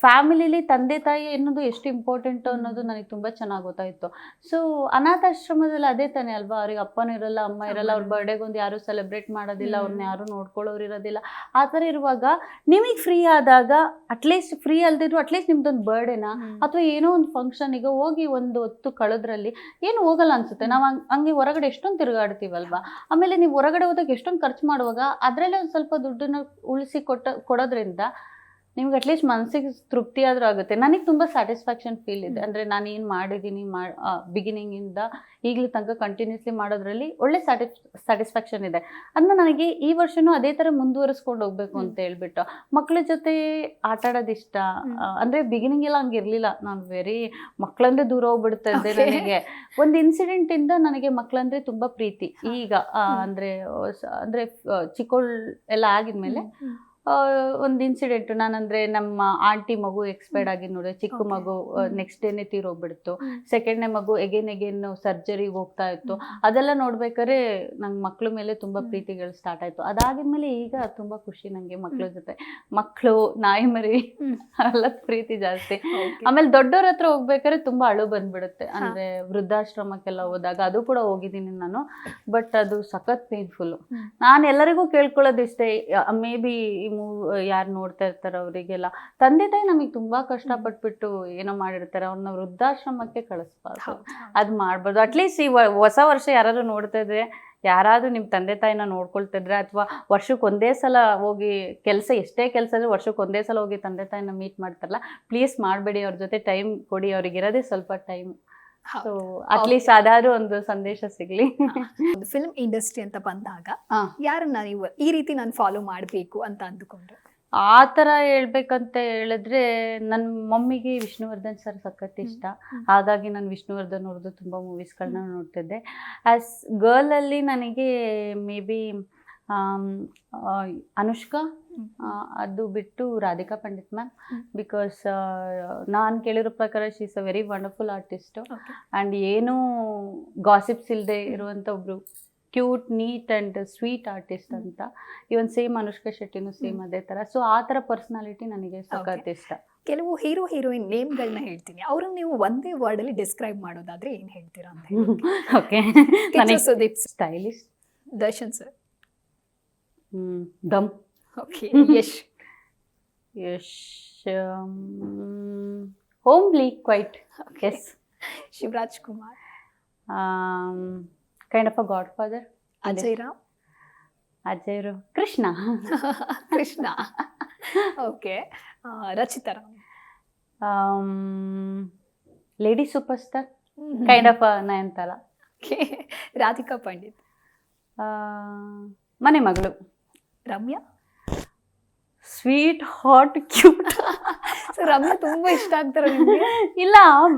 ಫ್ಯಾಮಿಲಿಲಿ ತಂದೆ ತಾಯಿ ಅನ್ನೋದು ಎಷ್ಟು ಇಂಪಾರ್ಟೆಂಟು ಅನ್ನೋದು ನನಗೆ ತುಂಬ ಚೆನ್ನಾಗಿ ಗೊತ್ತಾಯಿತು. ಸೊ ಅನಾಥಾಶ್ರಮದಲ್ಲಿ ಅದೇ ತಾನೇ ಅಲ್ವಾ, ಅವ್ರಿಗೆ ಅಪ್ಪನೂ ಇರಲ್ಲ, ಅಮ್ಮ ಇರಲ್ಲ, ಅವ್ರ ಬರ್ಡೇಗೊಂದು ಯಾರೂ ಸೆಲೆಬ್ರೇಟ್ ಮಾಡೋದಿಲ್ಲ, ಅವ್ರನ್ನ ಯಾರೂ ನೋಡ್ಕೊಳ್ಳೋರು ಇರೋದಿಲ್ಲ. ಆ ಥರ ಇರುವಾಗ ನಿಮಗೆ ಫ್ರೀ ಆದಾಗ, ಅಟ್ಲೀಸ್ಟ್ ಫ್ರೀ ಅಲ್ದಿದ್ರು ಅಟ್ಲೀಸ್ಟ್ ನಿಮ್ದೊಂದು ಬರ್ಡೇನ ಅಥವಾ ಏನೋ ಒಂದು ಫಂಕ್ಷನಿಗೆ ಹೋಗಿ ಒಂದು ಹೊತ್ತು ಕಳೆದ್ರಲ್ಲಿ ಏನು ಹೋಗಲ್ಲ ಅನ್ಸುತ್ತೆ. ನಾವು ಹಂಗೆ ಹೊರಗಡೆ ಎಷ್ಟೊಂದು ತಿರುಗಾಡ್ತೀವಲ್ವಾ. ಆಮೇಲೆ ನೀವು ಹೊರಗಡೆ ಹೋದಾಗ ಎಷ್ಟೊಂದು ಖರ್ಚು ಮಾಡುವಾಗ ಅದರಲ್ಲೇ ಒಂದು ಸ್ವಲ್ಪ ದುಡ್ಡನ್ನು ಉಳಿಸಿ ಕೊಡೋದ್ರಿಂದ ನಿಮ್ಗೆ ಅಟ್ಲೀಸ್ಟ್ ಮನಸ್ಸಿಗೆ ತೃಪ್ತಿ ಆದರೂ ಆಗುತ್ತೆ. ನನಗೆ ತುಂಬ ಸ್ಯಾಟಿಸ್ಫ್ಯಾಕ್ಷನ್ ಫೀಲ್ ಇದೆ. ಅಂದರೆ ನಾನು ಏನು ಮಾಡಿದ್ದೀನಿ ಬಿಗಿನಿಂಗಿಂದ ಈಗಲೂ ತನಕ ಕಂಟಿನ್ಯೂಸ್ಲಿ ಮಾಡೋದ್ರಲ್ಲಿ ಒಳ್ಳೆ ಸ್ಯಾಟಿಸ್ಫ್ಯಾಕ್ಷನ್ ಇದೆ. ಅದನ್ನ ನನಗೆ ಈ ವರ್ಷನೂ ಅದೇ ಥರ ಮುಂದುವರಿಸ್ಕೊಂಡು ಹೋಗ್ಬೇಕು ಅಂತ ಹೇಳ್ಬಿಟ್ಟು, ಮಕ್ಕಳ ಜೊತೆ ಆಟ ಆಡೋದು ಇಷ್ಟ. ಅಂದರೆ ಬಿಗಿನಿಂಗ್ ಎಲ್ಲ ಹಂಗೆ ಇರಲಿಲ್ಲ, ನಾನು ಮಕ್ಕಳಂದ್ರೆ ದೂರ ಹೋಗ್ಬಿಡ್ತಾ ಇದ್ದೆ. ನನಗೆ ಒಂದು ಇನ್ಸಿಡೆಂಟಿಂದ ನನಗೆ ಮಕ್ಕಳಂದ್ರೆ ತುಂಬ ಪ್ರೀತಿ. ಈಗ ಅಂದರೆ ಚಿಕ್ಕವಳು ಎಲ್ಲ ಆಗಿದ್ಮೇಲೆ ಒಂದು ಇನ್ಸಿಡೆಂಟು, ನಾನಂದರೆ ನಮ್ಮ ಆಂಟಿ ಮಗು ಎಕ್ಸ್ಪೈರ್ಡ್ ಆಗಿ ನೋಡಿ, ಚಿಕ್ಕ ಮಗು ನೆಕ್ಸ್ಟ್ ಡೇನೇ ತೀರೋಗ್ಬಿಡ್ತು. ಸೆಕೆಂಡ್ನೇ ಮಗು ಎಗೇನ್ ಸರ್ಜರಿಗೆ ಹೋಗ್ತಾ ಇತ್ತು. ಅದೆಲ್ಲ ನೋಡ್ಬೇಕಾದ್ರೆ ನಂಗೆ ಮಕ್ಳ ಮೇಲೆ ತುಂಬ ಪ್ರೀತಿಗಳು ಸ್ಟಾರ್ಟ್ ಆಯಿತು. ಅದಾಗಿದ್ಮೇಲೆ ಈಗ ತುಂಬ ಖುಷಿ ನನಗೆ ಮಕ್ಳ ಜೊತೆ. ಮಕ್ಕಳು, ನಾಯಿ ಮರಿ ಎಲ್ಲ ಪ್ರೀತಿ ಜಾಸ್ತಿ. ಆಮೇಲೆ ದೊಡ್ಡವ್ರ ಹತ್ರ ಹೋಗ್ಬೇಕಾದ್ರೆ ತುಂಬ ಅಳು ಬಂದ್ಬಿಡುತ್ತೆ. ಅಂದರೆ ವೃದ್ಧಾಶ್ರಮಕ್ಕೆಲ್ಲ ಹೋದಾಗ, ಅದು ಕೂಡ ಹೋಗಿದ್ದೀನಿ ನಾನು, ಬಟ್ ಅದು ಸಖತ್ ಪೇನ್ಫುಲ್ಲು. ನಾನು ಎಲ್ಲರಿಗೂ ಕೇಳ್ಕೊಳ್ಳೋದಿಷ್ಟೇ, ಮೇ ಬಿ ಯಾರು ನೋಡ್ತಾ ಇರ್ತಾರೆ ಅವರಿಗೆಲ್ಲ, ತಂದೆ ತಾಯಿ ನಮಗೆ ತುಂಬಾ ಕಷ್ಟಪಟ್ಬಿಟ್ಟು ಏನೋ ಮಾಡಿರ್ತಾರೆ, ಅವ್ರನ್ನ ವೃದ್ಧಾಶ್ರಮಕ್ಕೆ ಕಳಿಸ್ಬಾರ್ದು, ಅದು ಮಾಡ್ಬಾರ್ದು. ಅಟ್ಲೀಸ್ಟ್ ಈ ಹೊಸ ವರ್ಷ ಯಾರಾದ್ರೂ ನೋಡ್ತಾ ಇದ್ರೆ, ಯಾರಾದ್ರೂ ನಿಮ್ಮ ತಂದೆ ತಾಯಿನ ನೋಡ್ಕೊಳ್ತಿದ್ರೆ, ಅಥವಾ ವರ್ಷಕ್ಕೆ ಒಂದೇ ಸಲ ಹೋಗಿ ಎಷ್ಟೇ ಕೆಲಸ ಇದ್ರೆ ವರ್ಷಕ್ಕೆ ಒಂದೇ ಸಲ ಹೋಗಿ ತಂದೆ ತಾಯಿನ ಮೀಟ್ ಮಾಡ್ತಾರಲ್ಲ, ಪ್ಲೀಸ್ ಮಾಡಬೇಡಿ. ಅವ್ರ ಜೊತೆ ಟೈಮ್ ಕೊಡಿ, ಅವ್ರಿಗಿರೋದೇ ಸ್ವಲ್ಪ ಟೈಮ್. ಸೊ ಅಟ್ಲೀಸ್ಟ್ ಅದಾದ್ರೂ ಒಂದು ಸಂದೇಶ ಸಿಗ್ಲಿ. ಫಿಲ್ಮ್ ಇಂಡಸ್ಟ್ರಿ ಅಂತ ಬಂದಾಗ ಯಾರನ್ನ ನೀವು ಈ ರೀತಿ ನಾನು ಫಾಲೋ ಮಾಡಬೇಕು ಅಂತ ಅಂದುಕೊಂಡ್ರೆ? ಆ ಥರ ಹೇಳ್ಬೇಕಂತ ಹೇಳಿದ್ರೆ, ನನ್ನ ಮಮ್ಮಿಗೆ ವಿಷ್ಣುವರ್ಧನ್ ಸರ್ ಸಖತ್ ಇಷ್ಟ. ಹಾಗಾಗಿ ನಾನು ವಿಷ್ಣುವರ್ಧನ್ ಅವ್ರದ್ದು ತುಂಬ ಮೂವೀಸ್ಗಳನ್ನ ನೋಡ್ತಿದ್ದೆ. ಆ್ಯಸ್ ಗರ್ಲಲ್ಲಿ ನನಗೆ ಮೇ ಬಿ ಅನುಷ್ಕಾ ಅದು ಬಿಟ್ಟು ರಾಧಿಕಾ ಪಂಡಿತ್ ಮ್ಯಾಮ್, ಬಿಕಾಸ್ ನಾನು ಕೇಳಿರೋ ಪ್ರಕಾರ she is a very wonderful artist and ಏನೂ ಗಾಸಿಪ್ಸ್ ಇಲ್ಲದೆ ಇರುವಂಥ ಒಬ್ರು cute neat and sweet artist ಅಂತ. ಇವನ್ ಸೇಮ್ ಅನುಷ್ಕಾ ಶೆಟ್ಟಿನೂ ಸೇಮ್ ಅದೇ ಥರ. ಸೊ ಆ ಥರ ಪರ್ಸ್ನಾಲಿಟಿ ನನಗೆ ಸಖತ್ ಇಷ್ಟ. ಕೆಲವು ಹೀರೋ ಹೀರೋಯಿನ್ ನೇಮ್ಗಳನ್ನ ಹೇಳ್ತೀನಿ, ಅವ್ರನ್ನ ನೀವು ಒಂದೇ ವರ್ಡಲ್ಲಿ ಡಿಸ್ಕ್ರೈಬ್ ಮಾಡೋದಾದ್ರೆ ಏನು ಹೇಳ್ತೀರಾ ಅಂತ. Okay, Sudeep stylish. Darshan sir. ದಮ್. Okay. Yash. Yash homely quiet. Yes. Shivaraj Kumar. Kind of a godfather. Ajay Rao. Ajay Rao. Krishna. Krishna. Okay. Rachita Ram. Lady super star. Kind of Nayanthara. Okay. Radhika Pandit. ಮನೆ ಮಗಳು. Ramya. Sweet hot cute. Ramya ತುಂಬಾ ಇಷ್ಟ ಆಗ್ತಾರೆ ನಿಮಗೆ? ಇಲ್ಲ,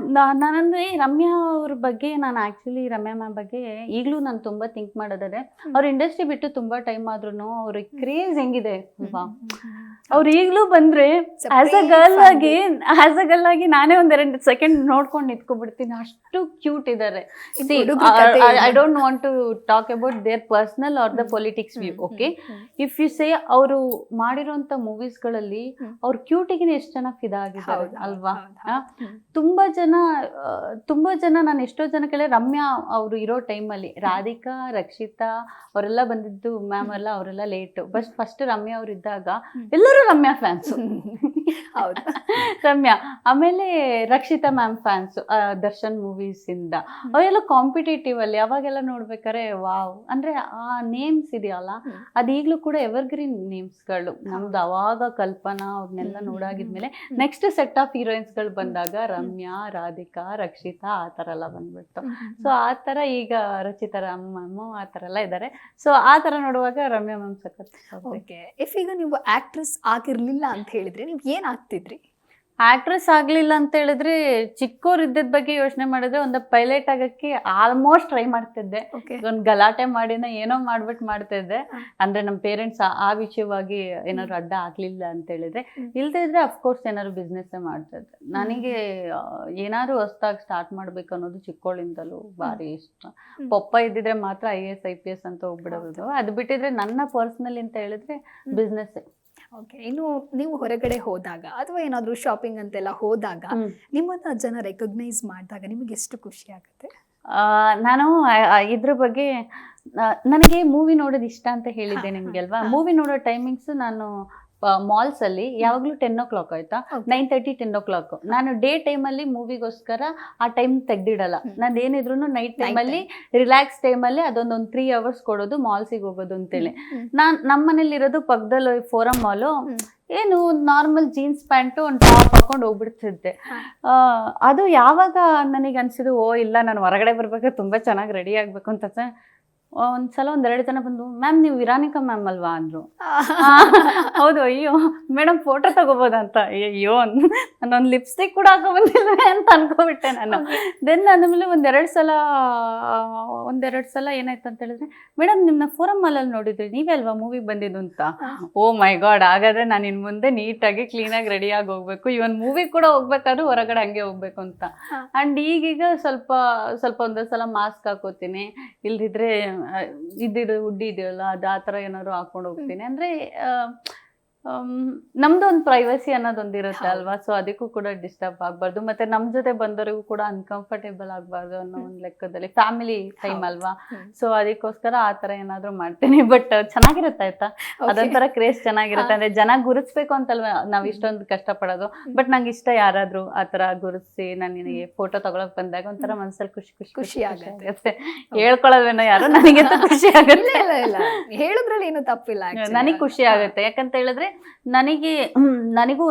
ನಾನಂದ್ರೆ ರಮ್ಯಾ ಅವ್ರ ಬಗ್ಗೆ, ನಾನು ಆ್ಯಕ್ಚುಲಿ ರಮ್ಯಾ ಮ್ಯಾಮ್ ಬಗ್ಗೆ ಈಗಲೂ ನಾನು ತುಂಬ ಥಿಂಕ್ ಮಾಡೋದಾದ್ರೆ, ಅವ್ರ ಇಂಡಸ್ಟ್ರಿ ಬಿಟ್ಟು ತುಂಬ ಟೈಮ್ ಆದ್ರೂ ಅವ್ರಿಗೆ ಕ್ರೇಜ್ ಹೆಂಗಿದೆ ಅಲ್ವಾ. ಅವ್ರು ಈಗಲೂ ಬಂದರೆ ಆ್ಯಸ್ ಅ ಗರ್ಲ್ ಆಗಿ ನಾನೇ ಒಂದೆರಡು ಸೆಕೆಂಡ್ ನೋಡ್ಕೊಂಡು ನಿಂತ್ಕೊಬಿಡ್ತೀನಿ, ಅಷ್ಟು ಕ್ಯೂಟ್ ಇದ್ದಾರೆ. I don't want to talk about their personal or the politics view. Okay, if you say ಅವರು ಮಾಡಿರೋಂಥ ಮೂವೀಸ್ಗಳಲ್ಲಿ ಅವ್ರ ಕ್ಯೂಟಿಗೆ ಎಷ್ಟು ಜನ ಫಿದಾ ಆಗಿದ್ದಾರೆ ಅಲ್ವಾ. ತುಂಬಾ ಜನ ನಾನು ಎಷ್ಟೋ ಜನ ಕೇಳಿ ರಮ್ಯಾ ಅವರು ಇರೋ ಟೈಮಲ್ಲಿ ರಾಧಿಕಾ, ರಕ್ಷಿತಾ ಅವರೆಲ್ಲ ಬಂದಿದ್ದು ಮ್ಯಾಮ್ ಎಲ್ಲ ಅವರೆಲ್ಲ ಲೇಟು. ಫಸ್ಟ್ ರಮ್ಯಾ ಅವ್ರು ಇದ್ದಾಗ ಎಲ್ಲರೂ ರಮ್ಯಾ ಫ್ಯಾನ್ಸು. ಹೌದು, ರಮ್ಯಾ. ಆಮೇಲೆ Rakshita ma'am fans Darshan movies ಇಂದ. ಅವೆಲ್ಲ ಕಾಂಪಿಟೇಟಿವ್ ಅಲ್ಲಿ ಅವಾಗೆಲ್ಲ ನೋಡ್ಬೇಕಾರೆ ವಾವ್, ಅಂದ್ರೆ ಆ ನೇಮ್ಸ್ ಇದೆಯಲ್ಲ ಅದು ಈಗಲೂ ಕೂಡ ಎವರ್ಗ್ರೀನ್ ನೇಮ್ಸ್ಗಳು. ನಮ್ದು ಅವಾಗ ಕಲ್ಪನಾ ಅವ್ರನ್ನೆಲ್ಲ ನೋಡಾಗಿದ್ಮೇಲೆ ನೆಕ್ಸ್ಟ್ ಸೆಟ್ ಆಫ್ ಹೀರೋಯಿನ್ಸ್ಗಳು ಬಂದಾಗ ರಮ್ಯಾ, ರಾಧಿಕಾ, ರಕ್ಷಿತಾ ಆ ಥರ ಎಲ್ಲ ಬಂದ್ಬಿಡ್ತು. ಸೊ ಆ ಥರ ಈಗ ರಚಿತಾ ರಾಮ್ ಮ್ಯಾಮು ಆ ಥರ ಎಲ್ಲ ಇದ್ದಾರೆ. ಸೊ ಆ ಥರ ನೋಡುವಾಗ ರಮ್ಯಾ ಮ್ಯಾಮ್ ಸಖತ್. ಓಕೆ. ಇಫ್ ಈಗ ನೀವು ಆಕ್ಟ್ರೆಸ್ ಆಗಿರ್ಲಿಲ್ಲ ಅಂತ ಹೇಳಿದ್ರೆ ನೀವು ಏನ್ ಆಗ್ತಿದ್ರಿ? ಆಕ್ಟ್ರೆಸ್ ಆಗಲಿಲ್ಲ ಅಂತ ಹೇಳಿದ್ರೆ ಚಿಕ್ಕವ್ರು ಇದ್ದದ ಬಗ್ಗೆ ಯೋಚನೆ ಮಾಡಿದ್ರೆ ಒಂದು ಪೈಲಟ್ ಆಗೋಕ್ಕೆ ಆಲ್ಮೋಸ್ಟ್ ಟ್ರೈ ಮಾಡ್ತಿದ್ದೆ. ಒಂದು ಗಲಾಟೆ ಮಾಡಿನ ಏನೋ ಮಾಡ್ತಿದ್ದೆ. ಅಂದರೆ ನಮ್ಮ ಪೇರೆಂಟ್ಸ್ ಆ ವಿಷಯವಾಗಿ ಏನಾದ್ರು ಅಡ್ಡ ಆಗಲಿಲ್ಲ ಅಂತ ಹೇಳಿದ್ರೆ, ಇಲ್ಲದೇ ಇದ್ರೆ ಅಫ್ಕೋರ್ಸ್ ಏನಾದ್ರು ಬಿಸ್ನೆಸ್ಸೇ ಮಾಡ್ತಿದ್ದೆ. ನನಗೆ ಏನಾದ್ರು ಹೊಸ್ದಾಗಿ ಸ್ಟಾರ್ಟ್ ಮಾಡಬೇಕು ಅನ್ನೋದು ಚಿಕ್ಕವಳಿಂದಲೂ ಭಾರಿ ಇಷ್ಟ. ಪಪ್ಪ ಇದ್ದಿದ್ರೆ ಮಾತ್ರ IAS IPS ಅಂತ ಹೋಗ್ಬಿಡೋದು. ಅದು ಬಿಟ್ಟಿದ್ರೆ ನನ್ನ ಪರ್ಸ್ನಲಿ ಅಂತ ಹೇಳಿದ್ರೆ ಬಿಸ್ನೆಸ್ಸೇ. ಓಕೆ. ಇನ್ನು ನೀವು ಹೊರಗಡೆ ಹೋದಾಗ ಅಥವಾ ಏನಾದರೂ ಶಾಪಿಂಗ್ ಅಂತೆಲ್ಲ ಹೋದಾಗ ನಿಮ್ಮನ್ನ ಜನ ರೆಕಗ್ನೈಸ್ ಮಾಡಿದಾಗ ನಿಮಗೆ ಎಷ್ಟು ಖುಷಿ ಆಗುತ್ತೆ? ನಾನು ಇದ್ರ ಬಗ್ಗೆ ನನಗೆ ಮೂವಿ ನೋಡೋದು ಇಷ್ಟ ಅಂತ ಹೇಳಿದ್ದೆ ನಿಮ್ಗೆ ಅಲ್ವಾ. ಮೂವಿ ನೋಡೋ ಟೈಮಿಂಗ್ಸು ನಾನು ಮಾಲ್ಸ್ ಅಲ್ಲಿ ಯಾವಾಗಲೂ 10 o'clock ಆಯ್ತಾ, 9:30 10 o'clock. ನಾನು ಡೇ ಟೈಮಲ್ಲಿ ಮೂವಿಗೋಸ್ಕರ ಆ ಟೈಮ್ ತೆಗ್ದಿಡಲ್ಲ. ನಾನು ಏನಿದ್ರು ನೈಟ್ ಟೈಮಲ್ಲಿ ರಿಲ್ಯಾಕ್ಸ್ ಟೈಮಲ್ಲಿ ಅದೊಂದು 3 hours ಕೊಡೋದು ಮಾಲ್ಸಿಗೆ ಹೋಗೋದು ಅಂತೇಳಿ. ನಮ್ಮ ಮನೇಲಿ ಇರೋದು ಪಕ್ಕದಲ್ಲಿ ಫೋರಮ್ ಮಾಲು. ಏನು ನಾರ್ಮಲ್ ಜೀನ್ಸ್ ಪ್ಯಾಂಟು ಒಂದು ಟಾಪ್ ಹಾಕೊಂಡು ಹೋಗ್ಬಿಡ್ತಿದ್ದೆ. ಅದು ಯಾವಾಗ ನನಗೆ ಅನ್ಸಿದ್ದು, ಓ ಇಲ್ಲ ನಾನು ಹೊರಗಡೆ ಬರ್ಬೇಕಾದ್ರೆ ತುಂಬ ಚೆನ್ನಾಗಿ ರೆಡಿ ಆಗಬೇಕು ಅಂತ. ಒಂದ್ಸಲ 1-2 ಜನ ಬಂದು, ಮ್ಯಾಮ್ ನೀವು ವಿರಾನಿಕಾ ಮ್ಯಾಮ್ ಅಲ್ವಾ ಅಂದರು. ಹೌದು. ಅಯ್ಯೋ ಮೇಡಮ್ ಫೋಟೋ ತಗೋಬೋದಂತ. ಅಯ್ಯೋ ನಾನೊಂದು ಲಿಪ್ಸ್ಟಿಕ್ ಕೂಡ ಹಾಕೊಬಂದಿಲ್ವೇ ಅಂತ ಅನ್ಕೋಬಿಟ್ಟೆ ನಾನು. ದೆನ್ ಆದಮೇಲೆ ಒಂದೆರಡು ಸಲ ಏನಾಯ್ತು ಅಂತ ಹೇಳಿದ್ರೆ, ಮೇಡಮ್ ನಿಮ್ಮನ್ನ ಫೋರಮ್ ಮಾಲಲ್ಲಿ ನೋಡಿದ್ರಿ, ನೀವೇ ಅಲ್ವಾ ಮೂವಿಗೆ ಬಂದಿದ್ದು ಅಂತ. ಓ ಮೈ ಗಾಡ್, ಹಾಗಾದ್ರೆ ನಾನು ಇನ್ನು ಮುಂದೆ ನೀಟಾಗಿ ಕ್ಲೀನಾಗಿ ರೆಡಿಯಾಗಿ ಹೋಗ್ಬೇಕು. ಇವನ್ ಮೂವಿ ಕೂಡ ಹೋಗ್ಬೇಕಾದ್ರೂ ಹೊರಗಡೆ ಹಂಗೆ ಹೋಗ್ಬೇಕು ಅಂತ. ಆ್ಯಂಡ್ ಈಗೀಗ ಸ್ವಲ್ಪ ಒಂದೊಂದು ಸಲ ಮಾಸ್ಕ್ ಹಾಕೋತೀನಿ, ಇಲ್ದಿದ್ರೆ ಉಡ್ಡಿ ಇದೆಯಲ್ಲ ಅದು ಆ ಥರ ಏನಾದ್ರು ಹಾಕೊಂಡು ಹೋಗ್ತೀನಿ. ಅಂದರೆ ನಮ್ದು ಒಂದು ಪ್ರೈವಸಿ ಅನ್ನೋದೊಂದು ಇರುತ್ತೆ ಅಲ್ವಾ. ಸೊ ಅದಕ್ಕೂ ಕೂಡ ಡಿಸ್ಟರ್ಬ್ ಆಗಬಾರ್ದು, ಮತ್ತೆ ನಮ್ಮ ಜೊತೆ ಬಂದವರಿಗೂ ಕೂಡ ಅನ್ಕಂಫರ್ಟೇಬಲ್ ಆಗಬಾರ್ದು ಅನ್ನೋ ಒಂದು ಲೆಕ್ಕದಲ್ಲಿ ಫ್ಯಾಮಿಲಿ ಟೈಮ್ ಅಲ್ವಾ. ಸೊ ಅದಕ್ಕೋಸ್ಕರ ಆ ಥರ ಏನಾದರೂ ಮಾಡ್ತೀನಿ. ಬಟ್ ಚೆನ್ನಾಗಿರುತ್ತೆ ಆಯ್ತಾ, ಅದೊಂಥರ ಕ್ರೇಜ್ ಚೆನ್ನಾಗಿರುತ್ತೆ. ಅಂದರೆ ಜನ ಗುರುತಿಸ್ಬೇಕು ಅಂತಲ್ವ ನಾವು ಇಷ್ಟೊಂದು ಕಷ್ಟಪಡೋದು. ಬಟ್ ನಂಗೆ ಇಷ್ಟ ಯಾರಾದರೂ ಆ ಥರ ಗುರುತಿಸಿ ನನಗೆ ಫೋಟೋ ತಗೊಳಕ್ ಬಂದಾಗ ಒಂಥರ ಮನಸ್ಸಲ್ಲಿ ಖುಷಿ ಆಗುತ್ತೆ. ಹೇಳ್ಕೊಳ್ಳೋದೇನೋ ಯಾರು, ನನಗೆ ಖುಷಿ ಆಗುತ್ತೆ. ಹೇಳೋದ್ರಲ್ಲಿ ಏನು ತಪ್ಪಿಲ್ಲ, ನನಗೆ ಖುಷಿ ಆಗುತ್ತೆ. ಯಾಕಂತ ಹೇಳಿದ್ರೆ ನನಗೂ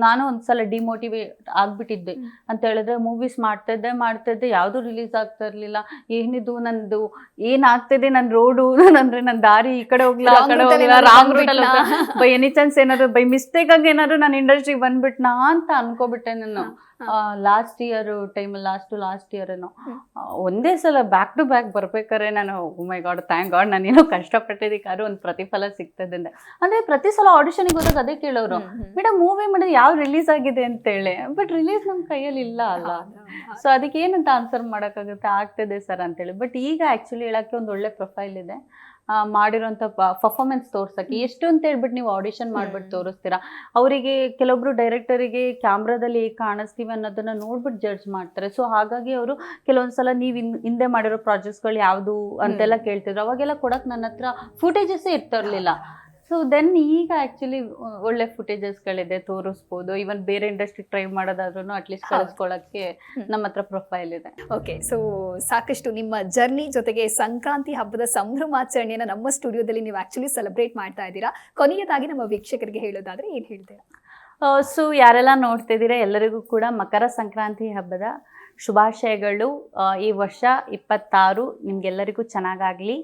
ನಾನು ಒಂದ್ಸಲ ಡಿಮೋಟಿವೇಟ್ ಆಗ್ಬಿಟ್ಟಿದ್ದೆ. ಅಂತ ಹೇಳಿದ್ರೆ ಮೂವೀಸ್ ಮಾಡ್ತಿದ್ದೆ ಯಾವ್ದು ರಿಲೀಸ್ ಆಗ್ತಾ ಇರ್ಲಿಲ್ಲ. ಏನಿದು ನಂದು ಏನಾಗ್ತಿದೆ, ನನ್ನ ರೋಡು ಅಂದ್ರೆ ನನ್ನ ದಾರಿ ಈ ಕಡೆ ಹೋಗ್ಲಾ ಆ ಕಡೆ ಹೋಗ್ಲಾ, ರಾಂಗ್ ರೂಟಲ್ಲಿ ಬೈ ಎನಿ ಚಾನ್ಸ್ ಏನಾದ್ರು ಬೈ ಮಿಸ್ಟೇಕ್ ಆಗಿ ಏನಾದ್ರು ನಾನು ಇಂಡಸ್ಟ್ರಿಗೆ ಬಂದ್ಬಿಟ್ನಾ ಅಂತ ಅನ್ಕೋಬಿಟ್ಟೆ ನಾನು. ಲಾಸ್ಟ್ ಇಯರ್ ಟೈಮಲ್ಲಿ ಲಾಸ್ಟ್ ಇಯರ್ ಏನೋ ಒಂದೇ ಸಲ ಬ್ಯಾಕ್ ಟು ಬ್ಯಾಕ್ ಬರ್ಬೇಕಾದ್ರೆ ನಾನು ಮೈ ಗಾಡ್ ಥ್ಯಾಂಕ್ ಗಾಡ್ ನಾನೇನೋ ಕಷ್ಟಪಟ್ಟಿದ್ದಕ್ಕಾದ್ರೂ ಒಂದು ಪ್ರತಿಫಲ ಸಿಗ್ತದೆ ಅಂದ್ರೆ ಪ್ರತಿ ಸಲ ಆಡಿಷನ್ಗೆ ಹೋದಾಗ ಅದೇ ಕೇಳೋರು, ಮೇಡಮ್ ಮೂವಿ ಮಾಡಿದ್ರೆ ಯಾವ ರಿಲೀಸ್ ಆಗಿದೆ ಅಂತೇಳಿ, ಬಟ್ ರಿಲೀಸ್ ನಮ್ಮ ಕೈಯಲ್ಲಿ ಇಲ್ಲ ಅಲ್ಲ. ಸೊ ಅದಕ್ಕೆ ಏನಂತ ಆನ್ಸರ್ ಮಾಡೋಕ್ಕಾಗುತ್ತೆ, ಆಗ್ತದೆ ಸರ್ ಅಂತೇಳಿ. ಬಟ್ ಈಗ ಆ್ಯಕ್ಚುಲಿ ಹೇಳೋಕ್ಕೆ ಒಂದು ಒಳ್ಳೆ ಪ್ರೊಫೈಲ್ ಇದೆ, ಮಾಡಿರೋಂಥ ಪರ್ಫಾರ್ಮೆನ್ಸ್ ತೋರ್ಸಕ್ಕೆ. ಎಷ್ಟು ಅಂತ ಹೇಳ್ಬಿಟ್ಟು ನೀವು ಆಡಿಷನ್ ಮಾಡ್ಬಿಟ್ಟು ತೋರಿಸ್ತೀರಾ, ಅವರಿಗೆ ಕೆಲವೊಬ್ರು ಡೈರೆಕ್ಟರಿಗೆ ಕ್ಯಾಮ್ರಾದಲ್ಲಿ ಹೇಗೆ ಕಾಣಿಸ್ತೀವಿ ಅನ್ನೋದನ್ನ ನೋಡ್ಬಿಟ್ಟು ಜಡ್ಜ್ ಮಾಡ್ತಾರೆ. ಸೊ ಹಾಗಾಗಿ ಅವರು ಕೆಲವೊಂದ್ಸಲ ನೀವು ಹಿಂದೆ ಮಾಡಿರೋ ಪ್ರಾಜೆಕ್ಟ್ಸ್ಗಳು ಯಾವುದು ಅಂತೆಲ್ಲ ಕೇಳ್ತಿದ್ರು, ಅವಾಗೆಲ್ಲ ಕೊಡಕ್ಕೆ ನನ್ನ ಹತ್ರ ಫುಟೇಜಸ್ಸೇ ಇರ್ತಿರ್ಲಿಲ್ಲ. ಸೊ ದೆನ್ ಈಗ ಆ್ಯಕ್ಚುಲಿ ಒಳ್ಳೆ ಫುಟೇಜಸ್ಗಳಿದೆ, ತೋರಿಸ್ಬೋದು. ಈವನ್ ಬೇರೆ ಇಂಡಸ್ಟ್ರಿ ಟ್ರೈ ಮಾಡೋದಾದ್ರೂ ಅಟ್ಲೀಸ್ಟ್ ಕಳಿಸ್ಕೊಳ್ಳೋಕ್ಕೆ ನಮ್ಮ ಹತ್ರ ಪ್ರೊಫೈಲ್ ಇದೆ. ಓಕೆ, ಸೊ ಸಾಕಷ್ಟು ನಿಮ್ಮ ಜರ್ನಿ ಜೊತೆಗೆ ಸಂಕ್ರಾಂತಿ ಹಬ್ಬದ ಸಂಭ್ರಮಾಚರಣೆಯನ್ನು ನಮ್ಮ ಸ್ಟುಡಿಯೋದಲ್ಲಿ ನೀವು ಆಕ್ಚುಲಿ ಸೆಲೆಬ್ರೇಟ್ ಮಾಡ್ತಾ ಇದ್ದೀರಾ. ಕೊನೆಯದಾಗಿ ನಮ್ಮ ವೀಕ್ಷಕರಿಗೆ ಹೇಳೋದಾದ್ರೆ ಏನು ಹೇಳ್ತೀರಾ? ಸೊ ಯಾರೆಲ್ಲ ನೋಡ್ತಿದ್ದೀರಾ ಎಲ್ಲರಿಗೂ ಕೂಡ ಮಕರ ಸಂಕ್ರಾಂತಿ ಹಬ್ಬದ ಶುಭಾಶಯಗಳು. ಈ ವರ್ಷ 26 ನಿಮ್ಗೆಲ್ಲರಿಗೂ ಚೆನ್ನಾಗಾಗಲಿ,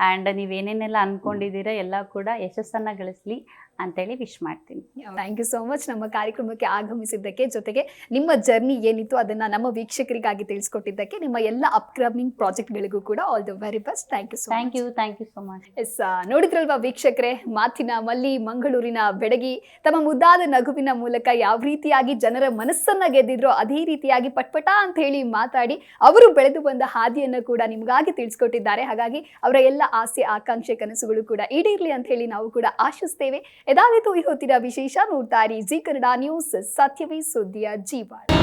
ಆ್ಯಂಡ್ ನೀವೇನೇನೆಲ್ಲ ಅಂದ್ಕೊಂಡಿದ್ದೀರಾ ಎಲ್ಲ ಕೂಡ ಯಶಸ್ಸನ್ನು ಗಳಿಸಲಿ ಅಂತೇಳಿ ವಿಶ್ ಮಾಡ್ತೀನಿ. ಥ್ಯಾಂಕ್ ಯು ಸೋ ಮಚ್ ನಮ್ಮ ಕಾರ್ಯಕ್ರಮಕ್ಕೆ ಆಗಮಿಸಿದ್ದಕ್ಕೆ, ಜೊತೆಗೆ ನಿಮ್ಮ ಜರ್ನಿ ಏನಿತ್ತು ಅದನ್ನು ನಮ್ಮ ವೀಕ್ಷಕರಿಗಾಗಿ ತಿಳಿಸ್ಕೊಟ್ಟಿದ್ದಕ್ಕೆ, ನಿಮ್ಮ ಎಲ್ಲ ಅಪ್ಕಮಿಂಗ್ ಪ್ರಾಜೆಕ್ಟ್ಗಳಿಗೂ ಕೂಡ all the very best. Thank you so much. Yes, ನೋಡಿದ್ರಲ್ವಾ ವೀಕ್ಷಕರೇ, ಮಾತಿನ ಮಲ್ಲಿ ಮಂಗಳೂರಿನ ಬೆಡಗಿ ತಮ್ಮ ಮುದ್ದಾದ ನಗುವಿನ ಮೂಲಕ ಯಾವ ರೀತಿಯಾಗಿ ಜನರ ಮನಸ್ಸನ್ನ ಗೆದ್ದಿದ್ರೋ ಅದೇ ರೀತಿಯಾಗಿ ಪಟ್ಪಟ ಅಂತ ಹೇಳಿ ಮಾತಾಡಿ ಅವರು ಬೆಳೆದು ಬಂದ ಹಾದಿಯನ್ನು ಕೂಡ ನಿಮಗಾಗಿ ತಿಳಿಸ್ಕೊಟ್ಟಿದ್ದಾರೆ. ಹಾಗಾಗಿ ಅವರ ಎಲ್ಲ ಆಸೆ ಆಕಾಂಕ್ಷೆ ಕನಸುಗಳು ಕೂಡ ಈಡೇರಲಿ ಅಂತ ಹೇಳಿ ನಾವು ಕೂಡ ಆಶಿಸ್ತೇವೆ. ಇದಾಗಿತ್ತು ಈ ಹೊತ್ತಿನ ವಿಶೇಷ. ನೋಡ್ತಾ ಇರಿ ಜಿ ಕನ್ನಡ ನ್ಯೂಸ್, ಸತ್ಯವೇ ಸುದ್ದಿಯ ಜೀವಾಳ.